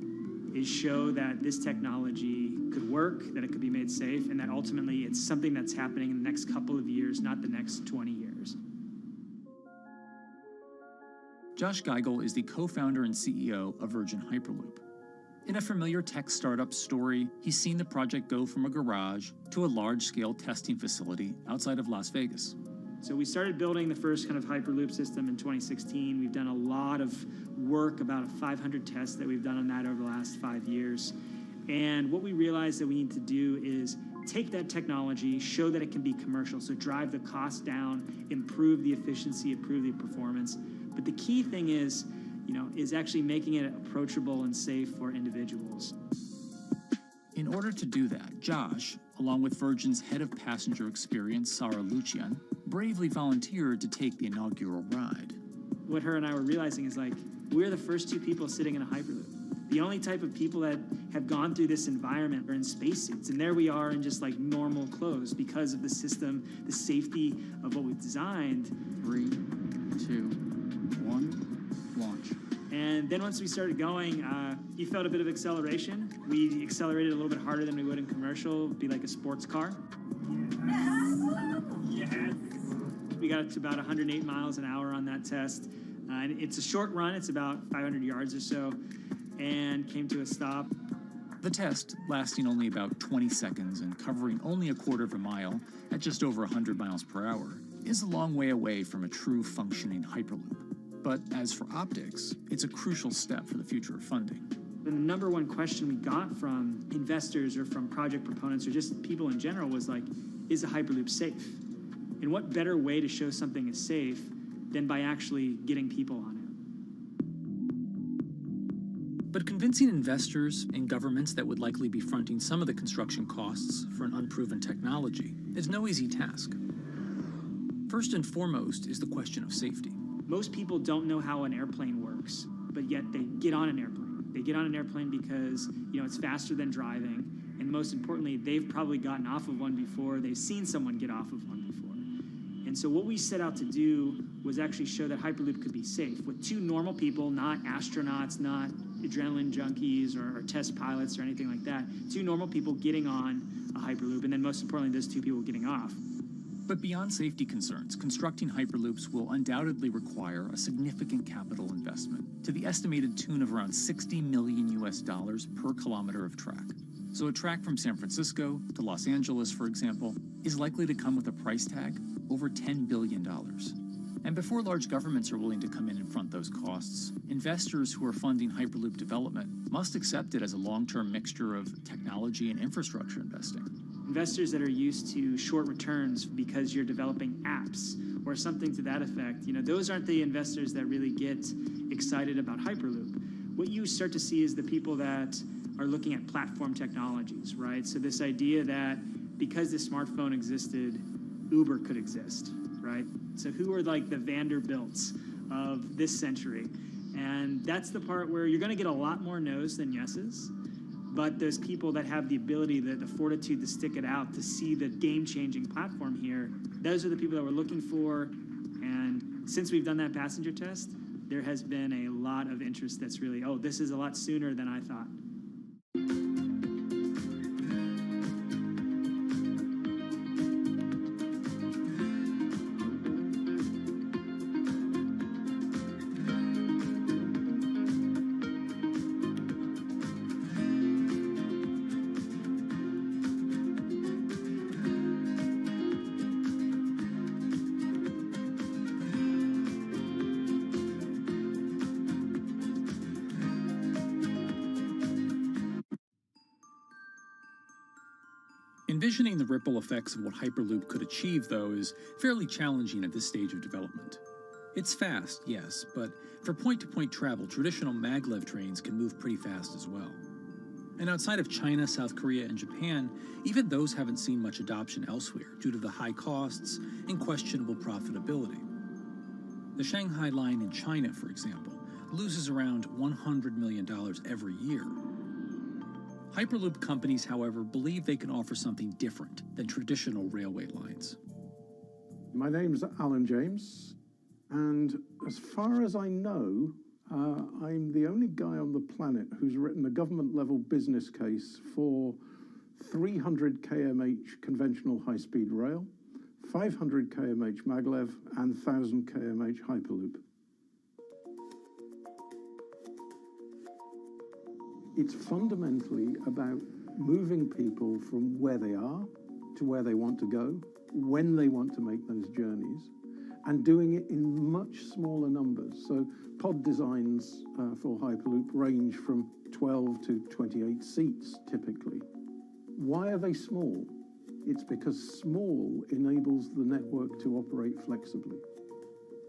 is show that this technology could work, that it could be made safe, and that ultimately it's something that's happening in the next couple of years, not the next 20 years. Josh Geigel is the co-founder and CEO of Virgin Hyperloop. In a familiar tech startup story, he's seen the project go from a garage to a large-scale testing facility outside of Las Vegas. So we started building the first kind of Hyperloop system in 2016. We've done a lot of work, about 500 tests that we've done on that over the last 5 years. And what we realized that we need to do is take that technology, show that it can be commercial, so drive the cost down, improve the efficiency, improve the performance. But the key thing is, is actually making it approachable and safe for individuals. In order to do that, Josh, along with Virgin's head of passenger experience, Sarah Lucian, bravely volunteered to take the inaugural ride. What her and I were realizing is we're the first two people sitting in a Hyperloop. The only type of people that have gone through this environment are in spacesuits, and there we are in just normal clothes because of the system, the safety of what we've designed. 3, 2, 1, launch. And then once we started going, you felt a bit of acceleration. We accelerated a little bit harder than we would in commercial, be like a sports car. Yes. We got to about 108 miles an hour on that test. And it's a short run, it's about 500 yards or so, and came to a stop. The test, lasting only about 20 seconds and covering only a quarter of a mile at just over 100 miles per hour, is a long way away from a true functioning Hyperloop. But as for optics, it's a crucial step for the future of funding. The number one question we got from investors or from project proponents or just people in general was like, is a Hyperloop safe? And what better way to show something is safe than by actually getting people on it? But convincing investors and governments that would likely be fronting some of the construction costs for an unproven technology is no easy task. First and foremost is the question of safety. Most people don't know how an airplane works, but yet they get on an airplane. They get on an airplane because, it's faster than driving, and most importantly, they've probably gotten off of one before, they've seen someone get off of one before. And so what we set out to do was actually show that Hyperloop could be safe with two normal people, not astronauts, not adrenaline junkies or test pilots or anything like that. Two normal people getting on a Hyperloop, and then most importantly, those two people getting off. But beyond safety concerns, constructing Hyperloops will undoubtedly require a significant capital investment to the estimated tune of around $60 million per kilometer of track. So a track from San Francisco to Los Angeles, for example, is likely to come with a price tag over $10 billion. And before large governments are willing to come in and front those costs, investors who are funding Hyperloop development must accept it as a long-term mixture of technology and infrastructure investing. Investors that are used to short returns because you're developing apps or something to that effect, those aren't the investors that really get excited about Hyperloop. What you start to see is the people that are looking at platform technologies, right? So this idea that because the smartphone existed, Uber could exist, right? So who are like the Vanderbilts of this century? And that's the part where you're going to get a lot more no's than yeses. But those people that have the ability, the fortitude to stick it out, to see the game-changing platform here, those are the people that we're looking for. And since we've done that passenger test, there has been a lot of interest that's really, this is a lot sooner than I thought. Envisioning the ripple effects of what Hyperloop could achieve, though, is fairly challenging at this stage of development. It's fast, yes, but for point-to-point travel, traditional maglev trains can move pretty fast as well. And outside of China, South Korea, and Japan, even those haven't seen much adoption elsewhere due to the high costs and questionable profitability. The Shanghai line in China, for example, loses around $100 million every year. Hyperloop companies, however, believe they can offer something different than traditional railway lines. My name's Alan James, and as far as I know, I'm the only guy on the planet who's written a government-level business case for 300 kmh conventional high-speed rail, 500 kmh maglev, and 1,000 kmh Hyperloop. It's fundamentally about moving people from where they are to where they want to go, when they want to make those journeys, and doing it in much smaller numbers. So pod designs for Hyperloop range from 12 to 28 seats, typically. Why are they small? It's because small enables the network to operate flexibly.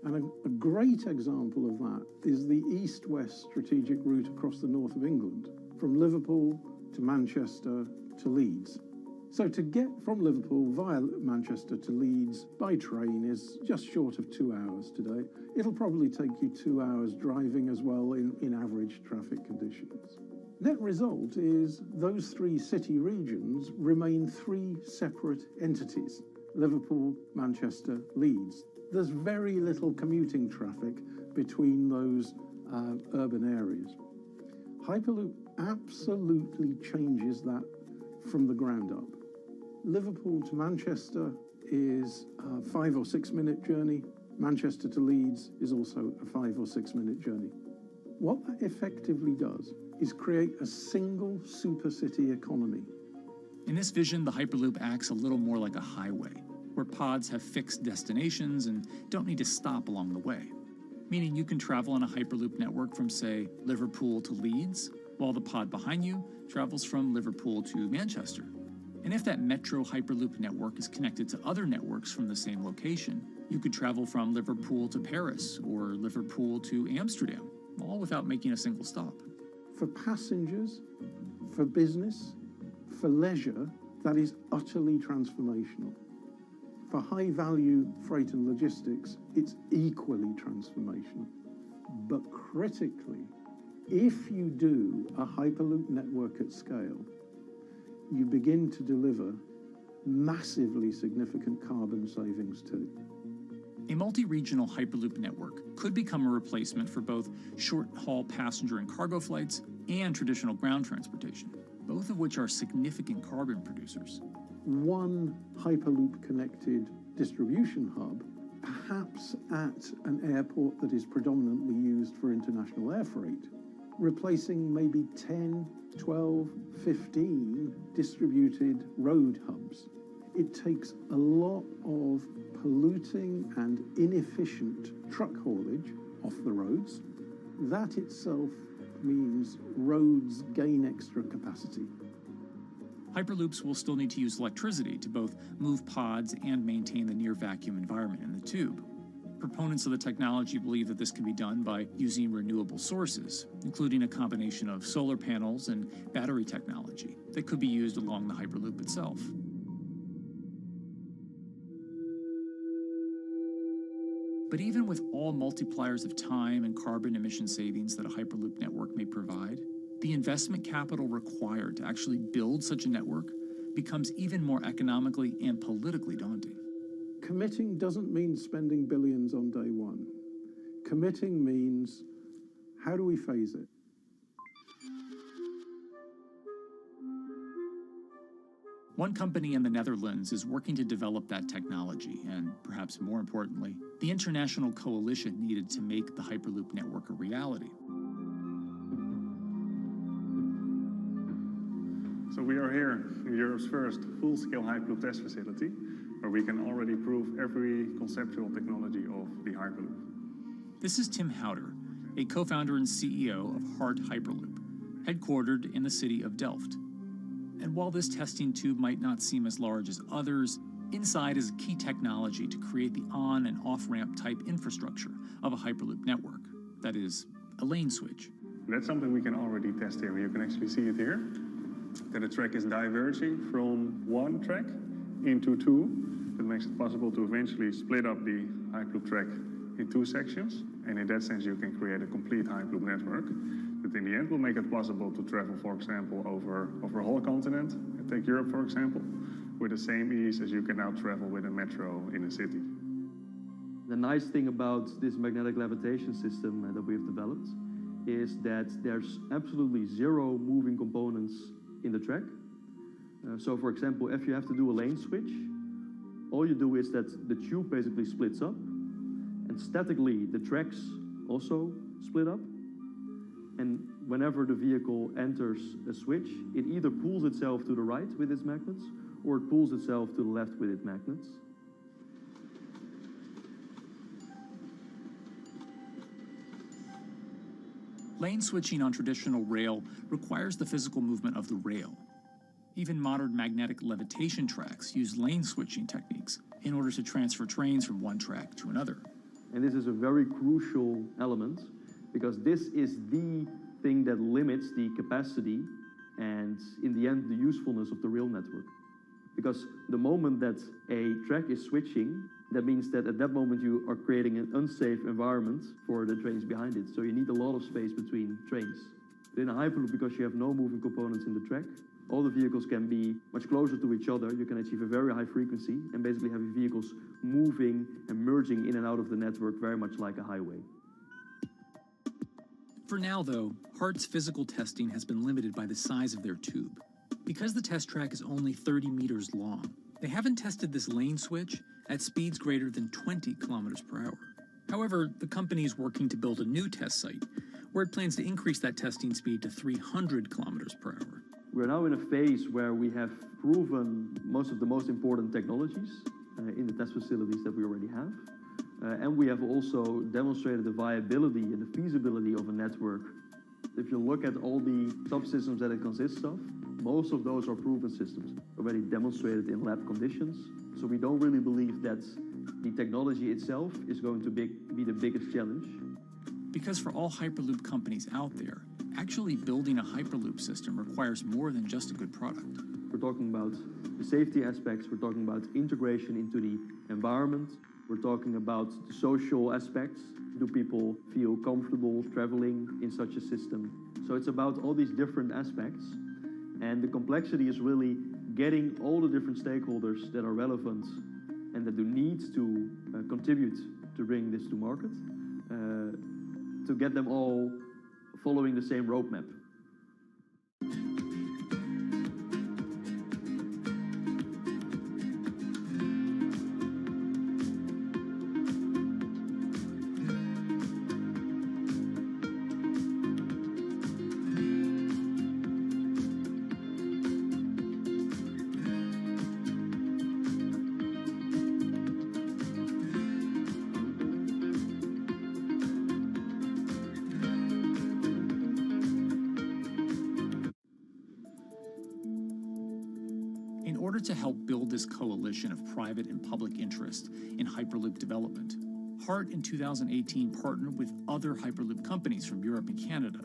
And a great example of that is the east-west strategic route across the north of England, from Liverpool to Manchester to Leeds. So to get from Liverpool via Manchester to Leeds by train is just short of 2 hours today. It'll probably take you 2 hours driving as well in average traffic conditions. Net result is those three city regions remain three separate entities: Liverpool, Manchester, Leeds. There's very little commuting traffic between those urban areas. Hyperloop absolutely changes that from the ground up. Liverpool to Manchester is a 5 or 6 minute journey. Manchester to Leeds is also a 5 or 6 minute journey. What that effectively does is create a single supercity economy. In this vision, the Hyperloop acts a little more like a highway, where pods have fixed destinations and don't need to stop along the way. Meaning you can travel on a Hyperloop network from, say, Liverpool to Leeds, while the pod behind you travels from Liverpool to Manchester. And if that metro Hyperloop network is connected to other networks from the same location, you could travel from Liverpool to Paris or Liverpool to Amsterdam, all without making a single stop. For passengers, for business, for leisure, that is utterly transformational. For high-value freight and logistics, it's equally transformational. But critically, if you do a Hyperloop network at scale, you begin to deliver massively significant carbon savings too. A multi-regional Hyperloop network could become a replacement for both short-haul passenger and cargo flights and traditional ground transportation, both of which are significant carbon producers. One Hyperloop-connected distribution hub, perhaps at an airport that is predominantly used for international air freight, replacing maybe 10, 12, 15 distributed road hubs. It takes a lot of polluting and inefficient truck haulage off the roads. That itself means roads gain extra capacity. Hyperloops will still need to use electricity to both move pods and maintain the near vacuum environment in the tube. Proponents of the technology believe that this can be done by using renewable sources, including a combination of solar panels and battery technology that could be used along the Hyperloop itself. But even with all multipliers of time and carbon emission savings that a Hyperloop network may provide, the investment capital required to actually build such a network becomes even more economically and politically daunting. Committing doesn't mean spending billions on day one. Committing means, how do we phase it? One company in the Netherlands is working to develop that technology, and perhaps more importantly, the international coalition needed to make the Hyperloop network a reality. So we are here in Europe's first full-scale Hyperloop test facility, where we can already prove every conceptual technology of the Hyperloop. This is Tim Houter, a co-founder and CEO of Hart Hyperloop, headquartered in the city of Delft. And while this testing tube might not seem as large as others, inside is a key technology to create the on- and off-ramp type infrastructure of a Hyperloop network. That is, a lane switch. That's something we can already test here. You can actually see it here, that the track is diverging from one track into two. That makes it possible to eventually split up the Hyperloop track in two sections. And in that sense, you can create a complete Hyperloop network. That in the end will make it possible to travel, for example, over a whole continent. Take Europe, for example, with the same ease as you can now travel with a metro in a city. The nice thing about this magnetic levitation system that we've developed is that there's absolutely zero moving components in the track. So for example, if you have to do a lane switch, all you do is that the tube basically splits up, and statically the tracks also split up. And whenever the vehicle enters a switch, it either pulls itself to the right with its magnets, or it pulls itself to the left with its magnets. Lane switching on traditional rail requires the physical movement of the rail. Even modern magnetic levitation tracks use lane switching techniques in order to transfer trains from one track to another. And this is a very crucial element, because this is the thing that limits the capacity and, in the end, the usefulness of the rail network. Because the moment that a track is switching, that means that at that moment you are creating an unsafe environment for the trains behind it. So you need a lot of space between trains. But in a Hyperloop, because you have no moving components in the track, all the vehicles can be much closer to each other. You can achieve a very high frequency and basically have your vehicles moving and merging in and out of the network very much like a highway. For now, though, Hart's physical testing has been limited by the size of their tube. Because the test track is only 30 meters long, they haven't tested this lane switch at speeds greater than 20 kilometers per hour. However, the company is working to build a new test site where it plans to increase that testing speed to 300 kilometers per hour. We're now in a phase where we have proven most of the most important technologies in the test facilities that we already have. And we have also demonstrated the viability and the feasibility of a network. If you look at all the subsystems that it consists of, most of those are proven systems, already demonstrated in lab conditions. So we don't really believe that the technology itself is going to be the biggest challenge. Because for all Hyperloop companies out there, actually building a Hyperloop system requires more than just a good product. We're talking about the safety aspects, we're talking about integration into the environment, we're talking about the social aspects. Do people feel comfortable traveling in such a system? So it's about all these different aspects, and the complexity is really getting all the different stakeholders that are relevant and that do need to contribute to bring this to market, to get them all following the same roadmap. In order to help build this coalition of private and public interest in Hyperloop development, HART in 2018 partnered with other Hyperloop companies from Europe and Canada.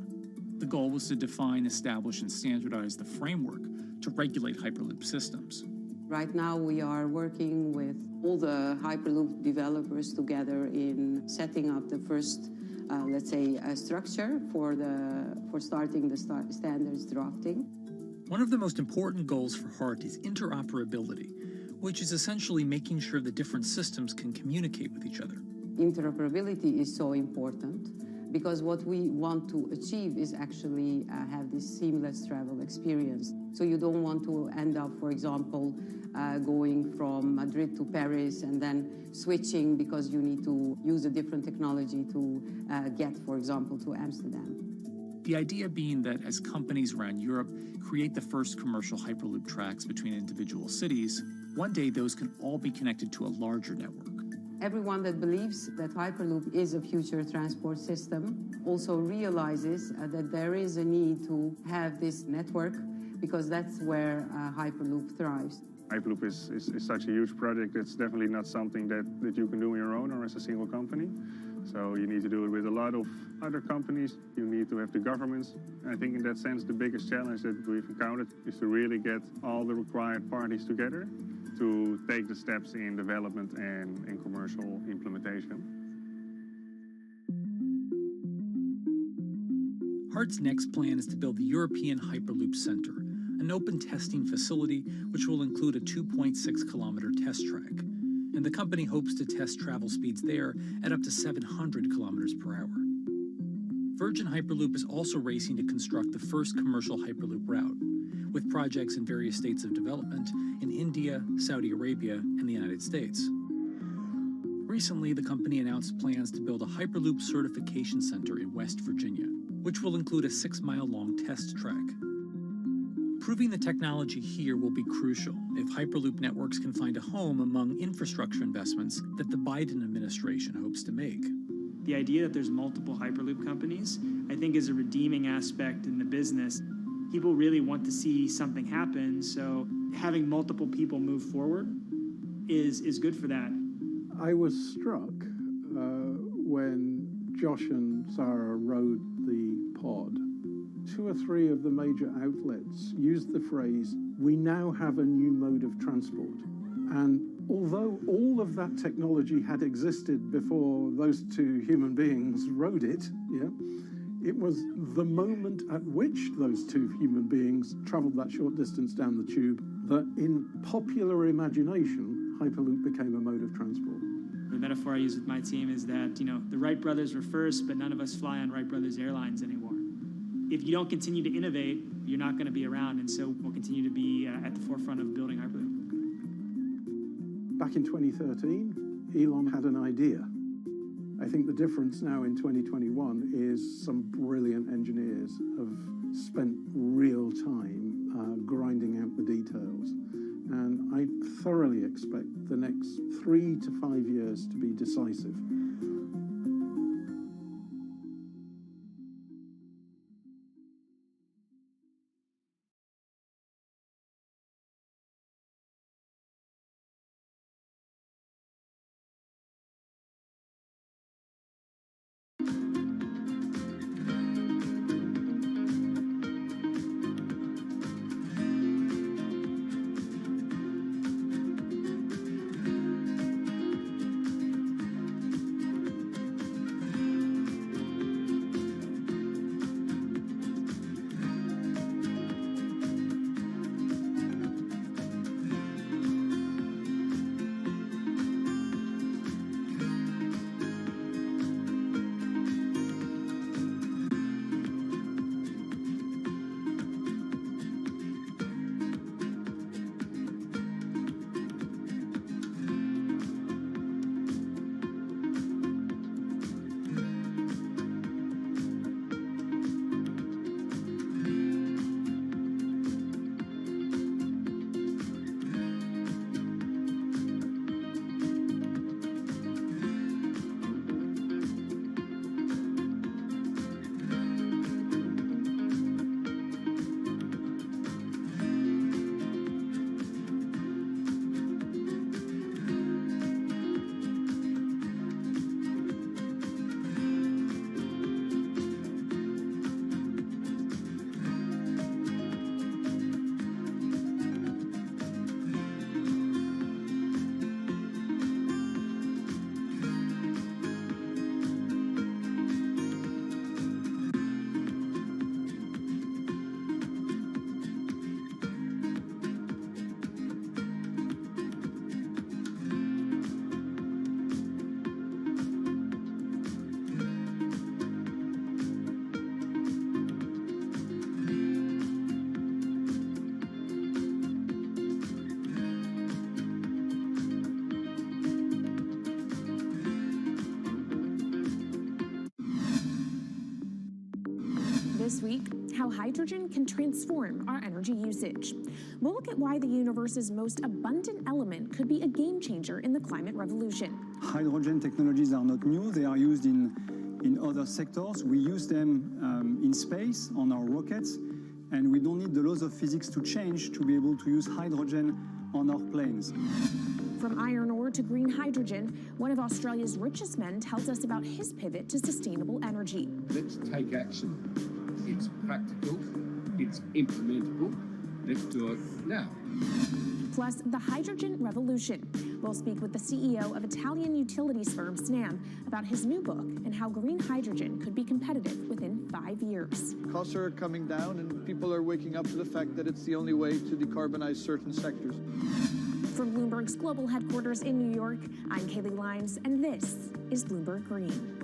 The goal was to define, establish, and standardize the framework to regulate Hyperloop systems. Right now we are working with all the Hyperloop developers together in setting up the first, let's say, structure for starting the standards drafting. One of the most important goals for HART is interoperability, which is essentially making sure the different systems can communicate with each other. Interoperability is so important because what we want to achieve is actually have this seamless travel experience. So you don't want to end up, for example, going from Madrid to Paris and then switching because you need to use a different technology to get, for example, to Amsterdam. The idea being that as companies around Europe create the first commercial Hyperloop tracks between individual cities, one day those can all be connected to a larger network. Everyone that believes that Hyperloop is a future transport system also realizes that there is a need to have this network because that's where Hyperloop thrives. Hyperloop is such a huge project. It's definitely not something that you can do on your own or as a single company. So you need to do it with a lot of other companies. You need to have the governments. And I think in that sense, the biggest challenge that we've encountered is to really get all the required parties together to take the steps in development and in commercial implementation. HART's next plan is to build the European Hyperloop Center, an open testing facility which will include a 2.6-kilometer test track. And the company hopes to test travel speeds there at up to 700 kilometers per hour. Virgin Hyperloop is also racing to construct the first commercial Hyperloop route, with projects in various states of development in India, Saudi Arabia, and the United States. Recently, the company announced plans to build a Hyperloop certification center in West Virginia, which will include a 6-mile-long test track. Proving the technology here will be crucial if Hyperloop networks can find a home among infrastructure investments that the Biden administration hopes to make. The idea that there's multiple Hyperloop companies, I think, is a redeeming aspect in the business. People really want to see something happen, so having multiple people move forward is good for that. I was struck when Josh and Sarah rode the pod. 2 or 3 of the major outlets used the phrase, "We now have a new mode of transport." And although all of that technology had existed before those 2 human beings rode it, it was the moment at which those 2 human beings traveled that short distance down the tube that in popular imagination, Hyperloop became a mode of transport. The metaphor I use with my team is that, the Wright brothers were first, but none of us fly on Wright brothers airlines anymore. If you don't continue to innovate, you're not going to be around, and so we'll continue to be at the forefront of building Hyperloop. Back in 2013, Elon had an idea. I think the difference now in 2021 is some brilliant engineers have spent real time grinding out the details. And I thoroughly expect the next 3 to 5 years to be decisive. This week, how hydrogen can transform our energy usage. We'll look at why the universe's most abundant element could be a game changer in the climate revolution. Hydrogen technologies are not new. They are used in other sectors. We use them in space, on our rockets, and we don't need the laws of physics to change to be able to use hydrogen on our planes. From iron ore to green hydrogen, one of Australia's richest men tells us about his pivot to sustainable energy. Let's take action. It's practical, it's implementable. Let's do it now. Plus, the hydrogen revolution. We'll speak with the CEO of Italian utilities firm Snam about his new book and how green hydrogen could be competitive within 5 years. Costs are coming down and people are waking up to the fact that it's the only way to decarbonize certain sectors. From Bloomberg's global headquarters in New York, I'm Kaylee Lines, and this is Bloomberg Green.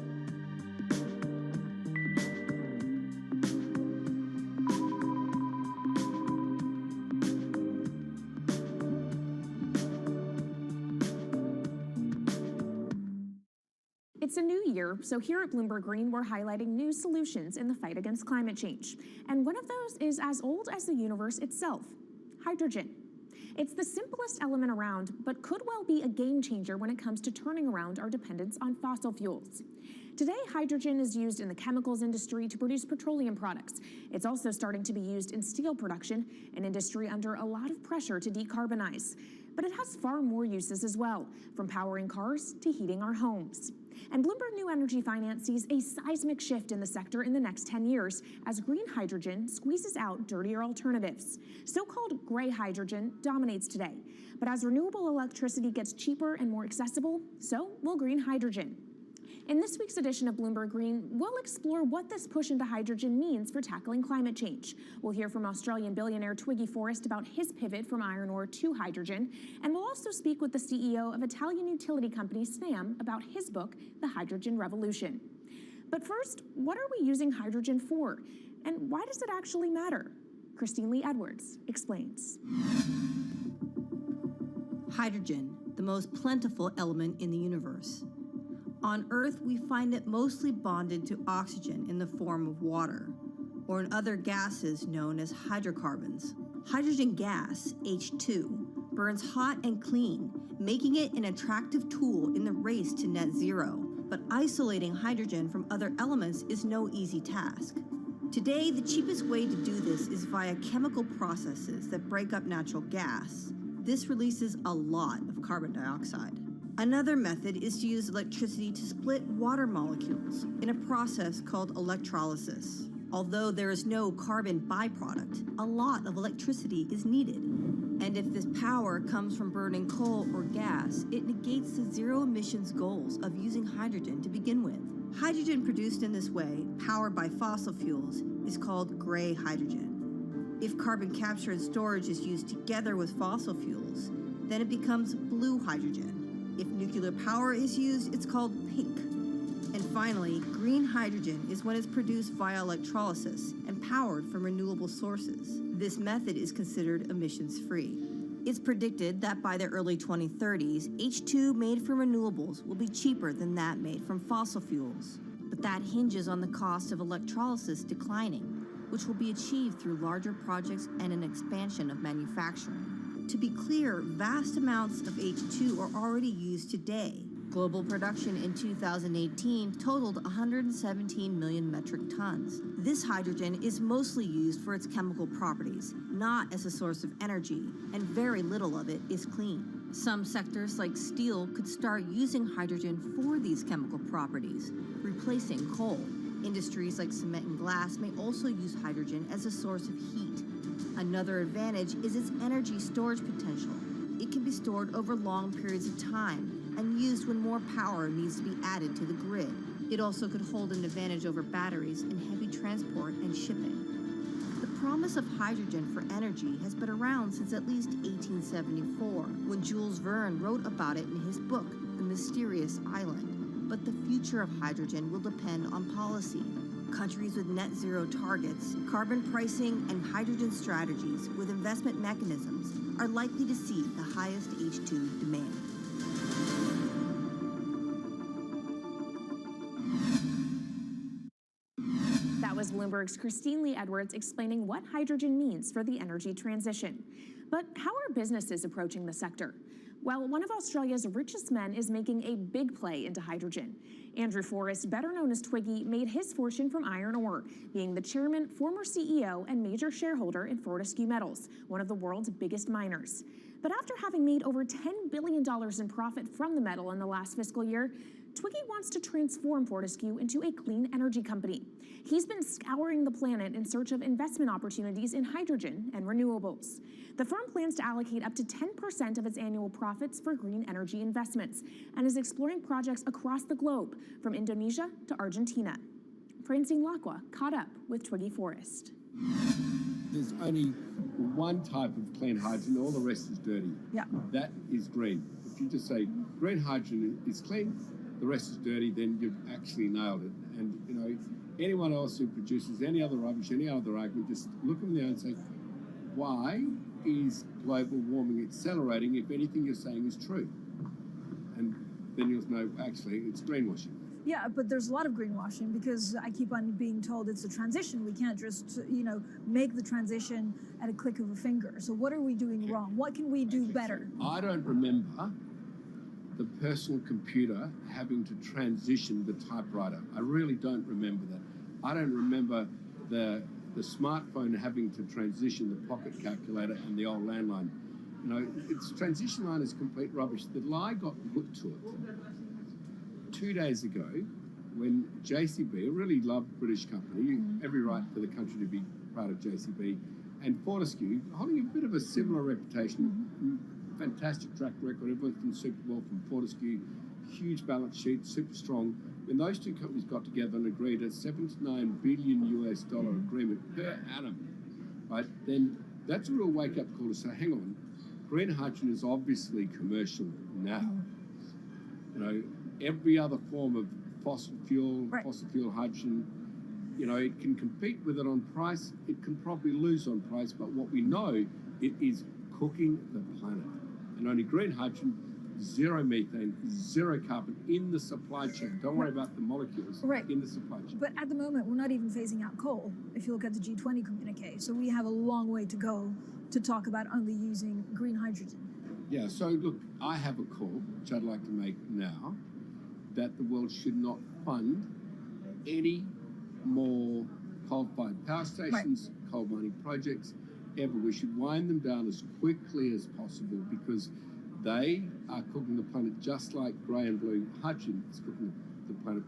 It's a new year, so here at Bloomberg Green, we're highlighting new solutions in the fight against climate change. And one of those is as old as the universe itself, hydrogen. It's the simplest element around, but could well be a game changer when it comes to turning around our dependence on fossil fuels. Today, hydrogen is used in the chemicals industry to produce petroleum products. It's also starting to be used in steel production, an industry under a lot of pressure to decarbonize. But it has far more uses as well, from powering cars to heating our homes. And Bloomberg New Energy Finance sees a seismic shift in the sector in the next 10 years as green hydrogen squeezes out dirtier alternatives. So-called gray hydrogen dominates today. But as renewable electricity gets cheaper and more accessible, so will green hydrogen. In this week's edition of Bloomberg Green, we'll explore what this push into hydrogen means for tackling climate change. We'll hear from Australian billionaire Twiggy Forrest about his pivot from iron ore to hydrogen, and we'll also speak with the CEO of Italian utility company Snam about his book, The Hydrogen Revolution. But first, what are we using hydrogen for, and why does it actually matter? Christine Lee Edwards explains. Hydrogen, the most plentiful element in the universe. On Earth, we find it mostly bonded to oxygen in the form of water, or in other gases known as hydrocarbons. Hydrogen gas, H2, burns hot and clean, making it an attractive tool in the race to net zero. But isolating hydrogen from other elements is no easy task. Today, the cheapest way to do this is via chemical processes that break up natural gas. This releases a lot of carbon dioxide. Another method is to use electricity to split water molecules in a process called electrolysis. Although there is no carbon byproduct, a lot of electricity is needed. And if this power comes from burning coal or gas, it negates the zero emissions goals of using hydrogen to begin with. Hydrogen produced in this way, powered by fossil fuels, is called gray hydrogen. If carbon capture and storage is used together with fossil fuels, then it becomes blue hydrogen. If nuclear power is used, it's called pink. And finally, green hydrogen is when it's produced via electrolysis and powered from renewable sources. This method is considered emissions-free. It's predicted that by the early 2030s, H2 made from renewables will be cheaper than that made from fossil fuels. But that hinges on the cost of electrolysis declining, which will be achieved through larger projects and an expansion of manufacturing. To be clear, vast amounts of H2 are already used today. Global production in 2018 totaled 117 million metric tons. This hydrogen is mostly used for its chemical properties, not as a source of energy, and very little of it is clean. Some sectors like steel could start using hydrogen for these chemical properties, replacing coal. Industries like cement and glass may also use hydrogen as a source of heat. Another advantage is its energy storage potential. It can be stored over long periods of time and used when more power needs to be added to the grid. It also could hold an advantage over batteries in heavy transport and shipping. The promise of hydrogen for energy has been around since at least 1874, when Jules Verne wrote about it in his book, The Mysterious Island. But the future of hydrogen will depend on policy. Countries with net zero targets, carbon pricing, and hydrogen strategies with investment mechanisms are likely to see the highest H2 demand. That was Bloomberg's Christine Lee Edwards explaining what hydrogen means for the energy transition. But how are businesses approaching the sector? Well, one of Australia's richest men is making a big play into hydrogen. Andrew Forrest, better known as Twiggy, made his fortune from iron ore, being the chairman, former CEO, and major shareholder in Fortescue Metals, one of the world's biggest miners. But after having made over $10 billion in profit from the metal in the last fiscal year, Twiggy wants to transform Fortescue into a clean energy company. He's been scouring the planet in search of investment opportunities in hydrogen and renewables. The firm plans to allocate up to 10% of its annual profits for green energy investments and is exploring projects across the globe, from Indonesia to Argentina. Francine Lacqua caught up with Twiggy Forrest. There's only one type of clean hydrogen, all the rest is dirty. Yeah. That is green. If you just say green hydrogen is clean, the rest is dirty, then you've actually nailed it. And, you know, anyone else who produces any other rubbish, any other argument, just look them there and say, why is global warming accelerating if anything you're saying is true? And then you'll know, actually, it's greenwashing. Yeah, but there's a lot of greenwashing because I keep on being told it's a transition. We can't just, make the transition at a click of a finger. So what are we doing wrong? What can we do better? I don't remember the personal computer having to transition the typewriter. I really don't remember that. I don't remember the smartphone having to transition the pocket calculator and the old landline. You know, its transition line is complete rubbish. The lie got put to it 2 days ago when JCB, a really loved British company, every right for the country to be part of JCB, and Fortescue, holding a bit of a similar reputation, fantastic track record, everyone's done super well from Fortescue, huge balance sheet, super strong. When those two companies got together and agreed a $7 to $9 billion US agreement per annum, right, then that's a real wake-up call to say, hang on, green hydrogen is obviously commercial now. You know, every other form of fossil fuel hydrogen, you know, it can compete with it on price, it can probably lose on price, but what we know, it is cooking the planet. And only green hydrogen zero methane, zero carbon in the supply chain. Don't worry about the molecules in the supply chain. But at the moment, we're not even phasing out coal, if you look at the G20 communique. So we have a long way to go to talk about only using green hydrogen. Yeah, so look, I have a call, which I'd like to make now, that the world should not fund any more coal-fired power stations, coal mining projects, ever. We should wind them down as quickly as possible because they are cooking the planet just like grey and blue hydrogen is cooking the planet.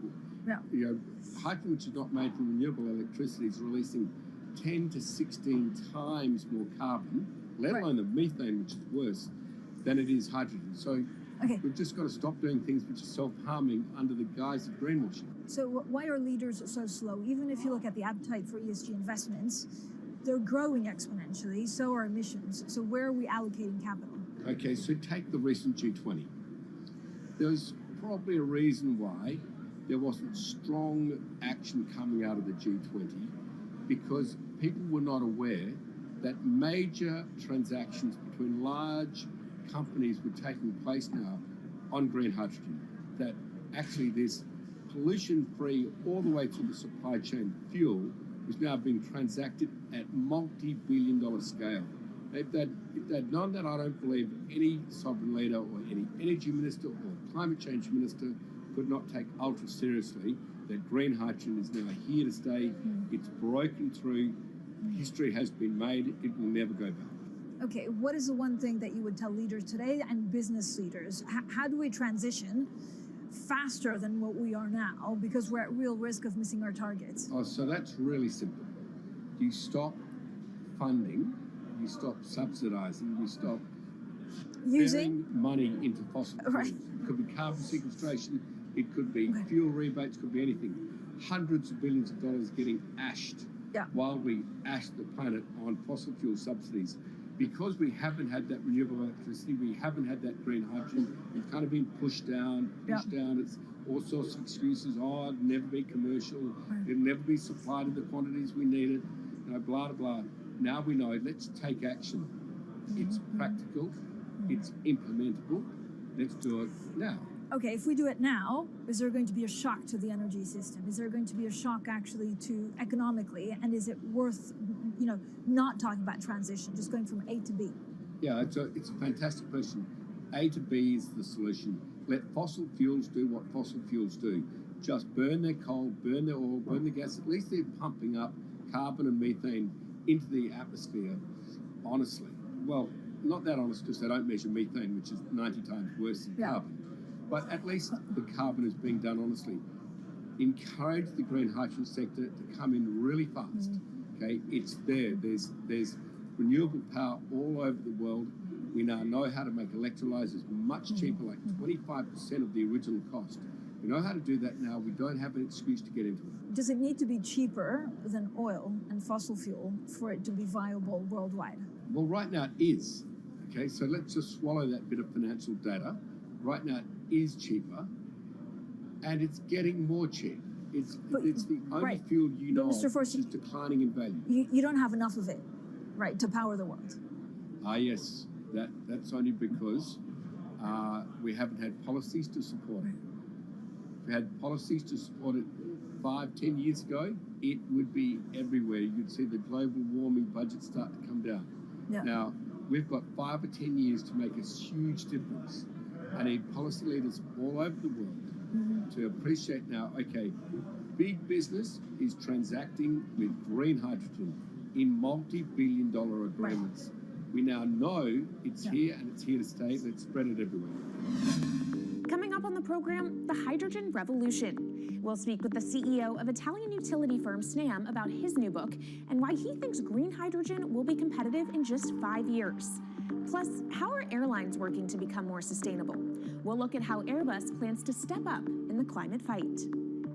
Yeah. You know, hydrogen, which is not made from renewable electricity, is releasing 10 to 16 times more carbon, let alone the methane, which is worse, than it is hydrogen. So we've just got to stop doing things which are self-harming under the guise of greenwashing. So why are leaders so slow? Even if you look at the appetite for ESG investments, they're growing exponentially, so are emissions. So where are we allocating capital? Okay, so take the recent G20. There's probably a reason why there wasn't strong action coming out of the G20 because people were not aware that major transactions between large companies were taking place now on green hydrogen, that actually this pollution-free all the way through the supply chain fuel is now being transacted at multi-billion-dollar scale. If they'd known that, I don't believe any sovereign leader or any energy minister or climate change minister could not take ultra seriously that green hydrogen is now here to stay. It's broken through. History has been made. It will never go back. Okay, what is the one thing that you would tell leaders today and business leaders? How do we transition faster than what we are now because we're at real risk of missing our targets? Oh, so that's really simple. You stop funding, you stop subsidizing, you stop using money into fossil fuels. It could be carbon sequestration, it could be fuel rebates, could be anything. Hundreds of billions of dollars getting ashed while we ash the planet on fossil fuel subsidies. Because we haven't had that renewable electricity, we haven't had that green hydrogen, it's kind of been pushed down. It's all sorts of excuses. Oh, it'll never be commercial, it'll never be supplied in the quantities we need it, you know, blah, blah, blah. Now we know, let's take action. It's practical, it's implementable, let's do it now. Okay, if we do it now, is there going to be a shock to the energy system? Is there going to be a shock actually to economically? And is it worth, you know, not talking about transition, just going from A to B? Yeah, it's a fantastic question. A to B is the solution. Let fossil fuels do what fossil fuels do. Just burn their coal, burn their oil, burn the gas. At least they're pumping up carbon and methane into the atmosphere, honestly. Well, not that honest because they don't measure methane, which is 90 times worse than carbon. But at least the carbon is being done honestly. Encourage the green hydrogen sector to come in really fast. Okay, it's there. There's renewable power all over the world. We now know how to make electrolyzers much cheaper, like 25% of the original cost. We know how to do that now. We don't have an excuse to get into it. Does it need to be cheaper than oil and fossil fuel for it to be viable worldwide? Well, right now it is. Okay, so let's just swallow that bit of financial data. Right now it is cheaper, and it's getting more cheap. It's the only fuel you know Mr. Force, is declining in value. You don't have enough of it, right, to power the world. Yes, that's only because we haven't had policies to support it. If we had policies to support it 5-10 years ago, it would be everywhere. You'd see the global warming budget start to come down. Now, we've got 5 or 10 years to make a huge difference. I need policy leaders all over the world to appreciate now, okay, big business is transacting with green hydrogen in multi-billion-dollar agreements. We now know it's here and it's here to stay. Let's spread it everywhere. Coming up on the program, the hydrogen revolution. We'll speak with the CEO of Italian utility firm Snam about his new book and why he thinks green hydrogen will be competitive in just 5 years. Plus, how are airlines working to become more sustainable? We'll look at how Airbus plans to step up in the climate fight.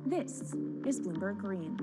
This is Bloomberg Green.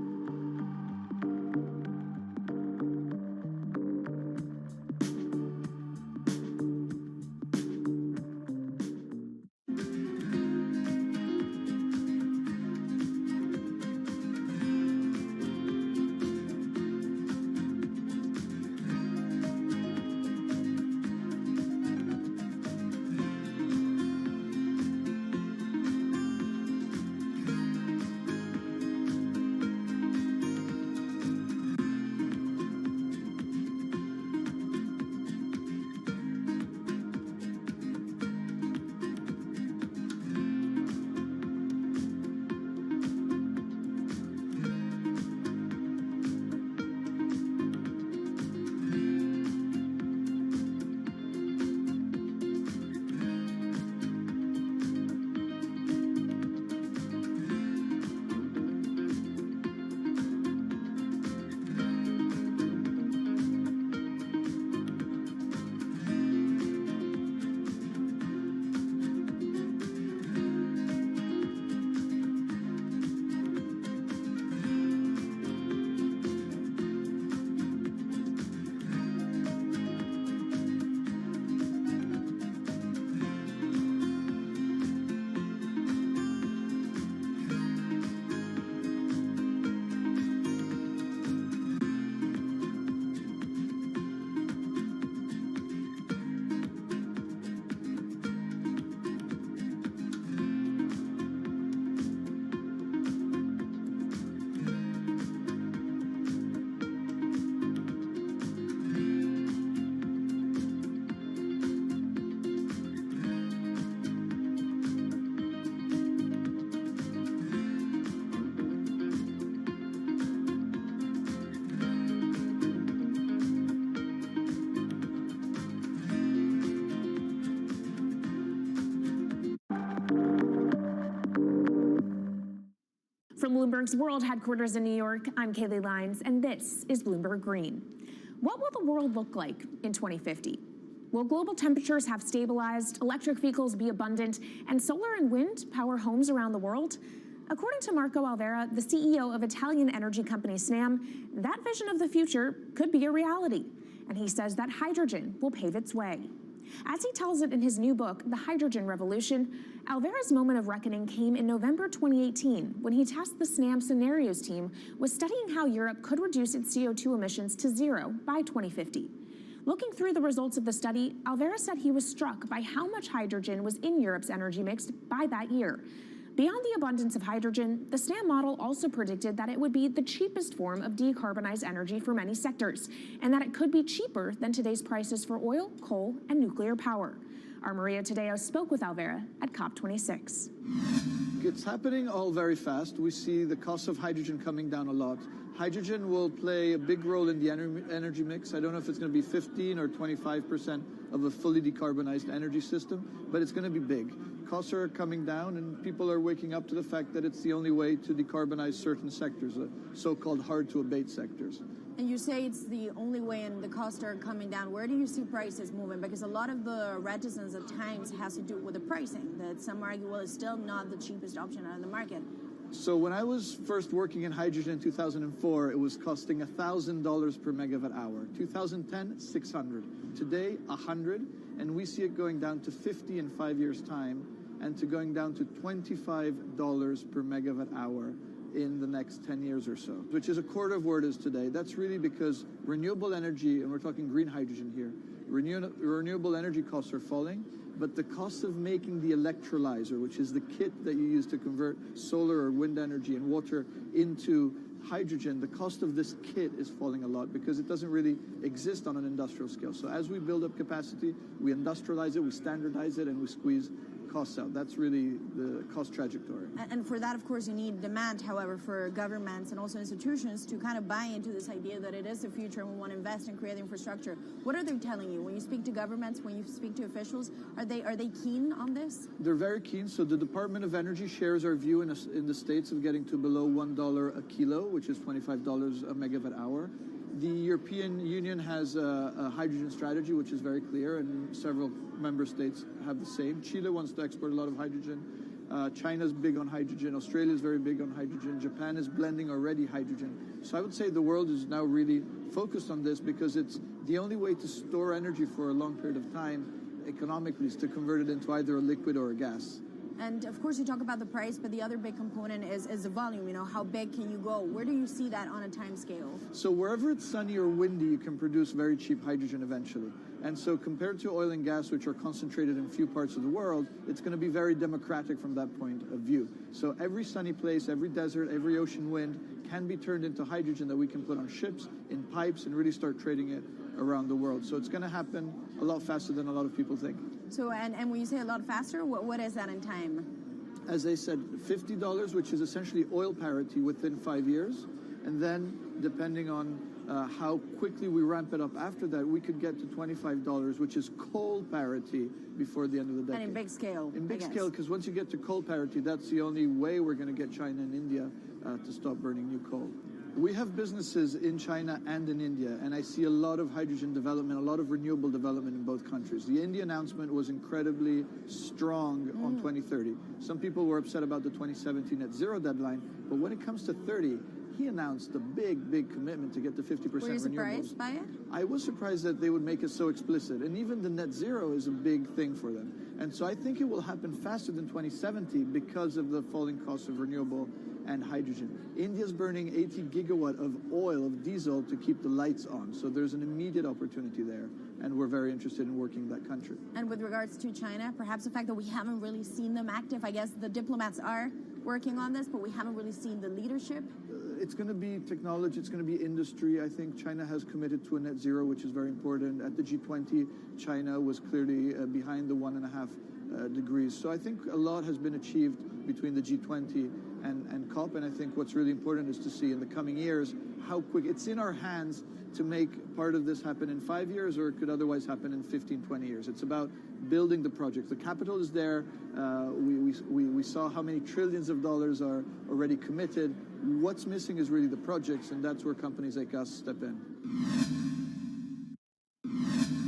from Bloomberg's world headquarters in New York, I'm Kaylee Lines, and this is Bloomberg Green. What will the world look like in 2050? Will global temperatures have stabilized, electric vehicles be abundant, and solar and wind power homes around the world? According to Marco Alvera, the CEO of Italian energy company Snam, that vision of the future could be a reality. And he says that hydrogen will pave its way. As he tells it in his new book, The Hydrogen Revolution, Alvera's moment of reckoning came in November 2018 when he tasked the Snam Scenarios team with studying how Europe could reduce its CO2 emissions to zero by 2050. Looking through the results of the study, Alvera said he was struck by how much hydrogen was in Europe's energy mix by that year. Beyond the abundance of hydrogen, the Snam model also predicted that it would be the cheapest form of decarbonized energy for many sectors, and that it could be cheaper than today's prices for oil, coal, and nuclear power. Our Maria Tadeo spoke with Alvera at COP26. It's happening all very fast. We see the cost of hydrogen coming down a lot. Hydrogen will play a big role in the energy mix. I don't know if it's going to be 15 or 25% of a fully decarbonized energy system, but it's going to be big. Costs are coming down, and people are waking up to the fact that it's the only way to decarbonize certain sectors, the so-called hard-to-abate sectors. And you say it's the only way and the costs are coming down. Where do you see prices moving? Because a lot of the reticence at times has to do with the pricing, that some argue, well, it's still not the cheapest option on the market. So when I was first working in hydrogen in 2004, it was costing $1,000 per megawatt hour. 2010, $600. Today, $100, and we see it going down to $50 in 5 years' time, and to going down to $25 per megawatt hour in the next 10 years or so, which is a quarter of where it is today. That's really because renewable energy, and we're talking green hydrogen here, renewable energy costs are falling, but the cost of making the electrolyzer, which is the kit that you use to convert solar or wind energy and water into hydrogen, the cost of this kit is falling a lot because it doesn't really exist on an industrial scale. So as we build up capacity, we industrialize it, we standardize it, and we squeeze costs out. That's really the cost trajectory. And for that, of course, you need demand, however, for governments and also institutions to kind of buy into this idea that it is the future and we want to invest and create the infrastructure. What are they telling you? When you speak to governments, when you speak to officials, are they keen on this? They're very keen. So the Department of Energy shares our view in the States of getting to below $1 a kilo, which is $25 a megawatt hour. The European Union has a hydrogen strategy, which is very clear, and several member states have the same. Chile wants to export a lot of hydrogen. China's big on hydrogen. Australia's very big on hydrogen. Japan is blending already hydrogen. So I would say the world is now really focused on this because it's the only way to store energy for a long period of time economically is to convert it into either a liquid or a gas. And of course, you talk about the price, but the other big component is the volume. You know, how big can you go? Where do you see that on a time scale? So wherever it's sunny or windy, you can produce very cheap hydrogen eventually. And so compared to oil and gas, which are concentrated in few parts of the world, it's going to be very democratic from that point of view. So every sunny place, every desert, every ocean wind can be turned into hydrogen that we can put on ships, in pipes, and really start trading it around the world. So it's going to happen a lot faster than a lot of people think. So, and when you say a lot faster, what is that in time? As I said, $50, which is essentially oil parity within 5 years. And then, depending on how quickly we ramp it up after that, we could get to $25, which is coal parity before the end of the decade. And in big scale. In big scale, because once you get to coal parity, that's the only way we're going to get China and India to stop burning new coal. We have businesses in China and in India, and I see a lot of hydrogen development, a lot of renewable development in both countries. The India announcement was incredibly strong on 2030. Some people were upset about the 2017 net zero deadline, but when it comes to 30, he announced a big, big commitment to get to 50% renewables. Were you surprised by it? I was surprised that they would make it so explicit, and even the net zero is a big thing for them. And so I think it will happen faster than 2070 because of the falling costs of renewable and hydrogen. India's burning 80 gigawatt of oil, of diesel, to keep the lights on. So there's an immediate opportunity there, and we're very interested in working in that country. And with regards to China, perhaps the fact that we haven't really seen them active, I guess the diplomats are working on this, but we haven't really seen the leadership. It's going to be technology, it's going to be industry. I think China has committed to a net zero, which is very important. At the G20, China was clearly behind the 1.5 degrees. So I think a lot has been achieved between the G20 and COP. And I think what's really important is to see in the coming years how quick it's in our hands to make part of this happen in 5 years, or it could otherwise happen in 15, 20 years. It's about building the project. The capital is there. We saw how many trillions of dollars are already committed. What's missing is really the projects, and that's where companies like us step in.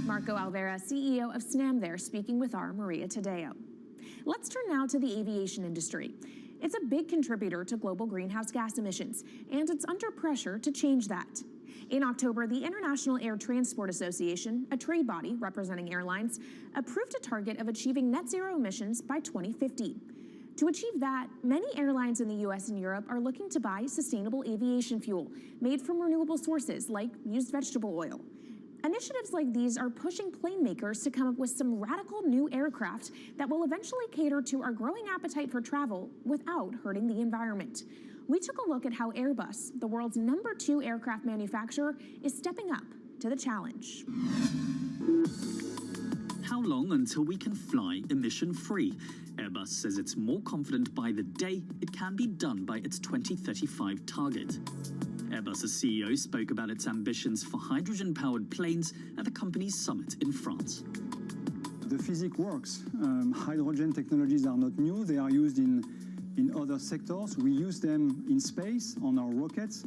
Marco Alvera, CEO of SNAM there, speaking with our Maria Tadeo. Let's turn now to the aviation industry. It's a big contributor to global greenhouse gas emissions, and it's under pressure to change that. In October, the International Air Transport Association, a trade body representing airlines, approved a target of achieving net zero emissions by 2050. To achieve that, many airlines in the US and Europe are looking to buy sustainable aviation fuel made from renewable sources like used vegetable oil. Initiatives like these are pushing plane makers to come up with some radical new aircraft that will eventually cater to our growing appetite for travel without hurting the environment. We took a look at how Airbus, the world's #2 aircraft manufacturer, is stepping up to the challenge. How long until we can fly emission-free? Airbus says it's more confident by the day it can be done by its 2035 target. Airbus's CEO spoke about its ambitions for hydrogen-powered planes at the company's summit in France. The physics works. Hydrogen technologies are not new. They are used in other sectors. We use them in space on our rockets,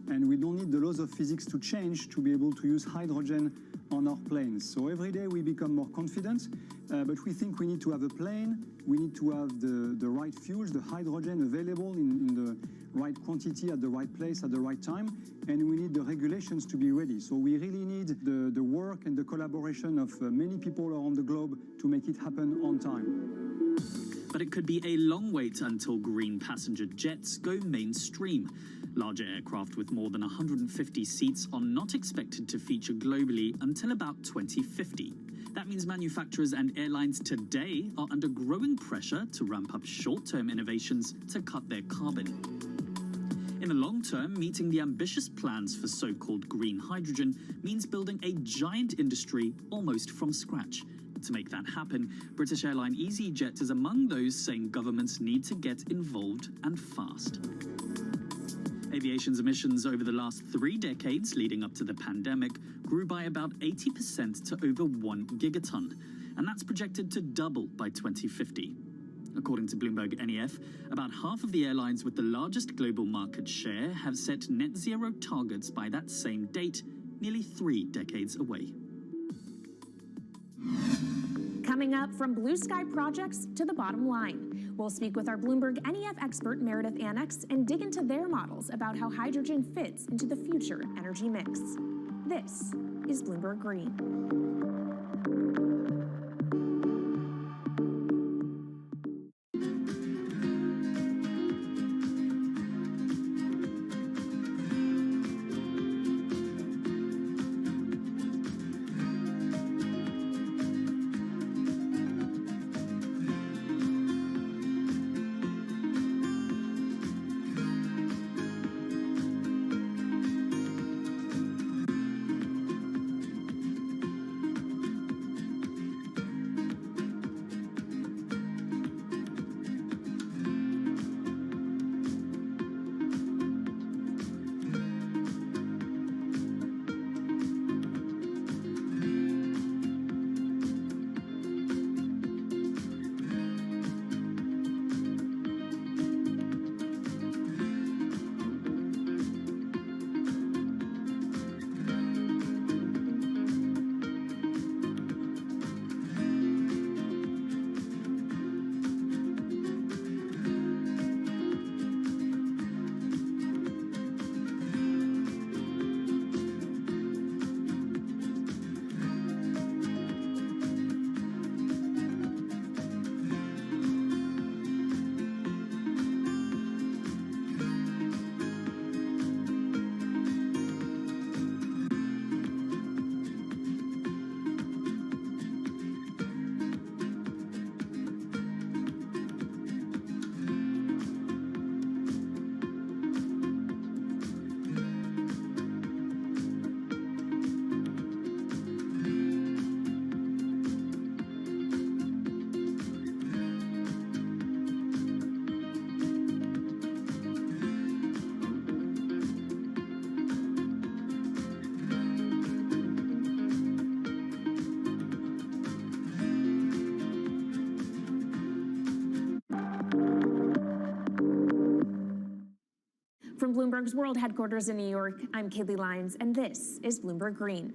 and we don't need the laws of physics to change to be able to use hydrogen on our planes. So every day we become more confident, but we think we need to have a plane, we need to have the right fuels, the hydrogen available in the right quantity at the right place at the right time, and we need the regulations to be ready. So we really need the work and the collaboration of many people around the globe to make it happen on time. But it could be a long wait until green passenger jets go mainstream. Larger aircraft with more than 150 seats are not expected to feature globally until about 2050. That means manufacturers and airlines today are under growing pressure to ramp up short-term innovations to cut their carbon. In the long term, meeting the ambitious plans for so-called green hydrogen means building a giant industry almost from scratch. To make that happen, British airline EasyJet is among those saying governments need to get involved and fast. Aviation's emissions over the last 3 decades leading up to the pandemic grew by about 80% to over 1 gigaton, and that's projected to double by 2050. According to Bloomberg NEF, about half of the airlines with the largest global market share have set net zero targets by that same date, nearly 3 decades away. Coming up, from blue sky projects to the bottom line. We'll speak with our Bloomberg NEF expert Meredith Annex and dig into their models about how hydrogen fits into the future energy mix. This is Bloomberg Green. From Bloomberg's World Headquarters in New York, I'm Kaylee Lyons, and this is Bloomberg Green.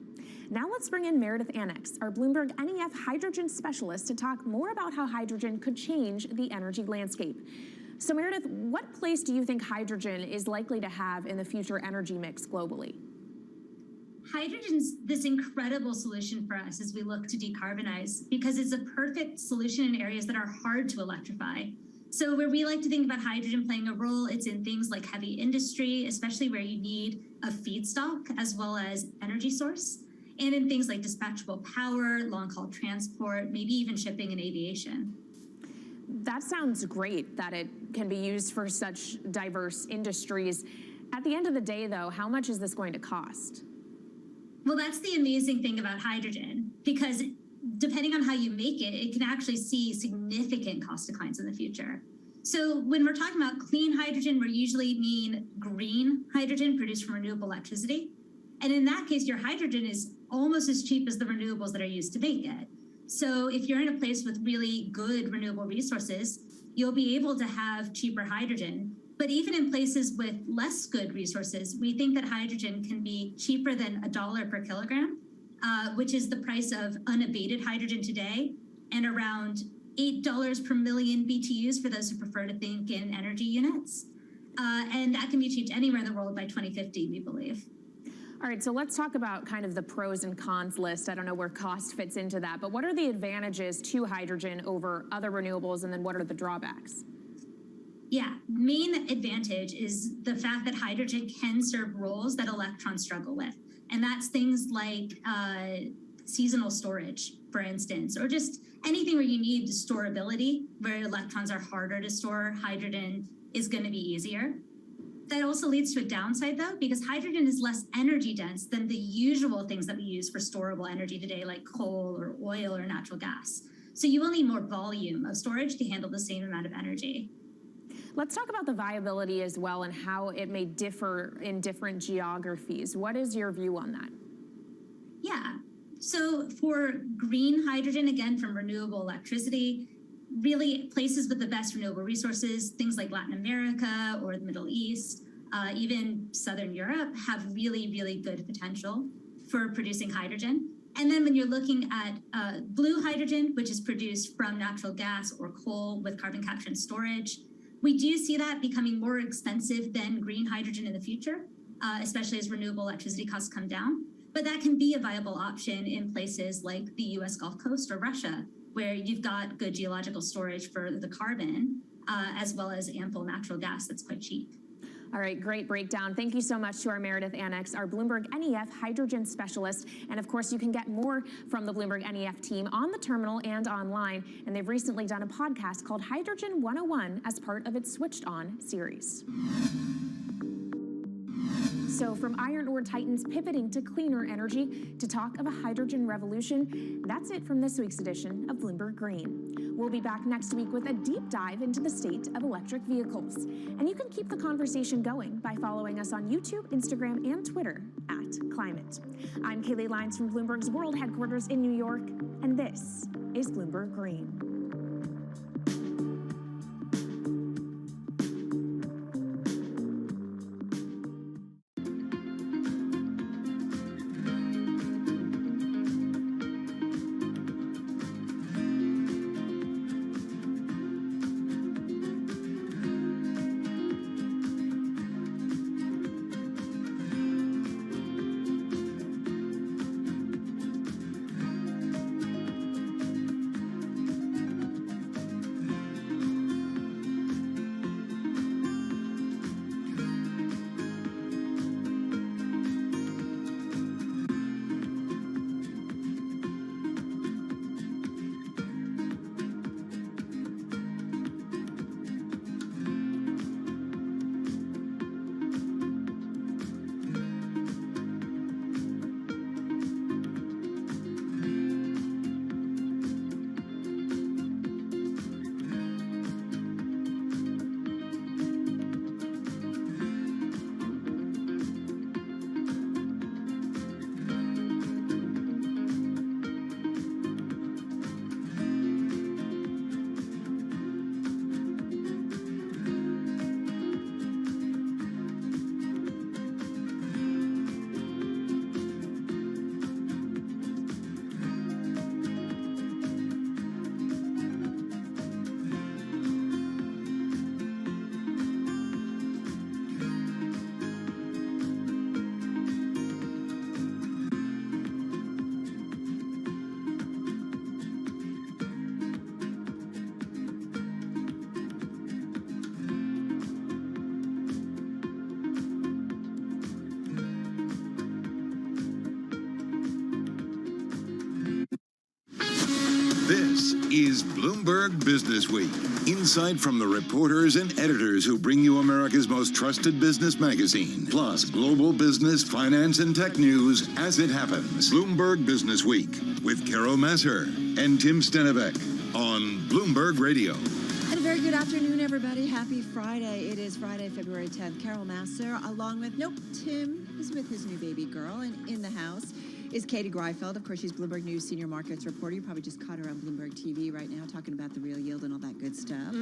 Now let's bring in Meredith Annex, our Bloomberg NEF hydrogen specialist, to talk more about how hydrogen could change the energy landscape. So Meredith, what place do you think hydrogen is likely to have in the future energy mix globally? Hydrogen's this incredible solution for us as we look to decarbonize because it's a perfect solution in areas that are hard to electrify. So where we like to think about hydrogen playing a role, it's in things like heavy industry, especially where you need a feedstock as well as energy source, and in things like dispatchable power, long-haul transport, maybe even shipping and aviation. That sounds great that it can be used for such diverse industries. At the end of the day, though, how much is this going to cost? Well, that's the amazing thing about hydrogen, because depending on how you make it, it can actually see significant cost declines in the future. So when we're talking about clean hydrogen, we usually mean green hydrogen produced from renewable electricity. And in that case, your hydrogen is almost as cheap as the renewables that are used to make it. So if you're in a place with really good renewable resources, you'll be able to have cheaper hydrogen. But even in places with less good resources, we think that hydrogen can be cheaper than $1 per kilogram, which is the price of unabated hydrogen today, and around $8 per million BTUs for those who prefer to think in energy units. And that can be achieved anywhere in the world by 2050, we believe. All right, so let's talk about kind of the pros and cons list. I don't know where cost fits into that, but what are the advantages to hydrogen over other renewables, and then what are the drawbacks? Yeah, main advantage is the fact that hydrogen can serve roles that electrons struggle with. And that's things like seasonal storage, for instance, or just anything where you need storability, where electrons are harder to store, hydrogen is going to be easier. That also leads to a downside, though, because hydrogen is less energy dense than the usual things that we use for storable energy today, like coal or oil or natural gas. So you will need more volume of storage to handle the same amount of energy. Let's talk about the viability as well and how it may differ in different geographies. What is your view on that? Yeah, so for green hydrogen, again, from renewable electricity, really places with the best renewable resources, things like Latin America or the Middle East, even Southern Europe, have really, really good potential for producing hydrogen. And then when you're looking at blue hydrogen, which is produced from natural gas or coal with carbon capture and storage, we do see that becoming more expensive than green hydrogen in the future, especially as renewable electricity costs come down. But that can be a viable option in places like the US Gulf Coast or Russia, where you've got good geological storage for the carbon, as well as ample natural gas that's quite cheap. All right, great breakdown. Thank you so much to our Meredith Annex, our Bloomberg NEF hydrogen specialist. And of course, you can get more from the Bloomberg NEF team on the terminal and online. And they've recently done a podcast called Hydrogen 101 as part of its Switched On series. So from iron ore titans pivoting to cleaner energy to talk of a hydrogen revolution, that's it from this week's edition of Bloomberg Green. We'll be back next week with a deep dive into the state of electric vehicles. And you can keep the conversation going by following us on YouTube, Instagram, and Twitter @Climate. I'm Kaylee Lyons from Bloomberg's World Headquarters in New York, and this is Bloomberg Green. is Bloomberg Business Week. Insight from the reporters and editors who bring you America's most trusted business magazine, plus global business, finance, and tech news as it happens. Bloomberg Business Week with Carol Masser and Tim Stenevec on Bloomberg Radio. And a very good afternoon, everybody. Happy Friday. It is Friday, February 10th. Carol Masser, along with, Tim is with his new baby girl, and in the house is Katie Greifeld. Of course, she's Bloomberg News senior markets reporter. You probably just caught her on Bloomberg TV right now talking about the real yield and all that good stuff.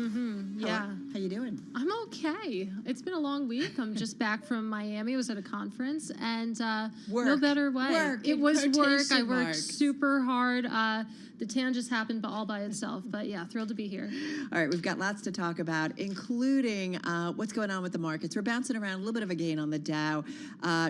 Yeah. How you doing? I'm okay. It's been a long week. I'm just back from Miami. I was at a conference, and no better way. It was work. I worked super hard. The tan just happened all by itself. But yeah, thrilled to be here. All right, we've got lots to talk about, including what's going on with the markets. We're bouncing around, a little bit of a gain on the Dow.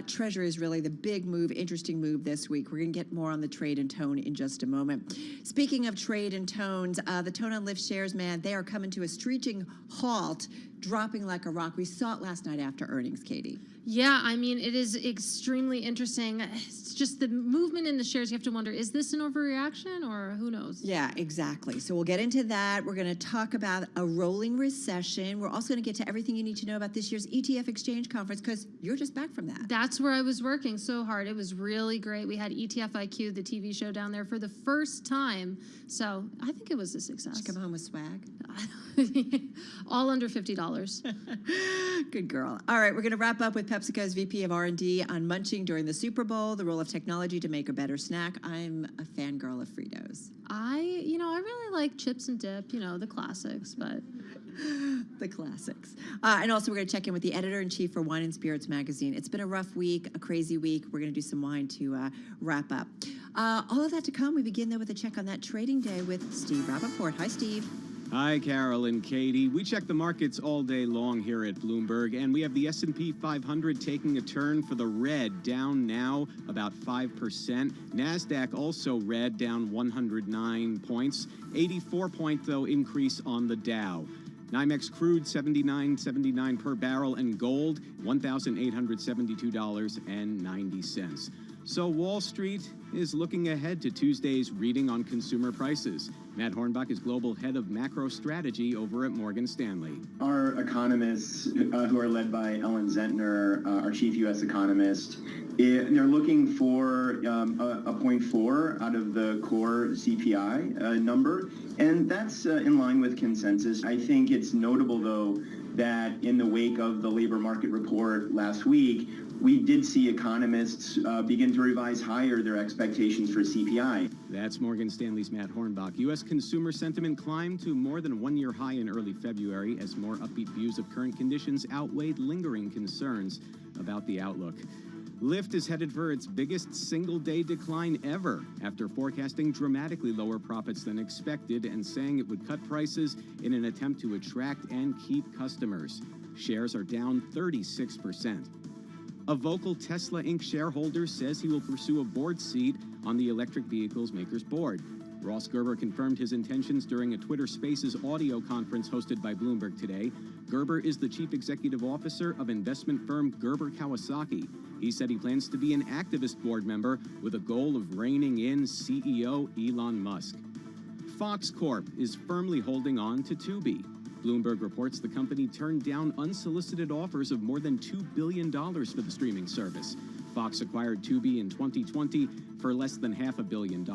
Treasury is really the big move, interesting move this week. We're going to get more on the trade and tone in just a moment. Speaking of trade and tones, the tone on Lyft shares, man, they are coming to a screeching halt, dropping like a rock. We saw it last night after earnings, Katie. Yeah, I mean, it is extremely interesting. It's just the movement in the shares. You have to wonder, is this an overreaction or who knows? Yeah, exactly. So we'll get into that. We're going to talk about a rolling recession. We're also going to get to everything you need to know about this year's ETF Exchange Conference because you're just back from that. That's where I was working so hard. It was really great. We had ETF IQ, the TV show down there for the first time. So I think it was a success. Did you come home with swag? All under $50. Good girl. All right, we're going to wrap up with PepsiCo's VP of R&D on munching during the Super Bowl, the role of technology to make a better snack. I'm a fangirl of Fritos. I really like chips and dip, the classics, but... The classics. And also we're going to check in with the editor-in-chief for Wine and Spirits magazine. It's been a rough week, a crazy week. We're going to do some wine to wrap up. All of that to come. We begin, though, with a check on that trading day with Steve Rappaport. Hi, Steve. Hi, Carol and Katie. We check the markets all day long here at Bloomberg, and we have the S&P 500 taking a turn for the red, down now about 5%. NASDAQ also red, down 109 points. 84-point, though, increase on the Dow. NYMEX crude, $79.79 per barrel, and gold, $1,872.90. So Wall Street is looking ahead to Tuesday's reading on consumer prices. Matt Hornbach is global head of macro strategy over at Morgan Stanley. Our economists, who are led by Ellen Zentner, our chief U.S. economist, they're looking for a 0.4 out of the core CPI number, and that's in line with consensus. I think it's notable, though, that in the wake of the labor market report last week, we did see economists begin to revise higher their expectations for CPI. That's Morgan Stanley's Matt Hornbach. U.S. consumer sentiment climbed to more than a one-year high in early February as more upbeat views of current conditions outweighed lingering concerns about the outlook. Lyft is headed for its biggest single-day decline ever after forecasting dramatically lower profits than expected and saying it would cut prices in an attempt to attract and keep customers. Shares are down 36%. A vocal Tesla Inc. shareholder says he will pursue a board seat on the electric vehicles maker's board. Ross Gerber confirmed his intentions during a Twitter Spaces audio conference hosted by Bloomberg today. Gerber is the chief executive officer of investment firm Gerber Kawasaki. He said he plans to be an activist board member with a goal of reining in CEO Elon Musk. Fox Corp is firmly holding on to Tubi. Bloomberg reports the company turned down unsolicited offers of more than $2 billion for the streaming service. Fox acquired Tubi in 2020 for less than $500 million.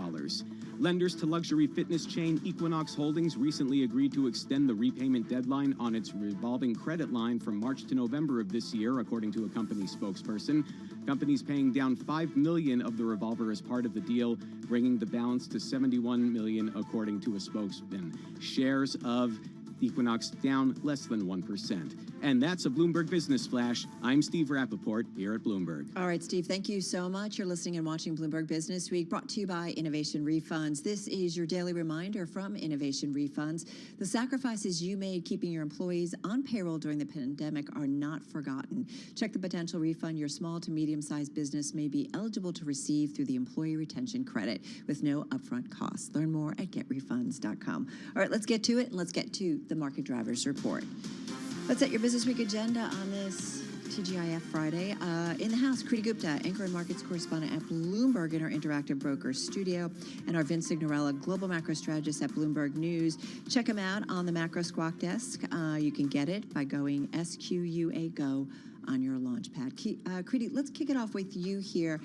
Lenders to luxury fitness chain Equinox Holdings recently agreed to extend the repayment deadline on its revolving credit line from March to November of this year, according to a company spokesperson. Company's paying down $5 million of the revolver as part of the deal, bringing the balance to $71 million, according to a spokesman. Shares of Equinox down less than 1%. And that's a Bloomberg Business Flash. I'm Steve Rappaport here at Bloomberg. All right, Steve, thank you so much. You're listening and watching Bloomberg Business Week, brought to you by Innovation Refunds. This is your daily reminder from Innovation Refunds. The sacrifices you made keeping your employees on payroll during the pandemic are not forgotten. Check the potential refund your small to medium-sized business may be eligible to receive through the Employee Retention Credit with no upfront costs. Learn more at getrefunds.com. All right, let's get to it, and let's get to the Market Drivers Report. Let's set your Business Week agenda on this TGIF Friday. In the house, Kriti Gupta, anchor and markets correspondent at Bloomberg in our Interactive Brokers studio, and our Vince Signorella, global macro strategist at Bloomberg News. Check him out on the Macro Squawk Desk. You can get it by going SQUA Go on your Launchpad. Kriti, let's kick it off with you here.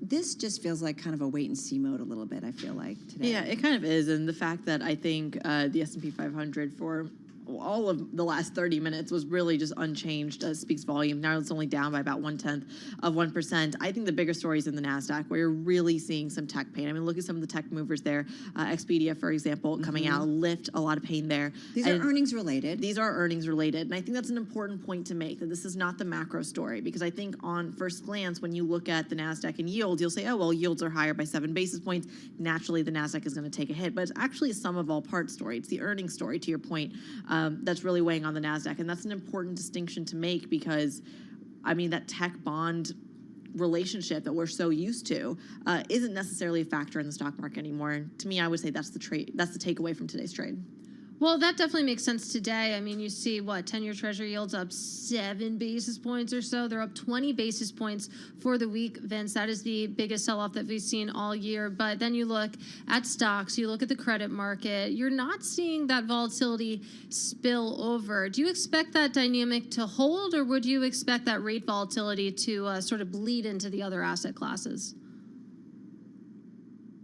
This just feels like kind of a wait-and-see mode a little bit, I feel like, today. Yeah, it kind of is. And the fact that I think the S&P 500 for all of the last 30 minutes was really just unchanged speaks volume. Now it's only down by about 0.1%. I think the bigger story is in the NASDAQ, where you're really seeing some tech pain. I mean, look at some of the tech movers there. Expedia, for example, coming out, Lyft, a lot of pain there. These are earnings related. These are earnings related. And I think that's an important point to make, that this is not the macro story. Because I think on first glance, when you look at the NASDAQ and yields, you'll say, oh, well, yields are higher by 7 basis points. Naturally, the NASDAQ is going to take a hit. But it's actually a sum of all parts story. It's the earnings story, to your point. That's really weighing on the NASDAQ. And that's an important distinction to make because, I mean, that tech bond relationship that we're so used to isn't necessarily a factor in the stock market anymore. And to me, I would say that's the takeaway from today's trade. Well, that definitely makes sense today. I mean, you see, 10-year Treasury yields up 7 basis points or so. They're up 20 basis points for the week, Vince. That is the biggest sell-off that we've seen all year. But then you look at stocks, you look at the credit market, you're not seeing that volatility spill over. Do you expect that dynamic to hold, or would you expect that rate volatility to sort of bleed into the other asset classes?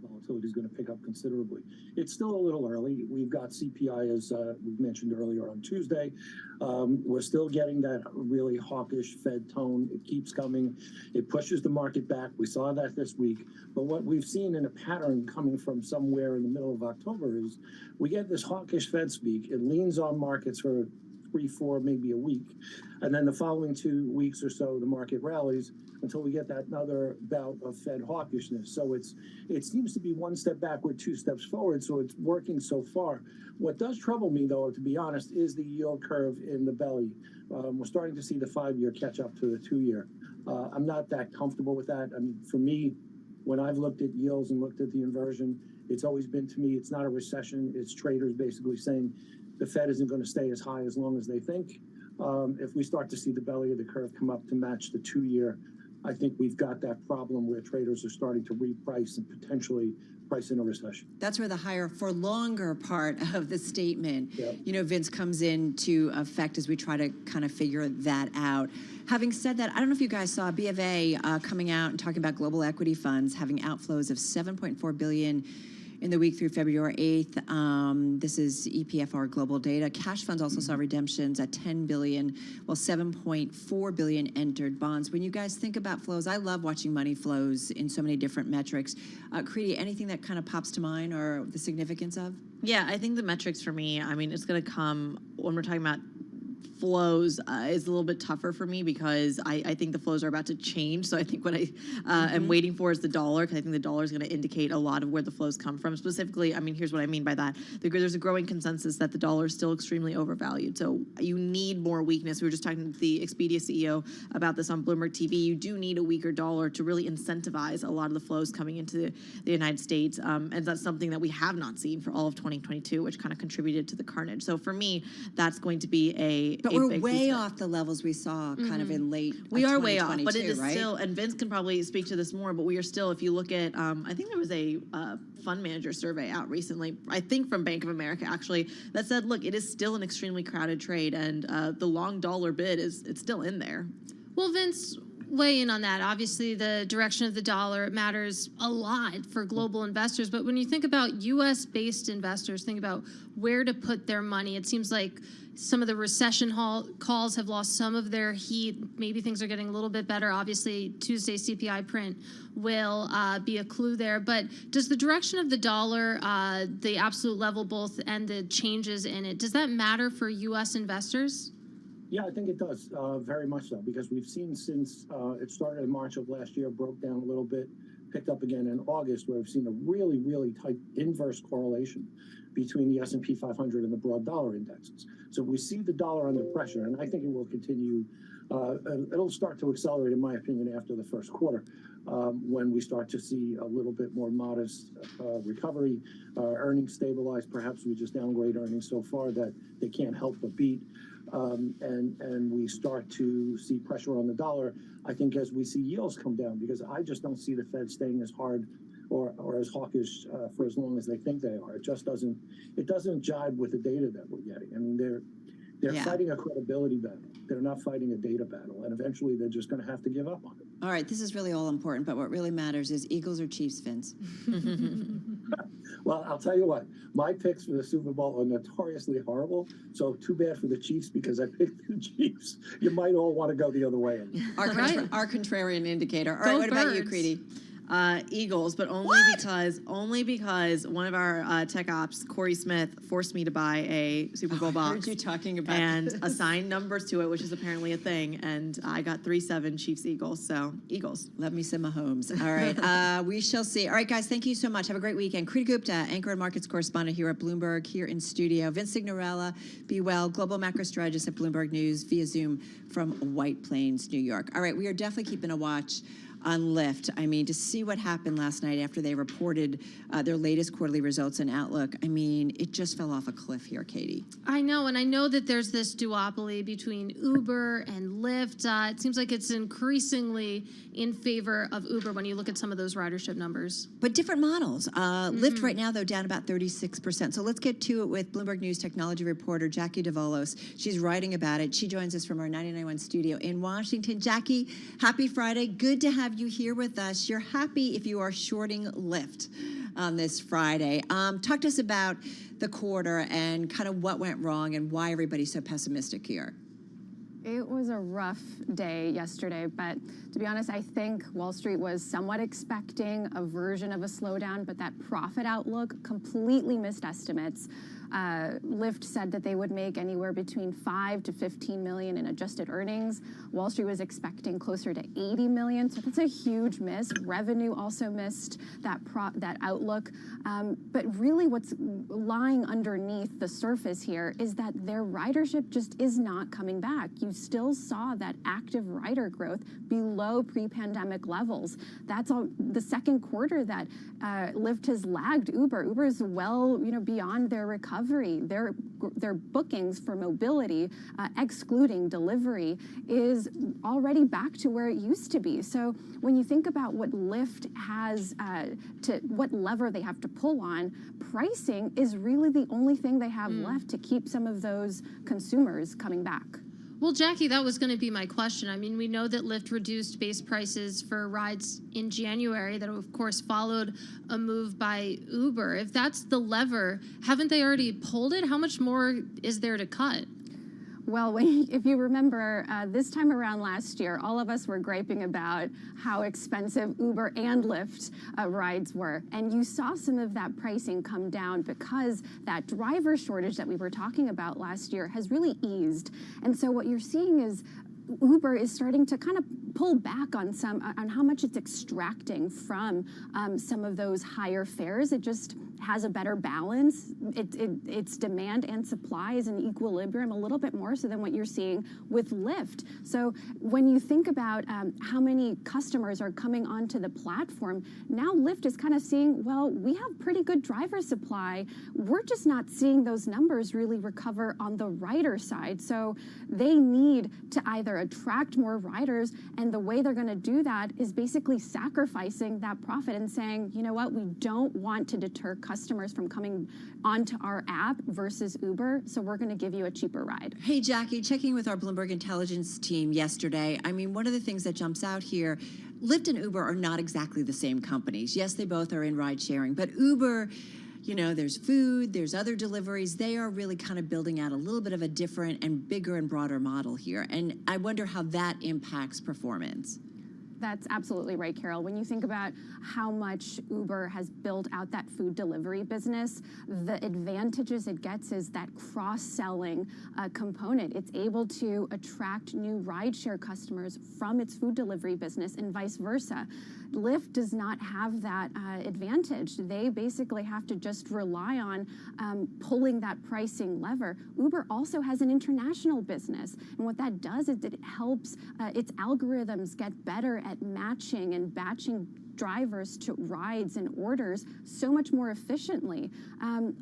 Volatility is going to pick up considerably. It's still a little early. We've got CPI, as we mentioned earlier, on Tuesday. We're still getting that really hawkish Fed tone. It keeps coming. It pushes the market back. We saw that this week. But what we've seen in a pattern coming from somewhere in the middle of October is we get this hawkish Fed speak. It leans on markets for 3, 4, maybe a week. And then the following 2 weeks or so, the market rallies until we get that another bout of Fed hawkishness. So it seems to be one step backward, 2 steps forward. So it's working so far. What does trouble me, though, to be honest, is the yield curve in the belly. We're starting to see the 5-year catch up to the 2-year. I'm not that comfortable with that. I mean, for me, when I've looked at yields and looked at the inversion, it's always been, to me, it's not a recession. It's traders basically saying the Fed isn't going to stay as high as long as they think. If we start to see the belly of the curve come up to match the 2-year, I think we've got that problem where traders are starting to reprice and potentially price in a recession. That's where the higher for longer part of the statement, Yep. Vince, comes into effect as we try to kind of figure that out. Having said that, I don't know if you guys saw B of A coming out and talking about global equity funds having outflows of $7.4 billion in the week through February 8th. This is EPFR global data. Cash funds also saw redemptions at $10 billion, while $7.4 billion entered bonds. When you guys think about flows, I love watching money flows in so many different metrics. Kriti, anything that kind of pops to mind or the significance of? Yeah, I think the metrics for me, I mean, it's going to come when we're talking about flows is a little bit tougher for me because I think the flows are about to change. So I think what I am waiting for is the dollar, because I think the dollar is going to indicate a lot of where the flows come from. Specifically, I mean, here's what I mean by that. There's a growing consensus that the dollar is still extremely overvalued. So you need more weakness. We were just talking to the Expedia CEO about this on Bloomberg TV. You do need a weaker dollar to really incentivize a lot of the flows coming into the United States. And that's something that we have not seen for all of 2022, which kind of contributed to the carnage. So for me, that's going to be But we're way off the levels we saw kind of in late We are way off, but it is right? still, and Vince can probably speak to this more, but we are still, if you look at, I think there was a fund manager survey out recently, I think from Bank of America actually, that said, look, it is still an extremely crowded trade, and the long dollar bid it's still in there. Well, Vince, weigh in on that. Obviously, the direction of the dollar matters a lot for global investors. But when you think about U.S.-based investors, think about where to put their money. It seems like some of the recession calls have lost some of their heat. Maybe things are getting a little bit better. Obviously, Tuesday's CPI print will be a clue there. But does the direction of the dollar, the absolute level both, and the changes in it, does that matter for U.S. investors? Yeah, I think it does, very much so, because we've seen since it started in March of last year, broke down a little bit, picked up again in August, where we've seen a really, really tight inverse correlation between the S&P 500 and the broad dollar indexes. So we see the dollar under pressure, and I think it will continue. It'll start to accelerate, in my opinion, after the first quarter, when we start to see a little bit more modest recovery, earnings stabilize. Perhaps we just downgrade earnings so far that they can't help but beat. and we start to see pressure on the dollar, I think as we see yields come down, because I just don't see the Fed staying as hard or as hawkish for as long as they think they are. It just doesn't jibe with the data that we're getting. I mean, they're fighting a credibility battle. They're not fighting a data battle, and eventually they're just going to have to give up on it. All right, this is really all important, but what really matters is Eagles or Chiefs, Vince. Well, I'll tell you what, my picks for the Super Bowl are notoriously horrible, so too bad for the Chiefs because I picked the Chiefs. You might all want to go the other way. Our contrarian indicator. All right, what about you, Creedy? Eagles, but only because one of our tech ops, Corey Smith, forced me to buy a Super Bowl box. I heard you talking about and this. assign numbers to it, which is apparently a thing. And I got 3-7 Chiefs Eagles. So Eagles. Love me some Mahomes. All right, we shall see. All right, guys, thank you so much. Have a great weekend. Creedy Gupta, anchor and markets correspondent here at Bloomberg, here in studio. Vince Signorella, be well, global macro strategist at Bloomberg News via Zoom from White Plains, New York. All right, we are definitely keeping a watch on Lyft. I mean, to see what happened last night after they reported their latest quarterly results and outlook, I mean, it just fell off a cliff here, Katie. I know, and I know that there's this duopoly between Uber and Lyft. It seems like it's increasingly in favor of Uber when you look at some of those ridership numbers. But different models. Lyft right now, though, down about 36%. So let's get to it with Bloomberg News technology reporter Jackie DeVolos. She's writing about it. She joins us from our 99.1 studio in Washington. Jackie, happy Friday. Good to have you here with us. You're happy if you are shorting Lyft on this Friday. Talk to us about the quarter and kind of what went wrong and why everybody's so pessimistic here. It was a rough day yesterday, but to be honest, I think Wall Street was somewhat expecting a version of a slowdown, but that profit outlook completely missed estimates. Lyft said that they would make anywhere between 5 to 15 million in adjusted earnings. Wall Street was expecting closer to 80 million, so that's a huge miss. Revenue also missed that outlook. But really what's lying underneath the surface here is that their ridership just is not coming back. You still saw that active rider growth below pre-pandemic levels. That's all the second quarter that Lyft has lagged Uber. Uber is well, beyond their recovery. Their bookings for mobility, excluding delivery, is already back to where it used to be. So when you think about what Lyft has what lever they have to pull on, pricing is really the only thing they have left to keep some of those consumers coming back. Well, Jackie, that was going to be my question. I mean, we know that Lyft reduced base prices for rides in January. That, of course, followed a move by Uber. If that's the lever, haven't they already pulled it? How much more is there to cut? Well, if you remember, this time around last year, all of us were griping about how expensive Uber and Lyft rides were. And you saw some of that pricing come down because that driver shortage that we were talking about last year has really eased. And so what you're seeing is Uber is starting to kind of pull back on how much it's extracting from some of those higher fares. It just has a better balance. Its demand and supply is in equilibrium a little bit more so than what you're seeing with Lyft. So when you think about how many customers are coming onto the platform, now Lyft is kind of seeing, well, we have pretty good driver supply. We're just not seeing those numbers really recover on the rider side. So they need to either attract more riders, and the way they're going to do that is basically sacrificing that profit and saying, you know what, we don't want to deter customers from coming onto our app versus Uber, so we're going to give you a cheaper ride. Hey, Jackie, checking with our Bloomberg intelligence team yesterday, I mean, one of the things that jumps out here, Lyft and Uber are not exactly the same companies. Yes, they both are in ride sharing, but Uber, there's food, there's other deliveries. They are really kind of building out a little bit of a different and bigger and broader model here. And I wonder how that impacts performance. That's absolutely right, Carol. When you think about how much Uber has built out that food delivery business, the advantages it gets is that cross-selling component. It's able to attract new rideshare customers from its food delivery business and vice versa. Lyft does not have that advantage. They basically have to just rely on pulling that pricing lever. Uber also has an international business, and what that does is it helps its algorithms get better at matching and batching drivers to rides and orders so much more efficiently.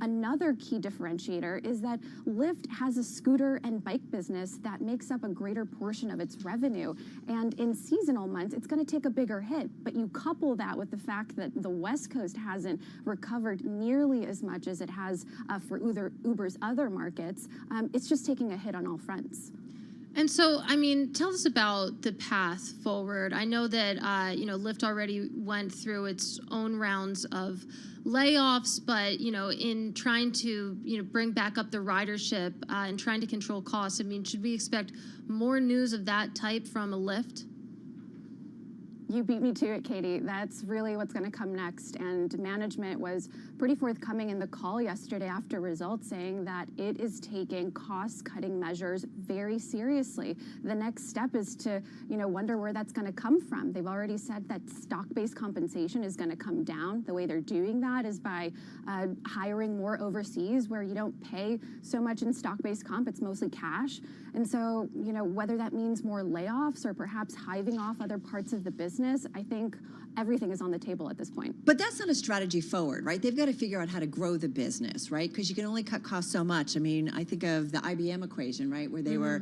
Another key differentiator is that Lyft has a scooter and bike business that makes up a greater portion of its revenue. And in seasonal months, it's going to take a bigger hit. But you couple that with the fact that the West Coast hasn't recovered nearly as much as it has for Uber's other markets, it's just taking a hit on all fronts. And so, I mean, tell us about the path forward. I know that, Lyft already went through its own rounds of layoffs, but, in trying to, bring back up the ridership and trying to control costs, I mean, should we expect more news of that type from a Lyft? You beat me to it, Katie. That's really what's going to come next. And management was pretty forthcoming in the call yesterday after results, saying that it is taking cost-cutting measures very seriously. The next step is to, wonder where that's going to come from. They've already said that stock-based compensation is going to come down. The way they're doing that is by hiring more overseas, where you don't pay so much in stock-based comp. It's mostly cash. And so, whether that means more layoffs or perhaps hiving off other parts of the business, I think everything is on the table at this point. But that's not a strategy forward, right? They've got to figure out how to grow the business, right? Because you can only cut costs so much. I mean, I think of the IBM equation, right? Where they were,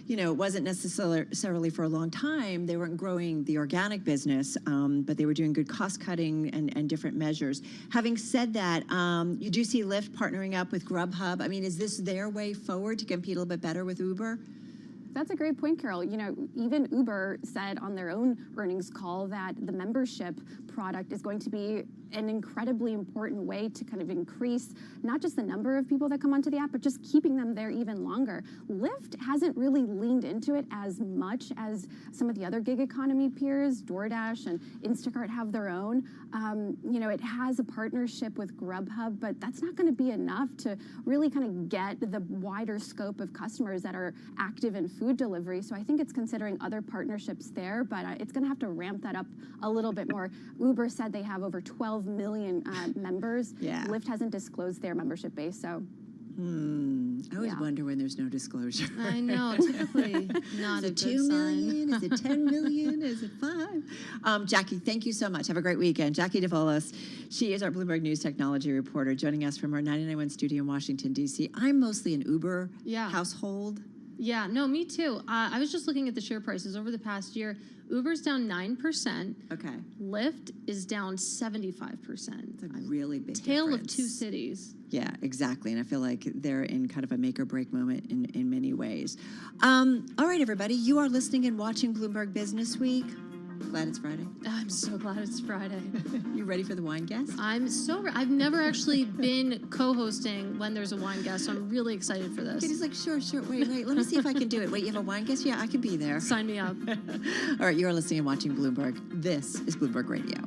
it wasn't necessarily for a long time, they weren't growing the organic business, but they were doing good cost cutting and different measures. Having said that, you do see Lyft partnering up with Grubhub. I mean, is this their way forward to compete a little bit better with Uber? That's a great point, Carol. Even Uber said on their own earnings call that the membership product is going to be an incredibly important way to kind of increase not just the number of people that come onto the app, but just keeping them there even longer. Lyft hasn't really leaned into it as much as some of the other gig economy peers. DoorDash and Instacart have their own. It has a partnership with Grubhub, but that's not going to be enough to really kind of get the wider scope of customers that are active in food delivery. So I think it's considering other partnerships there, but it's going to have to ramp that up a little bit more. Uber said they have over 12 million members. Yeah. Lyft hasn't disclosed their membership base, so. I always wonder when there's no disclosure. I know, typically not a good sign. Is it 2 million? Is it 10 million? Is it 5? Jackie, thank you so much. Have a great weekend. Jackie DeVolos, she is our Bloomberg News technology reporter, joining us from our 99.1 studio in Washington, D.C. I'm mostly an Uber household. Yeah, no, me too. I was just looking at the share prices over the past year. Uber's down 9%. Okay. Lyft is down 75%. It's a really big Tale difference. of two cities. Yeah, exactly. And I feel like they're in kind of a make or break moment in many ways. All right, everybody. You are listening and watching Bloomberg Business Week. Glad it's Friday. I'm so glad it's Friday. You ready for the wine guest? I've never actually been co-hosting when there's a wine guest, so I'm really excited for this. Katie's like, sure. Wait. Let me see if I can do it. Wait, you have a wine guest? Yeah, I can be there. Sign me up. All right, you are listening and watching Bloomberg. This is Bloomberg Radio.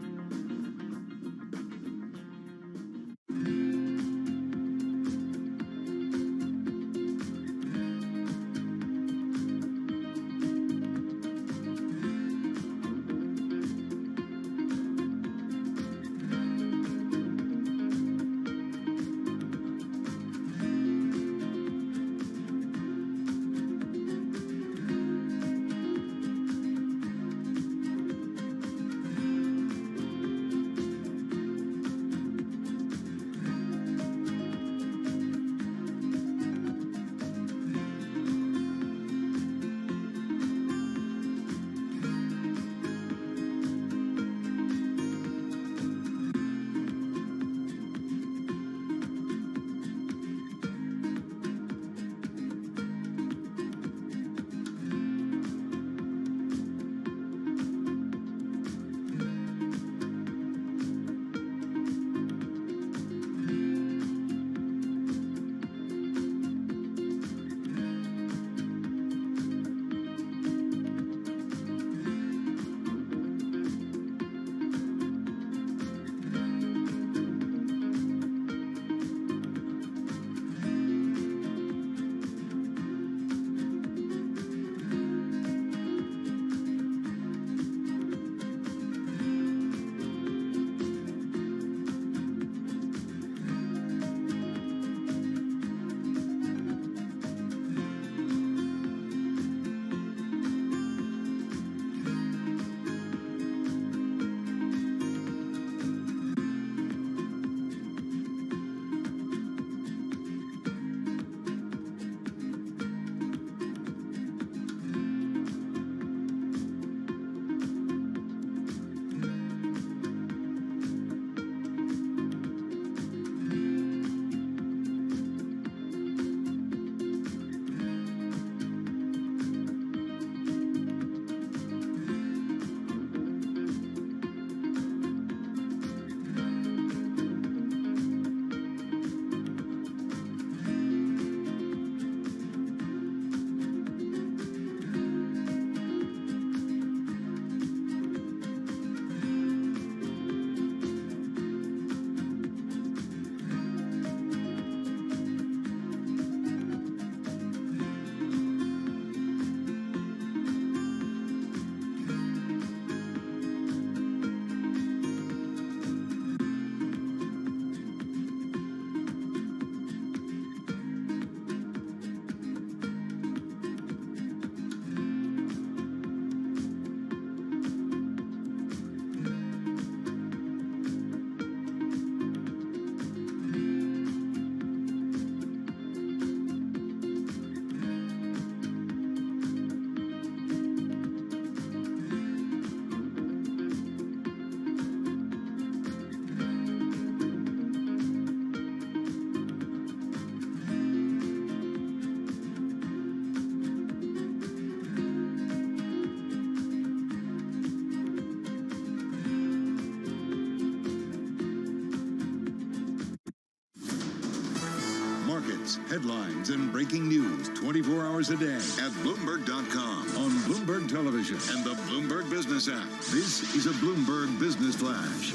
news, headlines, and breaking news 24 hours a day at Bloomberg.com, on Bloomberg Television, and the Bloomberg Business app. This is a Bloomberg Business Flash.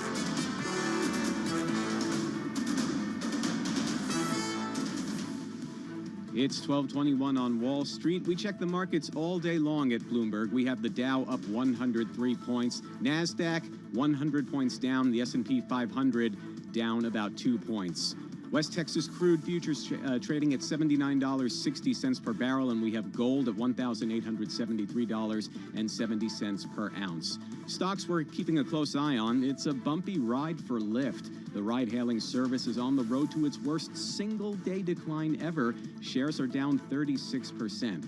It's 12:21 on Wall Street. We check the markets all day long at Bloomberg. We have the Dow up 103 points, NASDAQ 100 points down, the S&P 500 down about 2 points. West Texas crude futures trading at $79.60 per barrel, and we have gold at $1,873.70 per ounce. Stocks we're keeping a close eye on. It's a bumpy ride for Lyft. The ride-hailing service is on the road to its worst single-day decline ever. Shares are down 36%.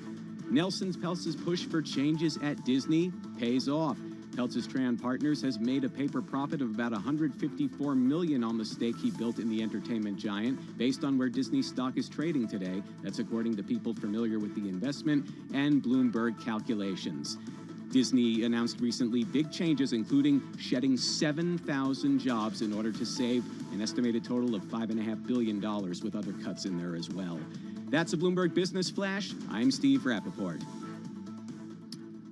Nelson Peltz's push for changes at Disney pays off. Peltz's Tran Partners has made a paper profit of about $154 million on the stake he built in the entertainment giant, based on where Disney stock is trading today. That's according to people familiar with the investment and Bloomberg calculations. Disney announced recently big changes, including shedding 7,000 jobs in order to save an estimated total of $5.5 billion, with other cuts in there as well. That's a Bloomberg Business Flash. I'm Steve Rappaport.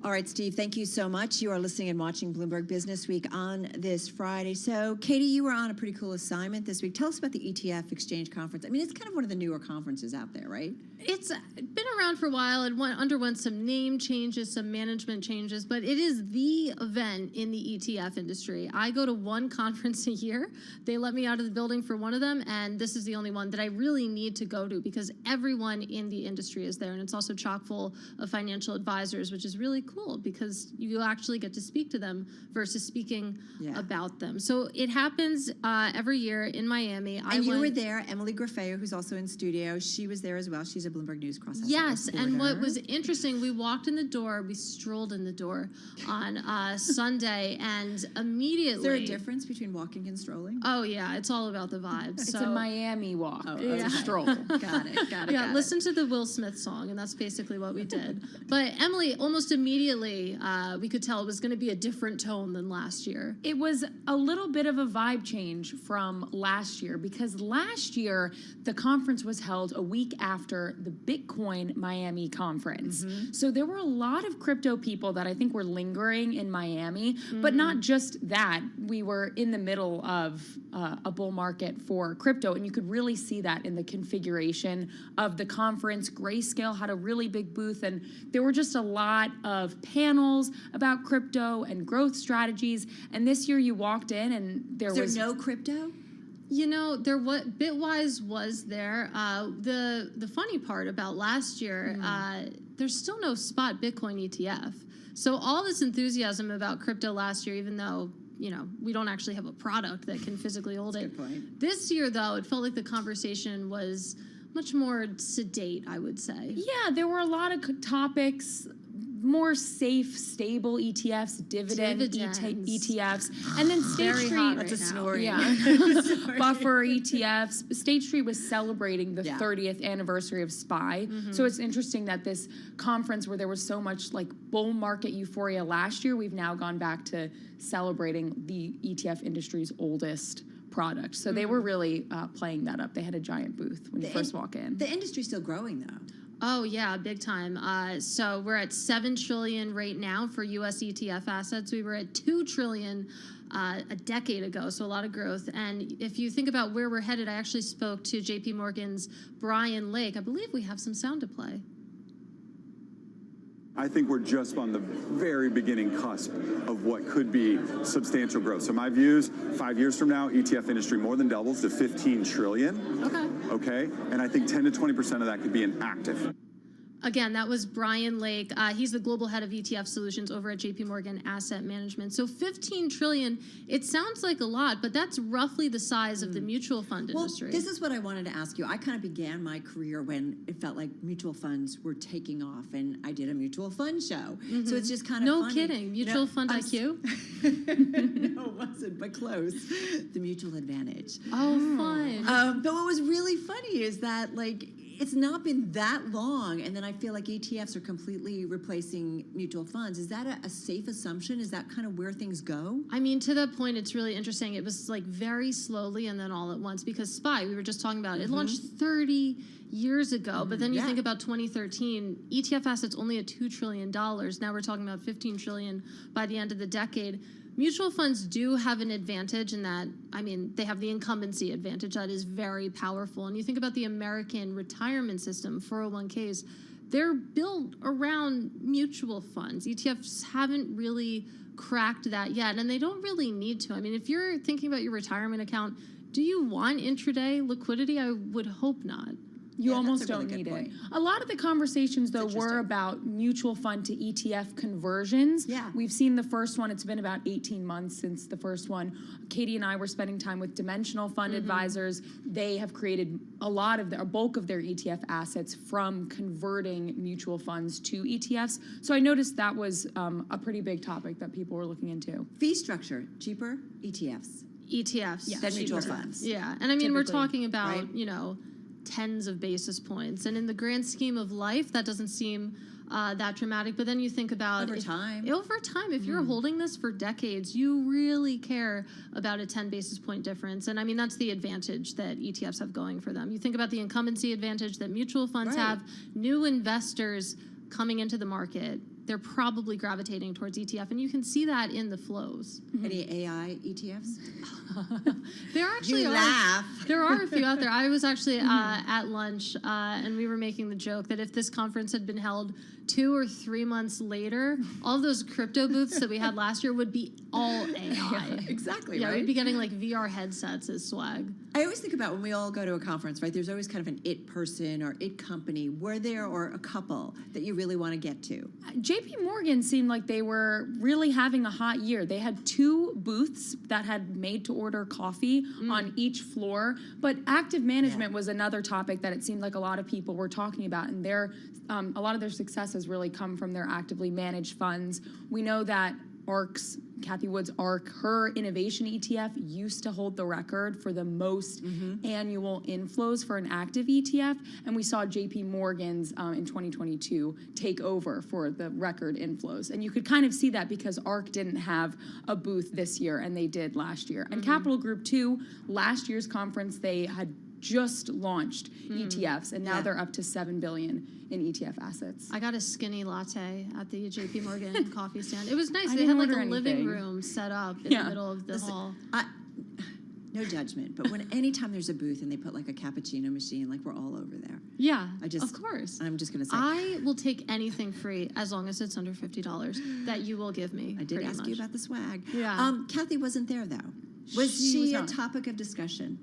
All right, Steve, thank you so much. You are listening and watching Bloomberg Business Week on this Friday. So, Katie, you were on a pretty cool assignment this week. Tell us about the ETF Exchange Conference. I mean, it's kind of one of the newer conferences out there, right? It's been around for a while. It underwent some name changes, some management changes, but it is the event in the ETF industry. I go to one conference a year. They let me out of the building for one of them, and this is the only one that I really need to go to because everyone in the industry is there, and it's also chock full of financial advisors, which is really cool because you actually get to speak to them versus speaking about them. So it happens every year in Miami. And you were there. Emily Graffeo, who's also in studio, she was there as well. She's a Bloomberg News cross-asset Yes, reporter. and what was interesting, we walked in the door, we strolled in the door on Sunday, and immediately... Is there a difference between walking and strolling? Oh, yeah, it's all about the vibes. It's a Miami walk. Oh, It's a stroll. Got it. Yeah, listen to the Will Smith song, and that's basically what we did. But Emily, almost immediately, we could tell it was going to be a different tone than last year. It was a little bit of a vibe change from last year because last year the conference was held a week after the Bitcoin Miami conference. So there were a lot of crypto people that I think were lingering in Miami, but not just that. We were in the middle of a bull market for crypto, and you could really see that in the configuration of the conference. Grayscale had a really big booth, and there were just a lot of panels about crypto and growth strategies. And this year you walked in and there was no crypto? You know, Bitwise was there. The funny part about last year, there's still no spot Bitcoin ETF. So all this enthusiasm about crypto last year, even though, you know, we don't actually have a product that can physically hold it. Good point. This year, though, it felt like the conversation was much more sedate, I would say. Yeah, there were a lot of topics, more safe, stable ETFs, dividend ETFs, and then State Very Street. hot right now. Yeah, buffer ETFs. State Street was celebrating the 30th anniversary of SPY, so it's interesting that this conference where there was so much like bull market euphoria last year, we've now gone back to celebrating the ETF industry's oldest product. So they were really playing that up. They had a giant booth when you first walk in. The industry's still growing, though. Oh, yeah, big time. So we're at $7 trillion right now for U.S. ETF assets. We were at $2 trillion a decade ago, so a lot of growth. And if you think about where we're headed, I actually spoke to J.P. Morgan's Brian Lake. I believe we have some sound to play. I think we're just on the very beginning cusp of what could be substantial growth. So my views, 5 years from now, ETF industry more than doubles to 15 trillion. Okay. And I think 10 to 20% of that could be in active. Again, that was Brian Lake. He's the global head of ETF solutions over at JP Morgan Asset Management. So 15 trillion, it sounds like a lot, but that's roughly the size of the mutual fund industry. Well, this is what I wanted to ask you. I kind of began my career when it felt like mutual funds were taking off, and I did a mutual fund show. So it's just kind of no funny. kidding. Mutual fund IQ? No, it wasn't, but close. The Mutual Advantage. Oh, fun. But what was really funny is that, like, it's not been that long, and then I feel like ETFs are completely replacing mutual funds. Is that a safe assumption? Is that kind of where things go? I mean, to that point, it's really interesting. It was like very slowly and then all at once, because SPY, we were just talking about, it launched 30 years ago, but then you think about 2013, ETF assets only at $2 trillion. Now we're talking about 15 trillion by the end of the decade. Mutual funds do have an advantage in that, I mean, they have the incumbency advantage that is very powerful. And you think about the American retirement system, 401ks, they're built around mutual funds. ETFs haven't really cracked that yet, and they don't really need to. I mean, if you're thinking about your retirement account, do you want intraday liquidity? I would hope not. You almost don't need it. A lot of the conversations, though, were about mutual fund to ETF conversions. Yeah. We've seen the first one. It's been about 18 months since the first one. Katie and I were spending time with Dimensional Fund advisors. They have created a bulk of their ETF assets from converting mutual funds to ETFs. So I noticed that was a pretty big topic that people were looking into. Fee structure, cheaper, ETFs. ETFs. Than mutual funds. Yeah, and I mean, we're Typically, talking about, right? you know, tens of basis points. And in the grand scheme of life, that doesn't seem that dramatic. But then you think about Over time, if you're holding this for decades, you really care about a 10 basis point difference. And I mean, that's the advantage that ETFs have going for them. You think about the incumbency advantage that mutual funds have, new investors coming into the market, they're probably gravitating towards ETF, and you can see that in the flows. Any AI ETFs? There actually there are a few out there. I was actually at lunch, and we were making the joke that if this conference had been held 2 or 3 months later, all those crypto booths that we had last year would be all AI. Exactly, Yeah, right? we'd be getting like VR headsets as swag. I always think about when we all go to a conference, right? There's always kind of an it person or it company. Were there or a couple that you really want to get to? JP Morgan seemed like they were really having a hot year. They had 2 booths that had made-to-order coffee on each floor, but active management was another topic that it seemed like a lot of people were talking about, and a lot of their success has really come from their actively managed funds. We know that ARC's, Kathy Wood's ARC, her innovation ETF used to hold the record for the most annual inflows for an active ETF, and we saw JP Morgan's in 2022 take over for the record inflows. And you could kind of see that because ARC didn't have a booth this year, and they did last year. And Capital Group, too, last year's conference, they had just launched ETFs, and now they're up to $7 billion in ETF assets. I got a skinny latte at the JP Morgan coffee stand. It was nice. I They had didn't like a order living anything. room set up in the middle of the hall. No judgment, but anytime there's a booth and they put like a cappuccino machine, like we're all over there. Yeah, of course. I'm just going to say. I will take anything free as long as it's under $50 that you will give me. I did ask you about the swag. Yeah. Kathy wasn't there though. Was she a topic of discussion?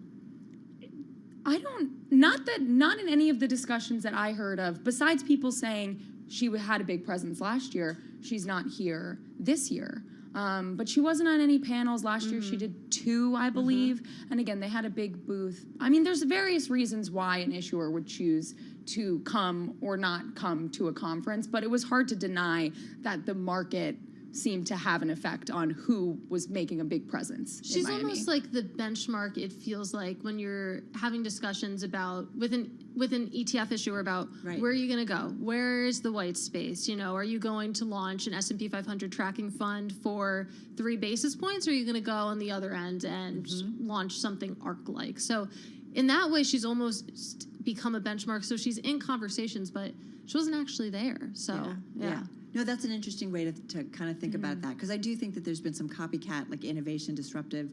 Not in any of the discussions that I heard of, besides people saying she had a big presence last year, she's not here this year. But she wasn't on any panels last year. She did 2, I believe. And again, they had a big booth. I mean, there's various reasons why an issuer would choose to come or not come to a conference, but it was hard to deny that the market seemed to have an effect on who was making a big presence. She's almost like the benchmark, it feels like, when you're having discussions about with an ETF issuer about where are you going to go? Where is the white space? You know, are you going to launch an S&P 500 tracking fund for 3 basis points, or are you going to go on the other end and launch something ARC-like? So in that way, she's almost become a benchmark. So she's in conversations, but she wasn't actually there. So, yeah. No, that's an interesting way to kind of think about that, because I do think that there's been some copycat, like innovation disruptive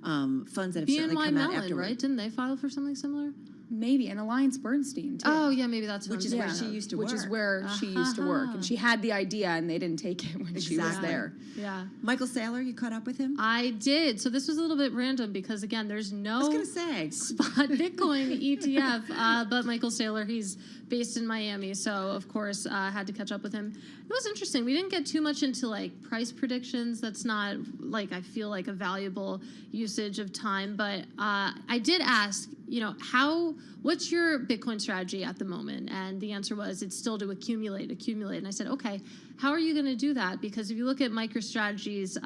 funds that have certainly come out afterward. Right? Didn't they file for something similar? Maybe, and Alliance Bernstein, too. Oh, yeah, maybe that's which is where she used to work. Which is where she used to work. And she had the idea, and they didn't take it when she was there. Yeah. Michael Saylor, you caught up with him? I did. So this was a little bit random because, again, there's no spot Bitcoin ETF, but Michael Saylor, he's based in Miami, so of course had to catch up with him. It was interesting. We didn't get too much into like price predictions. That's not like, I feel like, a valuable usage of time, but I did ask, you know, what's your Bitcoin strategy at the moment? And the answer was, it's still to accumulate. And I said, okay, how are you going to do that? Because if you look at MicroStrategy's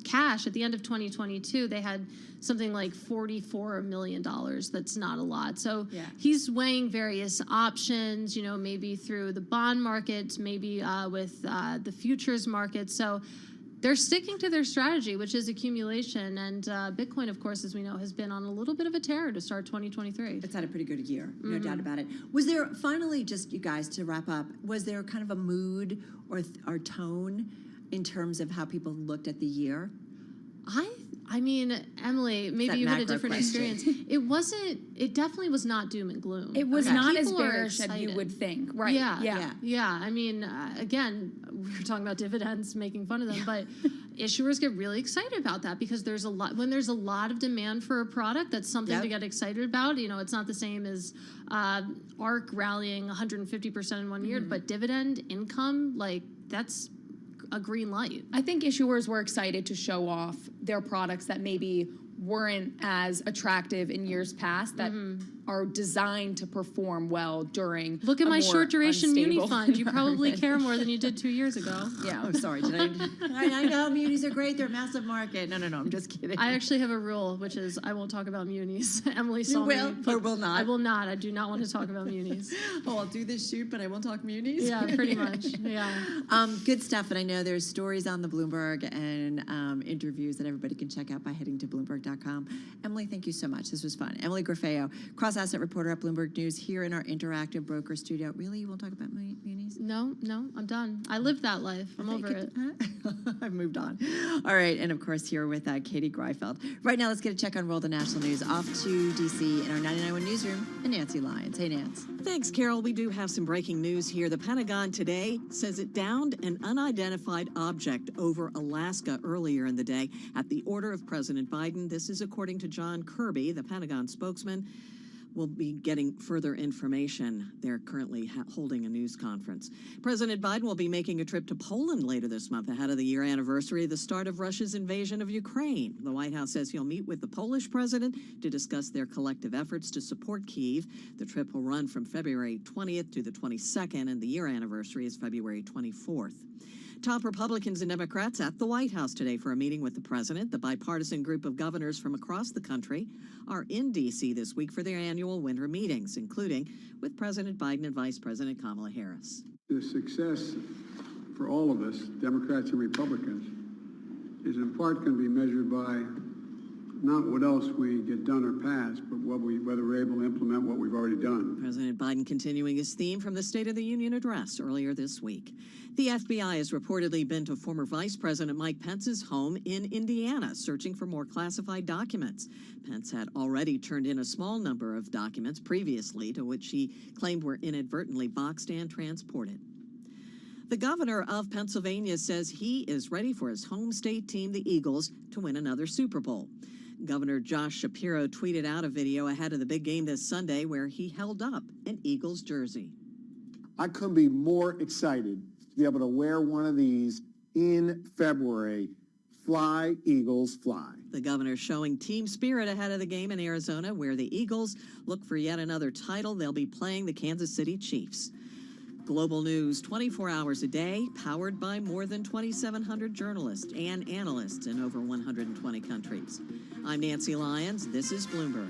cash at the end of 2022, they had something like $44 million. That's not a lot. So he's weighing various options, you know, maybe through the bond market, maybe with the futures market. So they're sticking to their strategy, which is accumulation. And Bitcoin, of course, as we know, has been on a little bit of a tear to start 2023. It's had a pretty good year, no doubt about it. Was there, finally, just you guys, to wrap up, was there kind of a mood or tone in terms of how people looked at the year? I mean, Emily, maybe you had a different experience. It definitely was not doom and gloom. It was not as bearish as you would think. Right. Yeah. I mean, again, we were talking about dividends, making fun of them, but issuers get really excited about that because when there's a lot of demand for a product, that's something to get excited about. You know, it's not the same as ARC rallying 150% in 1 year, but dividend income, like that's a green light. I think issuers were excited to show off their products that maybe weren't as attractive in years past that are designed to perform well during Look at my short duration muni fund. You probably care more than you did 2 years ago. Yeah. Oh, sorry. I know munis are great. They're a massive market. No. I'm just kidding. I actually have a rule, which is I won't talk about munis. Emily saw me. You will or will not? I will not. I do not want to talk about munis. Oh, I'll do this shoot, but I won't talk munis? Yeah, pretty much. Yeah. Good stuff. And I know there's stories on the Bloomberg and interviews that everybody can check out by heading to Bloomberg.com. Emily, thank you so much. This was fun. Emily Griffeo, cross-asset reporter at Bloomberg News, here in our interactive broker studio. Really? You won't talk about munis? No, I'm done. I lived that life. I'm over it. I've moved on. All right. And, of course, here with Katie Greifeld. Right now, let's get a check on world and national news. Off to D.C. in our 99.1 newsroom, and Nancy Lyons. Hey, Nance. Thanks, Carol. We do have some breaking news here. The Pentagon today says it downed an unidentified object over Alaska earlier in the day at the order of President Biden. This is according to John Kirby, the Pentagon spokesman. We'll be getting further information. They're currently holding a news conference. President Biden will be making a trip to Poland later this month ahead of the year anniversary of the start of Russia's invasion of Ukraine. The White House says he'll meet with the Polish president to discuss their collective efforts to support Kyiv. The trip will run from February 20th to the 22nd, and the year anniversary is February 24th. Top Republicans and Democrats at the White House today for a meeting with the president. The bipartisan group of governors from across the country are in D.C. this week for their annual winter meetings, including with President Biden and Vice President Kamala Harris. The success for all of us, Democrats and Republicans, is in part going to be measured by not what else we get done or pass, but whether we're able to implement what we've already done. President Biden continuing his theme from the State of the Union address earlier this week. The FBI has reportedly been to former Vice President Mike Pence's home in Indiana, searching for more classified documents. Pence had already turned in a small number of documents previously, to which he claimed were inadvertently boxed and transported. The governor of Pennsylvania says he is ready for his home state team, the Eagles, to win another Super Bowl. Governor Josh Shapiro tweeted out a video ahead of the big game this Sunday where he held up an Eagles jersey. I couldn't be more excited to be able to wear one of these in February. Fly, Eagles, fly. The governor showing team spirit ahead of the game in Arizona, where the Eagles look for yet another title. They'll be playing the Kansas City Chiefs. Global news 24 hours a day, powered by more than 2,700 journalists and analysts in over 120 countries. I'm Nancy Lyons. This is Bloomberg.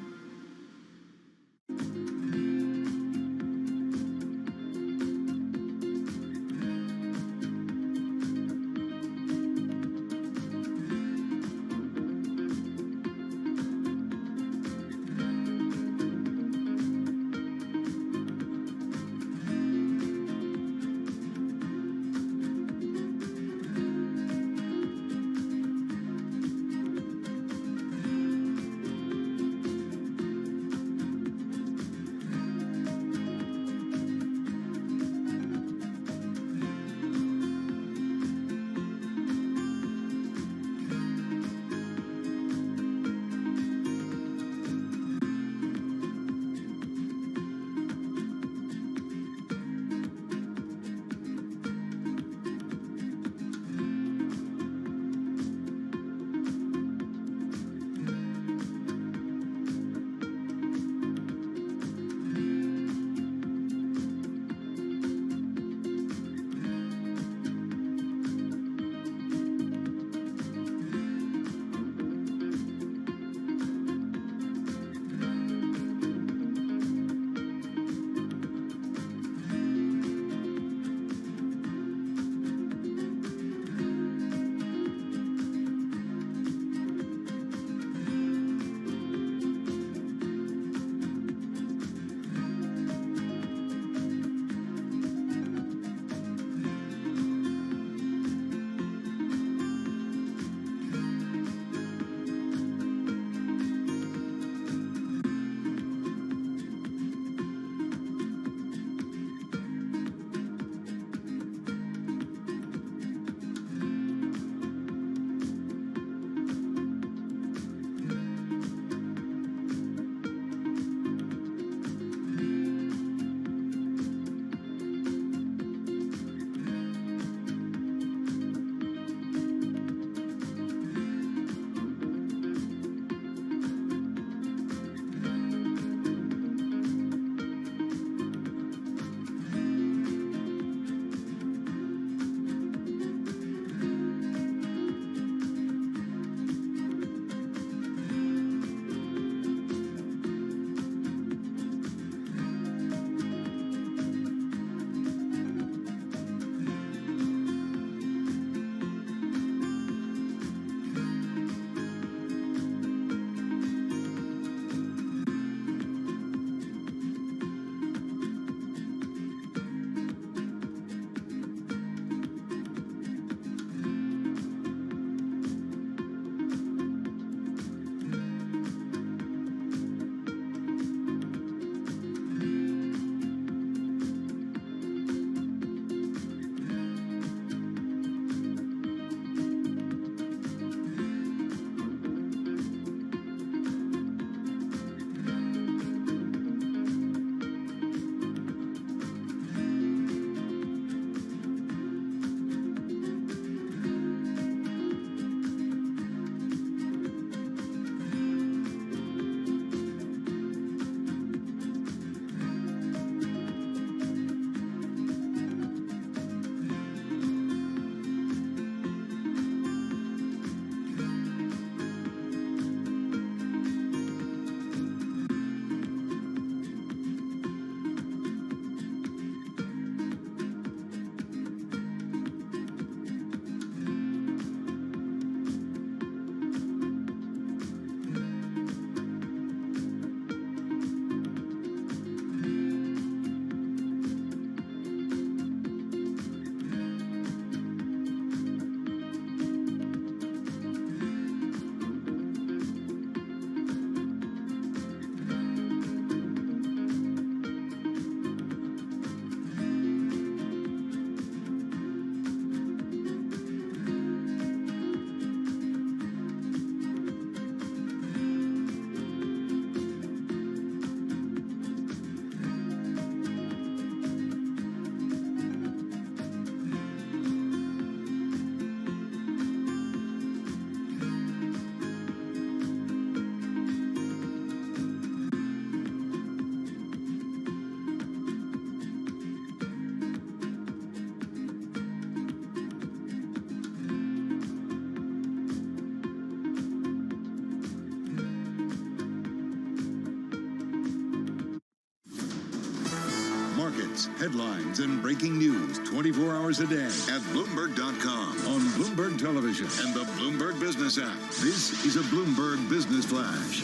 updates, headlines, and breaking news 24 hours a day at Bloomberg.com, on Bloomberg Television, and the Bloomberg Business app. This is a Bloomberg Business Flash.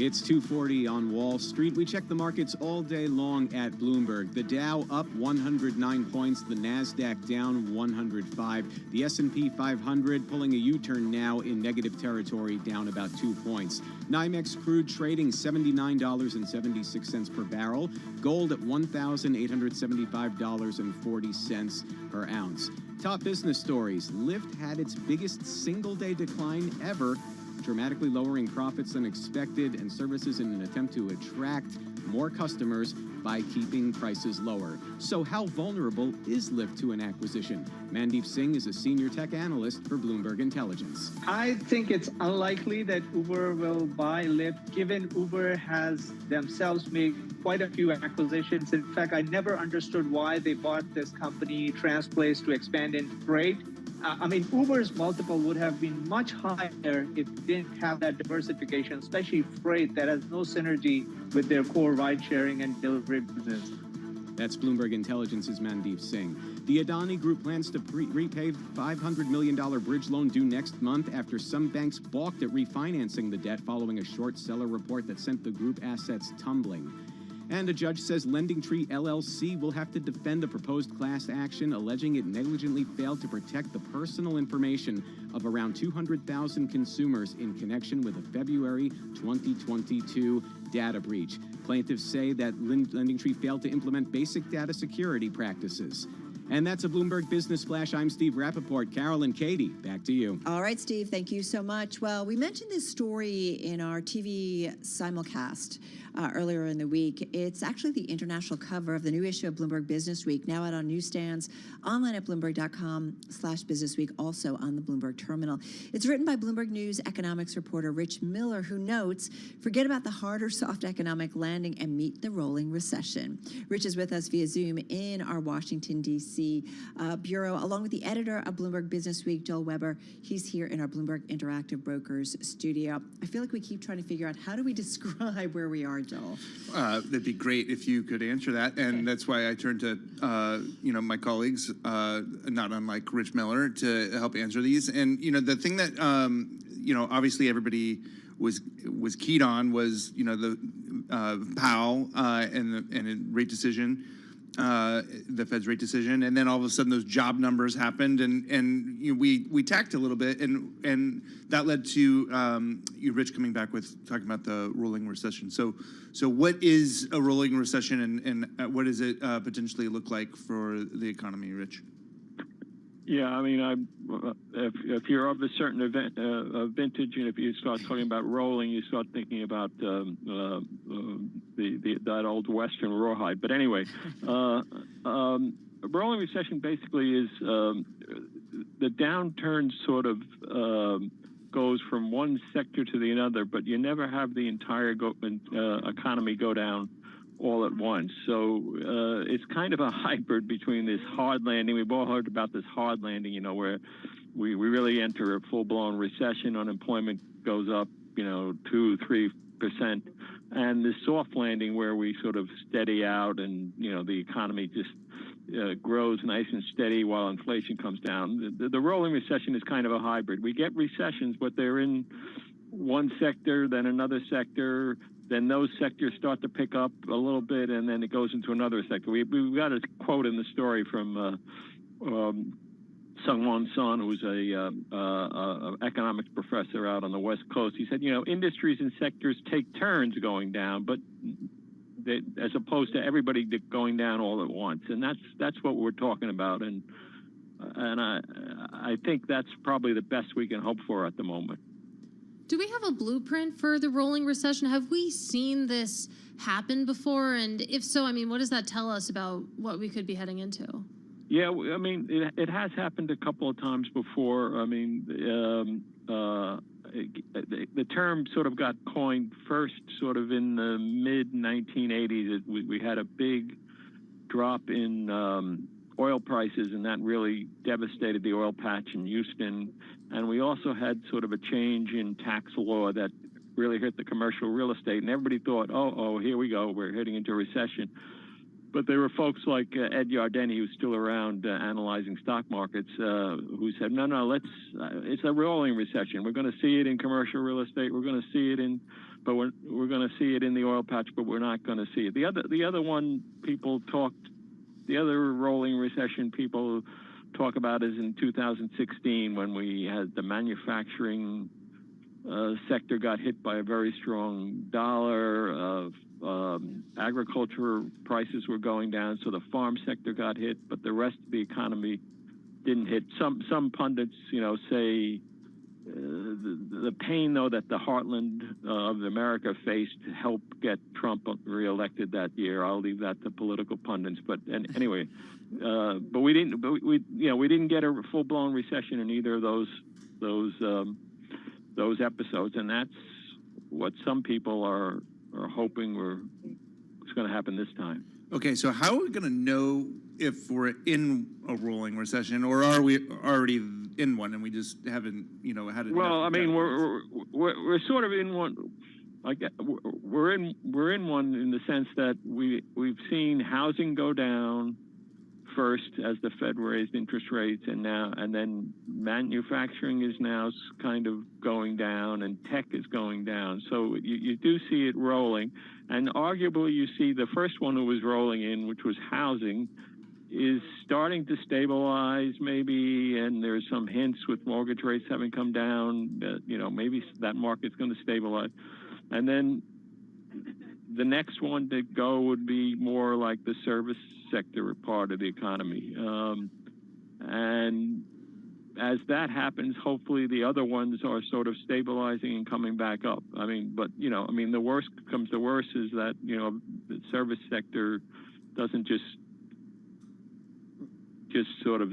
It's 2:40 on Wall Street. We check the markets all day long at Bloomberg. The Dow up 109 points, the Nasdaq down 105. The S&P 500 pulling a U-turn now in negative territory, down about 2 points. NYMEX crude trading $79.76 per barrel. Gold at $1,875.40 per ounce. Top business stories. Lyft had its biggest single-day decline ever, dramatically lowering profits than expected and services in an attempt to attract more customers by keeping prices lower. So how vulnerable is Lyft to an acquisition? Mandeep Singh is a senior tech analyst for Bloomberg Intelligence. I think it's unlikely that Uber will buy Lyft, given Uber has themselves made quite a few acquisitions. In fact, I never understood why they bought this company, Transplace, to expand in freight. Uber's multiple would have been much higher if it didn't have that diversification, especially freight that has no synergy with their core ride-sharing and delivery business. That's Bloomberg Intelligence's Mandeep Singh. The Adani Group plans to repay $500 million bridge loan due next month after some banks balked at refinancing the debt following a short seller report that sent the group assets tumbling. And a judge says LendingTree LLC will have to defend a proposed class action alleging it negligently failed to protect the personal information of around 200,000 consumers in connection with a February 2022 data breach. Plaintiffs say that LendingTree failed to implement basic data security practices. And that's a Bloomberg Business Flash. I'm Steve Rappaport. Carol and Katie, back to you. All right, Steve, thank you so much. Well, we mentioned this story in our TV simulcast earlier in the week. It's actually the international cover of the new issue of Bloomberg Business Week, now out on newsstands, online at Bloomberg.com/businessweek, also on the Bloomberg terminal. It's written by Bloomberg News economics reporter Rich Miller, who notes, forget about the hard or soft economic landing and meet the rolling recession. Rich is with us via Zoom in our Washington, D.C. bureau, along with the editor of Bloomberg Business Week, Joel Weber. He's here in our Bloomberg Interactive Brokers studio. I feel like we keep trying to figure out, how do we describe where we are, Joel? That'd be great if you could answer that, and that's why I turned to my colleagues, not unlike Rich Miller, to help answer these. And the thing that obviously everybody was keyed on was the Powell and the rate decision. The Fed's rate decision, and then all of a sudden those job numbers happened, and we tacked a little bit, and that led to Rich coming back with talking about the rolling recession. So what is a rolling recession, and what does it potentially look like for the economy, Rich? Yeah, if you're of a certain vintage, and if you start talking about rolling, you start thinking about that old Western rawhide. But anyway, a rolling recession basically is the downturn sort of goes from one sector to the other, but you never have the entire economy go down all at once. So it's kind of a hybrid between this hard landing. We've all heard about this hard landing, where we really enter a full-blown recession, unemployment goes up, 2-3%, and this soft landing where we sort of steady out and, the economy just grows nice and steady while inflation comes down. The rolling recession is kind of a hybrid. We get recessions, but they're in one sector, then another sector, then those sectors start to pick up a little bit, and then it goes into another sector. We've got a quote in the story from Sung-Won Son, who's a economics professor out on the West Coast. He said, industries and sectors take turns going down, but as opposed to everybody going down all at once. And that's what we're talking about. And I think that's probably the best we can hope for at the moment. Do we have a blueprint for the rolling recession? Have we seen this happen before? And if so, what does that tell us about what we could be heading into? Yeah, it has happened a couple of times before. The term sort of got coined first sort of in the mid-1980s. We had a big drop in oil prices, and that really devastated the oil patch in Houston. And we also had sort of a change in tax law that really hurt the commercial real estate, and everybody thought, oh, here we go, we're heading into a recession. But there were folks like Ed Yardeni, who's still around analyzing stock markets, who said, no, it's a rolling recession. We're going to see it in commercial real estate. We're going to see it in, but we're going to see it in the oil patch, but we're not going to see it. The other one people talked, the other rolling recession people talk about is in 2016 when we had the manufacturing sector got hit by a very strong dollar. Agriculture prices were going down, so the farm sector got hit, but the rest of the economy didn't hit. Some pundits, say the pain though that the heartland of America faced helped get Trump reelected that year. I'll leave that to political pundits. But anyway, but we didn't get a full blown recession in either of those episodes, and that's what some people are hoping it's going to happen this time. Okay, so how are we going to know if we're in a rolling recession, or are we already in one and we just haven't, had it? Well, I mean, we're sort of in one. We're in one in the sense that we've seen housing go down first as the Fed raised interest rates, and then manufacturing is now kind of going down, and tech is going down. So you do see it rolling, and arguably you see the first one who was rolling in, which was housing, is starting to stabilize maybe, and there's some hints with mortgage rates having come down that maybe that market's going to stabilize, and then the next one to go would be more like the service sector part of the economy. And as that happens, hopefully the other ones are sort of stabilizing and coming back up. I mean, but, the worst comes to worst is that, the service sector doesn't just sort of,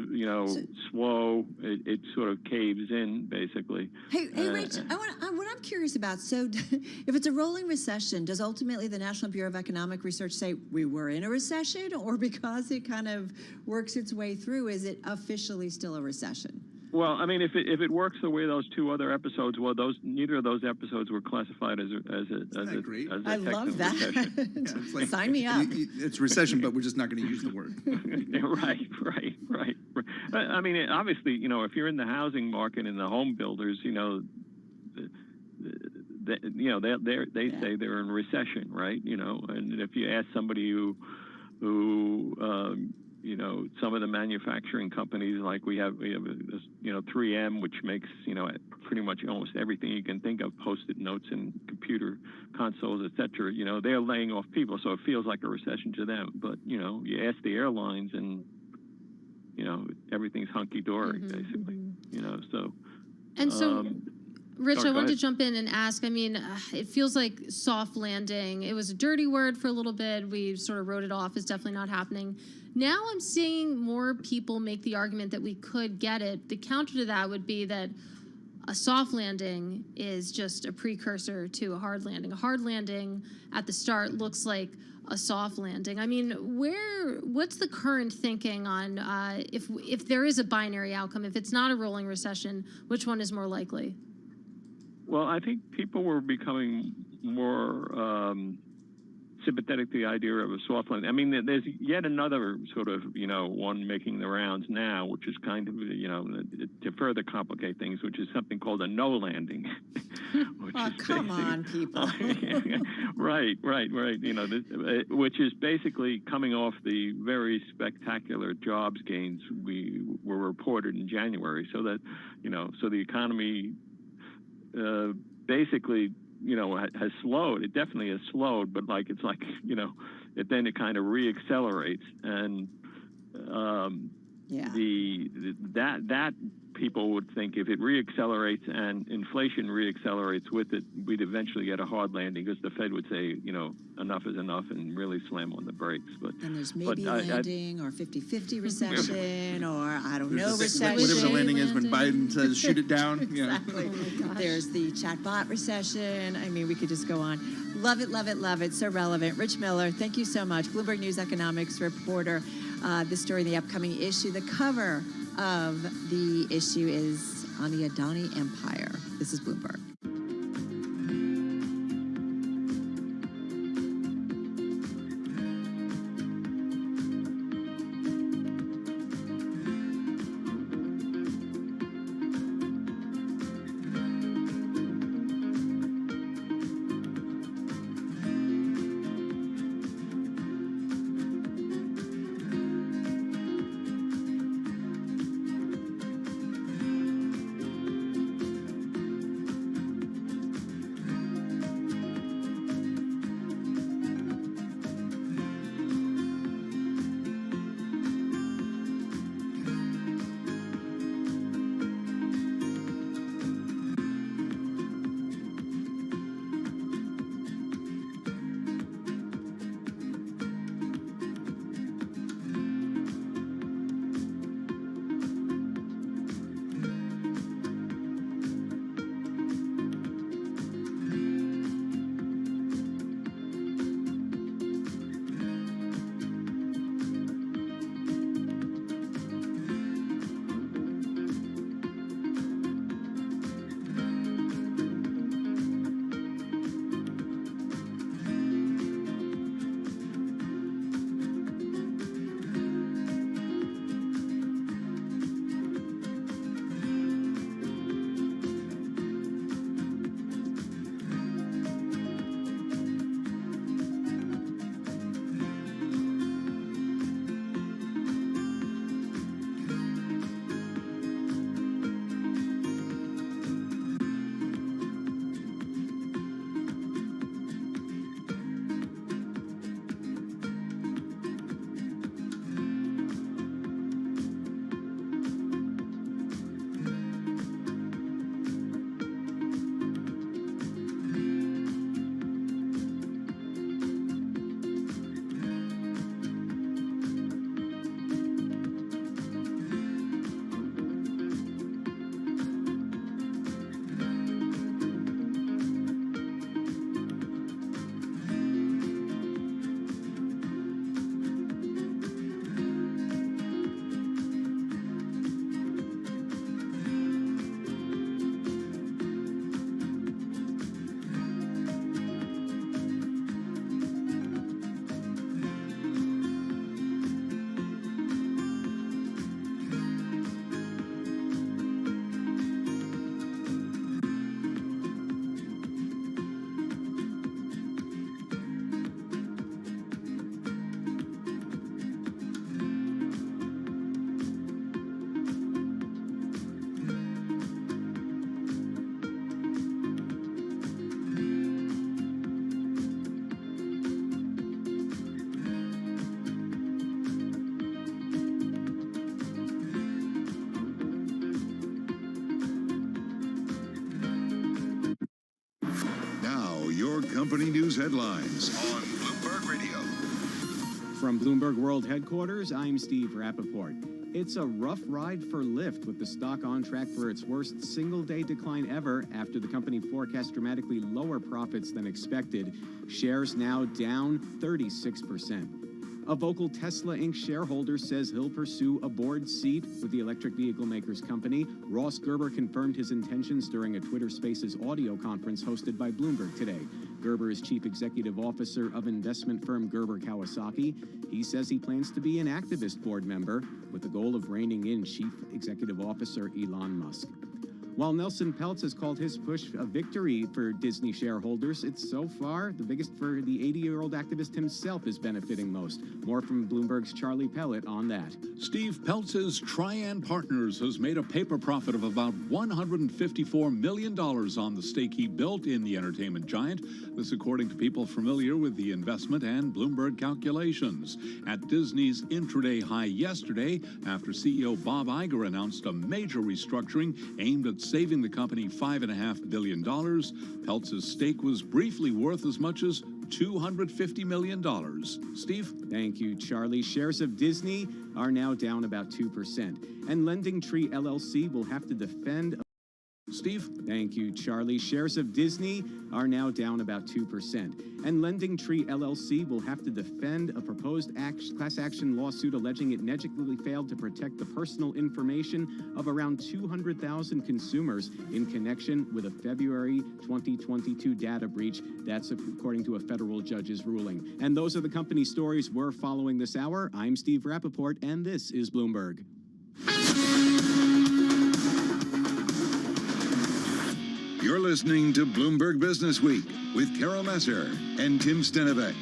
slow. It sort of caves in, basically. Hey, Rich, what I'm curious about, so if it's a rolling recession, does ultimately the National Bureau of Economic Research say we were in a recession, or because it kind of works its way through, is it officially still a recession? Well, I mean, if it works the way those two other episodes, neither of those episodes were classified as a great? I love that. Yeah, it's like, sign me up. It's recession, but we're just not going to use the word. Right. I mean, obviously, if you're in the housing market and the home builders, they say they're in recession, right? And if you ask somebody who some of the manufacturing companies, like we have 3M, which makes, pretty much almost everything you can think of, Post-it notes and computer consoles, et cetera, they're laying off people. So it feels like a recession to them. But, you ask the airlines and, everything's hunky-dory, basically, so. And so, Rich, I wanted to ahead. jump in and ask, I mean, it feels like soft landing. It was a dirty word for a little bit. We sort of wrote it off as definitely not happening. Now I'm seeing more people make the argument that we could get it. The counter to that would be that a soft landing is just a precursor to a hard landing. A hard landing at the start looks like a soft landing. I mean, what's the current thinking on if there is a binary outcome, if it's not a rolling recession, which one is more likely? Well, I think people were becoming more sympathetic to the idea of a soft landing. I mean, there's yet another sort of, one making the rounds now, which is kind of, to further complicate things, which is something called a no landing. Oh, come on, people. Right. Which is basically coming off the very spectacular jobs gains were reported in January. So that, so the economy basically, has slowed. It definitely has slowed, but it's like, then it kind of reaccelerates, and that people would think if it reaccelerates and inflation reaccelerates with it, we'd eventually get a hard landing, because the Fed would say, enough is enough, and really slam on the brakes. And there's maybe a landing or 50-50 recession, or I don't know, recession. Whatever the landing is when Biden says shoot it down. Exactly. There's the chatbot recession. I mean, we could just go on. Love it, love it, love it. So relevant. Rich Miller, thank you so much. Bloomberg News economics reporter. This story in the upcoming issue. The cover of the issue is on the Adani Empire. This is Bloomberg. your company news headlines on Bloomberg Radio. From Bloomberg World Headquarters, I'm Steve Rappaport. It's a rough ride for Lyft, with the stock on track for its worst single-day decline ever after the company forecast dramatically lower profits than expected. Shares now down 36%. A vocal Tesla Inc. shareholder says he'll pursue a board seat with the electric vehicle makers company. Ross Gerber confirmed his intentions during a Twitter Spaces audio conference hosted by Bloomberg today. Gerber is chief executive officer of investment firm Gerber Kawasaki. He says he plans to be an activist board member with the goal of reining in chief executive officer Elon Musk. While Nelson Peltz has called his push a victory for Disney shareholders, it's so far the biggest for the 80-year-old activist himself is benefiting most. More from Bloomberg's Charlie Pellet on that. Steve Peltz's Trian Partners has made a paper profit of about $154 million on the stake he built in the entertainment giant. This according to people familiar with the investment and Bloomberg calculations. At Disney's intraday high yesterday, after CEO Bob Iger announced a major restructuring aimed at saving the company $5.5 billion, Peltz's stake was briefly worth as much as $250 million. Steve? Thank you, Charlie. Shares of Disney are now down about 2%. And Lending Tree LLC will have to defend... Steve? Thank you, Charlie. Shares of Disney are now down about 2%. And Lending Tree LLC will have to defend a proposed class action lawsuit alleging it negligently failed to protect the personal information of around 200,000 consumers in connection with a February 2022 data breach. That's according to a federal judge's ruling. And those are the company stories we're following this hour. I'm Steve Rappaport, and this is Bloomberg. You're listening to Bloomberg Business Week with Carol Messer and Tim Stenevec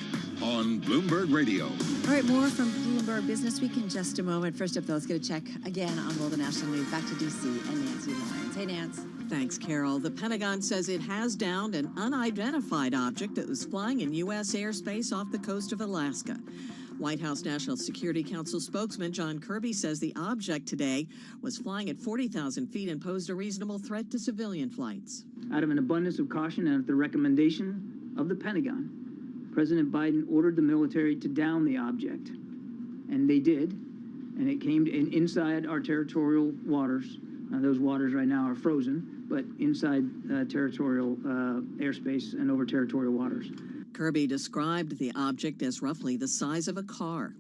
on Bloomberg Radio. All right, more from Bloomberg Business Week in just a moment. First up, though, let's get a check again on all the national news. Back to D.C. and Nancy Lyons. Hey, Nance. Thanks, Carol. The Pentagon says it has downed an unidentified object that was flying in U.S. airspace off the coast of Alaska. White House National Security Council spokesman John Kirby says the object today was flying at 40,000 feet and posed a reasonable threat to civilian flights. Out of an abundance of caution and at the recommendation of the Pentagon, President Biden ordered the military to down the object. And they did. And it came inside our territorial waters. Those waters right now are frozen, but inside territorial airspace and over territorial waters. Kirby described the object as roughly the size of a car.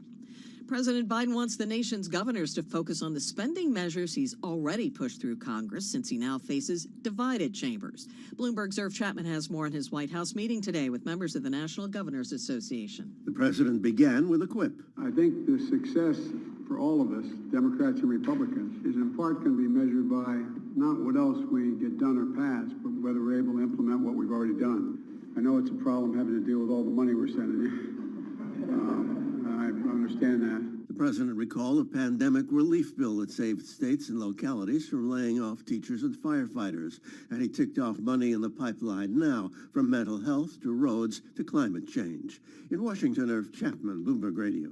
President Biden wants the nation's governors to focus on the spending measures he's already pushed through Congress since he now faces divided chambers. Bloomberg's Irv Chapman has more on his White House meeting today with members of the National Governors Association. The president began with a quip. I think the success for all of us, Democrats and Republicans, is in part going to be measured by not what else we get done or pass, but whether we're able to implement what we've already done. I know it's a problem having to deal with all the money we're sending you. I understand that. The president recalled a pandemic relief bill that saved states and localities from laying off teachers and firefighters. And he ticked off money in the pipeline now, from mental health to roads to climate change. In Washington, Irv Chapman, Bloomberg Radio.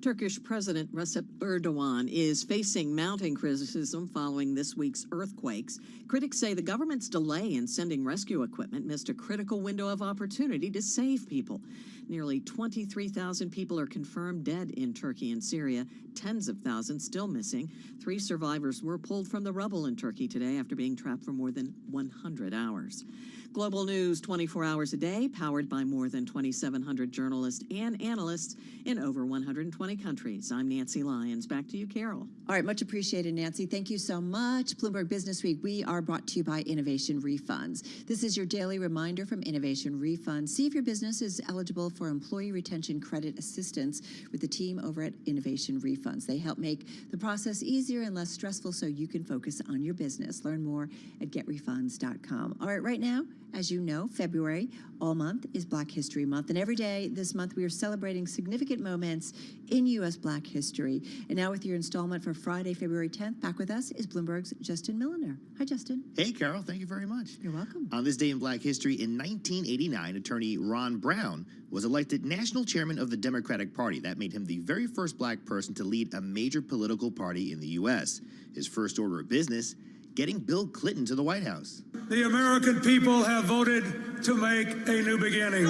Turkish President Recep Erdogan is facing mounting criticism following this week's earthquakes. Critics say the government's delay in sending rescue equipment missed a critical window of opportunity to save people. Nearly 23,000 people are confirmed dead in Turkey and Syria, tens of thousands still missing. 3 survivors were pulled from the rubble in Turkey today after being trapped for more than 100 hours. Global news 24 hours a day, powered by more than 2,700 journalists and analysts in over 120 countries. I'm Nancy Lyons. Back to you, Carol. All right, much appreciated, Nancy. Thank you so much. Bloomberg Business Week, we are brought to you by Innovation Refunds. This is your daily reminder from Innovation Refunds. See if your business is eligible for employee retention credit assistance with the team over at Innovation Refunds. They help make the process easier and less stressful so you can focus on your business. Learn more at getrefunds.com. All right, right now, as you know, February, all month, is Black History Month. And every day this month, we are celebrating significant moments in U.S. Black history. And now with your installment for Friday, February 10th, back with us is Bloomberg's Justin Milliner. Hi, Justin. Hey, Carol. Thank you very much. You're welcome. On this day in Black history, in 1989, attorney Ron Brown was elected national chairman of the Democratic Party. That made him the very first Black person to lead a major political party in the U.S. His first order of business, getting Bill Clinton to the White House. The American people have voted to make a new beginning.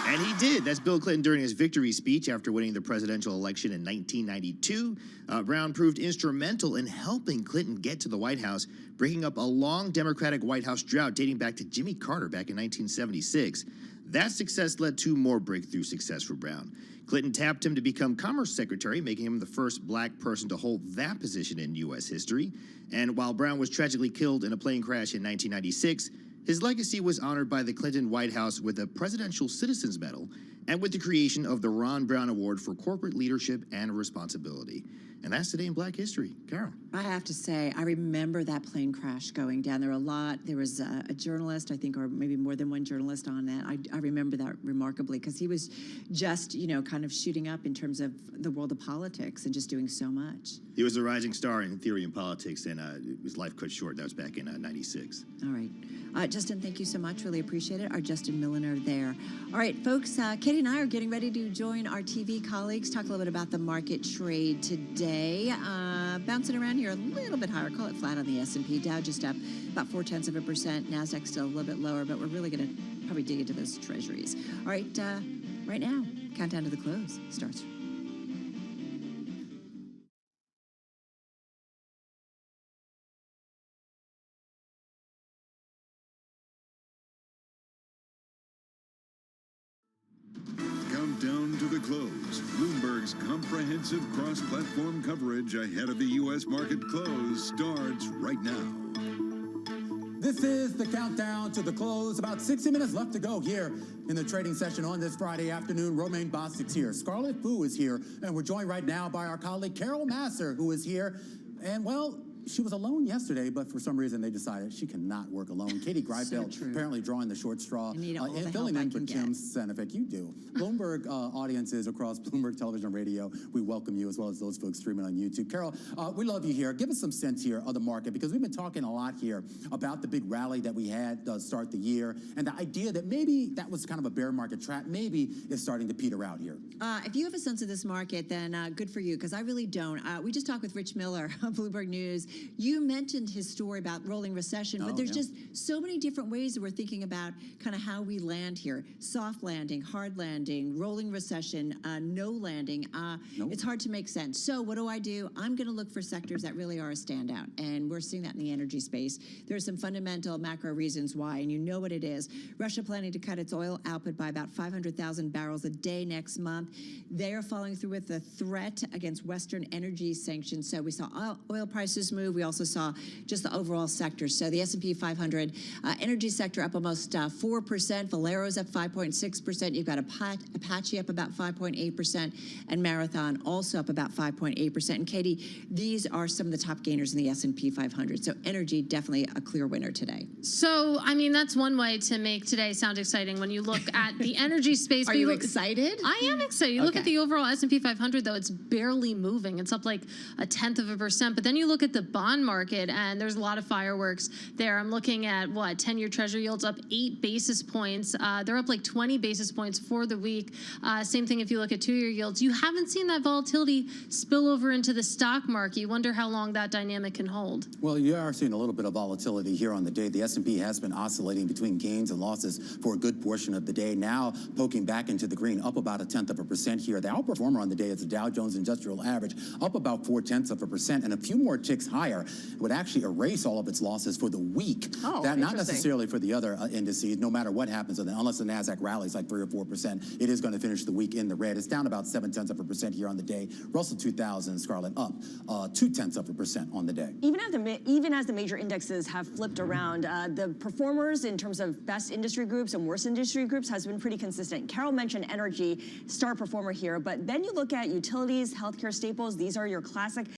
And he did. That's Bill Clinton during his victory speech after winning the presidential election in 1992. Brown proved instrumental in helping Clinton get to the White House, breaking up a long Democratic White House drought dating back to Jimmy Carter back in 1976. That success led to more breakthrough success for Brown. Clinton tapped him to become Commerce Secretary, making him the first black person to hold that position in U.S. history. And while Brown was tragically killed in a plane crash in 1996, his legacy was honored by the Clinton White House with a Presidential Citizens Medal and with the creation of the Ron Brown Award for Corporate Leadership and Responsibility. And that's today in Black History. Carol. I have to say, I remember that plane crash going down. There was a journalist, I think, or maybe more than one journalist on that. I remember that remarkably because he was just, kind of shooting up in terms of the world of politics and just doing so much. He was a rising star in theory and politics, and his life cut short. That was back in 96. All right. Justin, thank you so much. Really appreciate it. Our Justin Milliner there. All right, folks, Katie and I are getting ready to join our TV colleagues, talk a little bit about the market trade today. Bouncing around here a little bit higher. Call it flat on the S&P. Dow just up about 0.4%. NASDAQ still a little bit lower, but we're really going to probably dig into those treasuries. All right, right now, countdown to the close starts. Countdown to the close. Bloomberg's comprehensive cross-platform coverage ahead of the U.S. market close starts right now. This is the countdown to the close. About 60 minutes left to go here in the trading session on this Friday afternoon. Romaine Bostic's here. Scarlett Fu is here. And we're joined right now by our colleague Carol Masser, who is here. And, well, she was alone yesterday, but for some reason they decided she cannot work alone. Katie Greifeld apparently drawing the short straw. And filling in for Jim Senevic. You do. Bloomberg audiences across Bloomberg Television and Radio, we welcome you, as well as those folks streaming on YouTube. Carol, we love you here. Give us some sense here of the market, because we've been talking a lot here about the big rally that we had to start the year, and the idea that maybe that was kind of a bear market trap, maybe is starting to peter out here. If you have a sense of this market, then good for you, because I really don't. We just talked with Rich Miller on Bloomberg News. You mentioned his story about rolling recession, but there's just so many different ways that we're thinking about kind of how we land here. Soft landing, hard landing, rolling recession, no landing. It's hard to make sense. So what do? I'm going to look for sectors that really are a standout, and we're seeing that in the energy space. There's some fundamental macro reasons why, and you know what it is. Russia planning to cut its oil output by about 500,000 barrels a day next month. They are following through with the threat against Western energy sanctions. So we saw oil prices move. We also saw just the overall sector. So the S&P 500 energy sector up almost 4%. Valero's up 5.6%. You've got Apache up about 5.8%, and Marathon also up about 5.8%. And Katie, these are some of the top gainers in the S&P 500. So energy definitely a clear winner today. So, I mean, that's one way to make today sound exciting when you look at the energy space. Are you excited? I am excited. You look at the overall S&P 500, though, it's barely moving. It's up like 0.1%. But then you look at the bond market, and there's a lot of fireworks there. I'm looking at, 10-year Treasury yields up 8 basis points. They're up like 20 basis points for the week. Same thing if you look at 2-year yields. You haven't seen that volatility spill over into the stock market. You wonder how long that dynamic can hold. Well, you are seeing a little bit of volatility here on the day. The S&P has been oscillating between gains and losses for a good portion of the day. Now poking back into the green, up about 0.1% here. The outperformer on the day is the Dow Jones Industrial Average, up about 0.4%, and a few more ticks higher would actually erase all of its losses for the week. That not necessarily for the other indices. No matter what happens, unless the Nasdaq rallies like 3 or 4%, it is going to finish the week in the red. It's down about 0.7% here on the day. Russell 2000, Scarlett, up 0.2% on the day. Even as the major indexes have flipped around, the performers in terms of best industry groups and worst industry groups has been pretty consistent. Carol mentioned energy, star performer here, but then you look at utilities, healthcare staples. These are your classic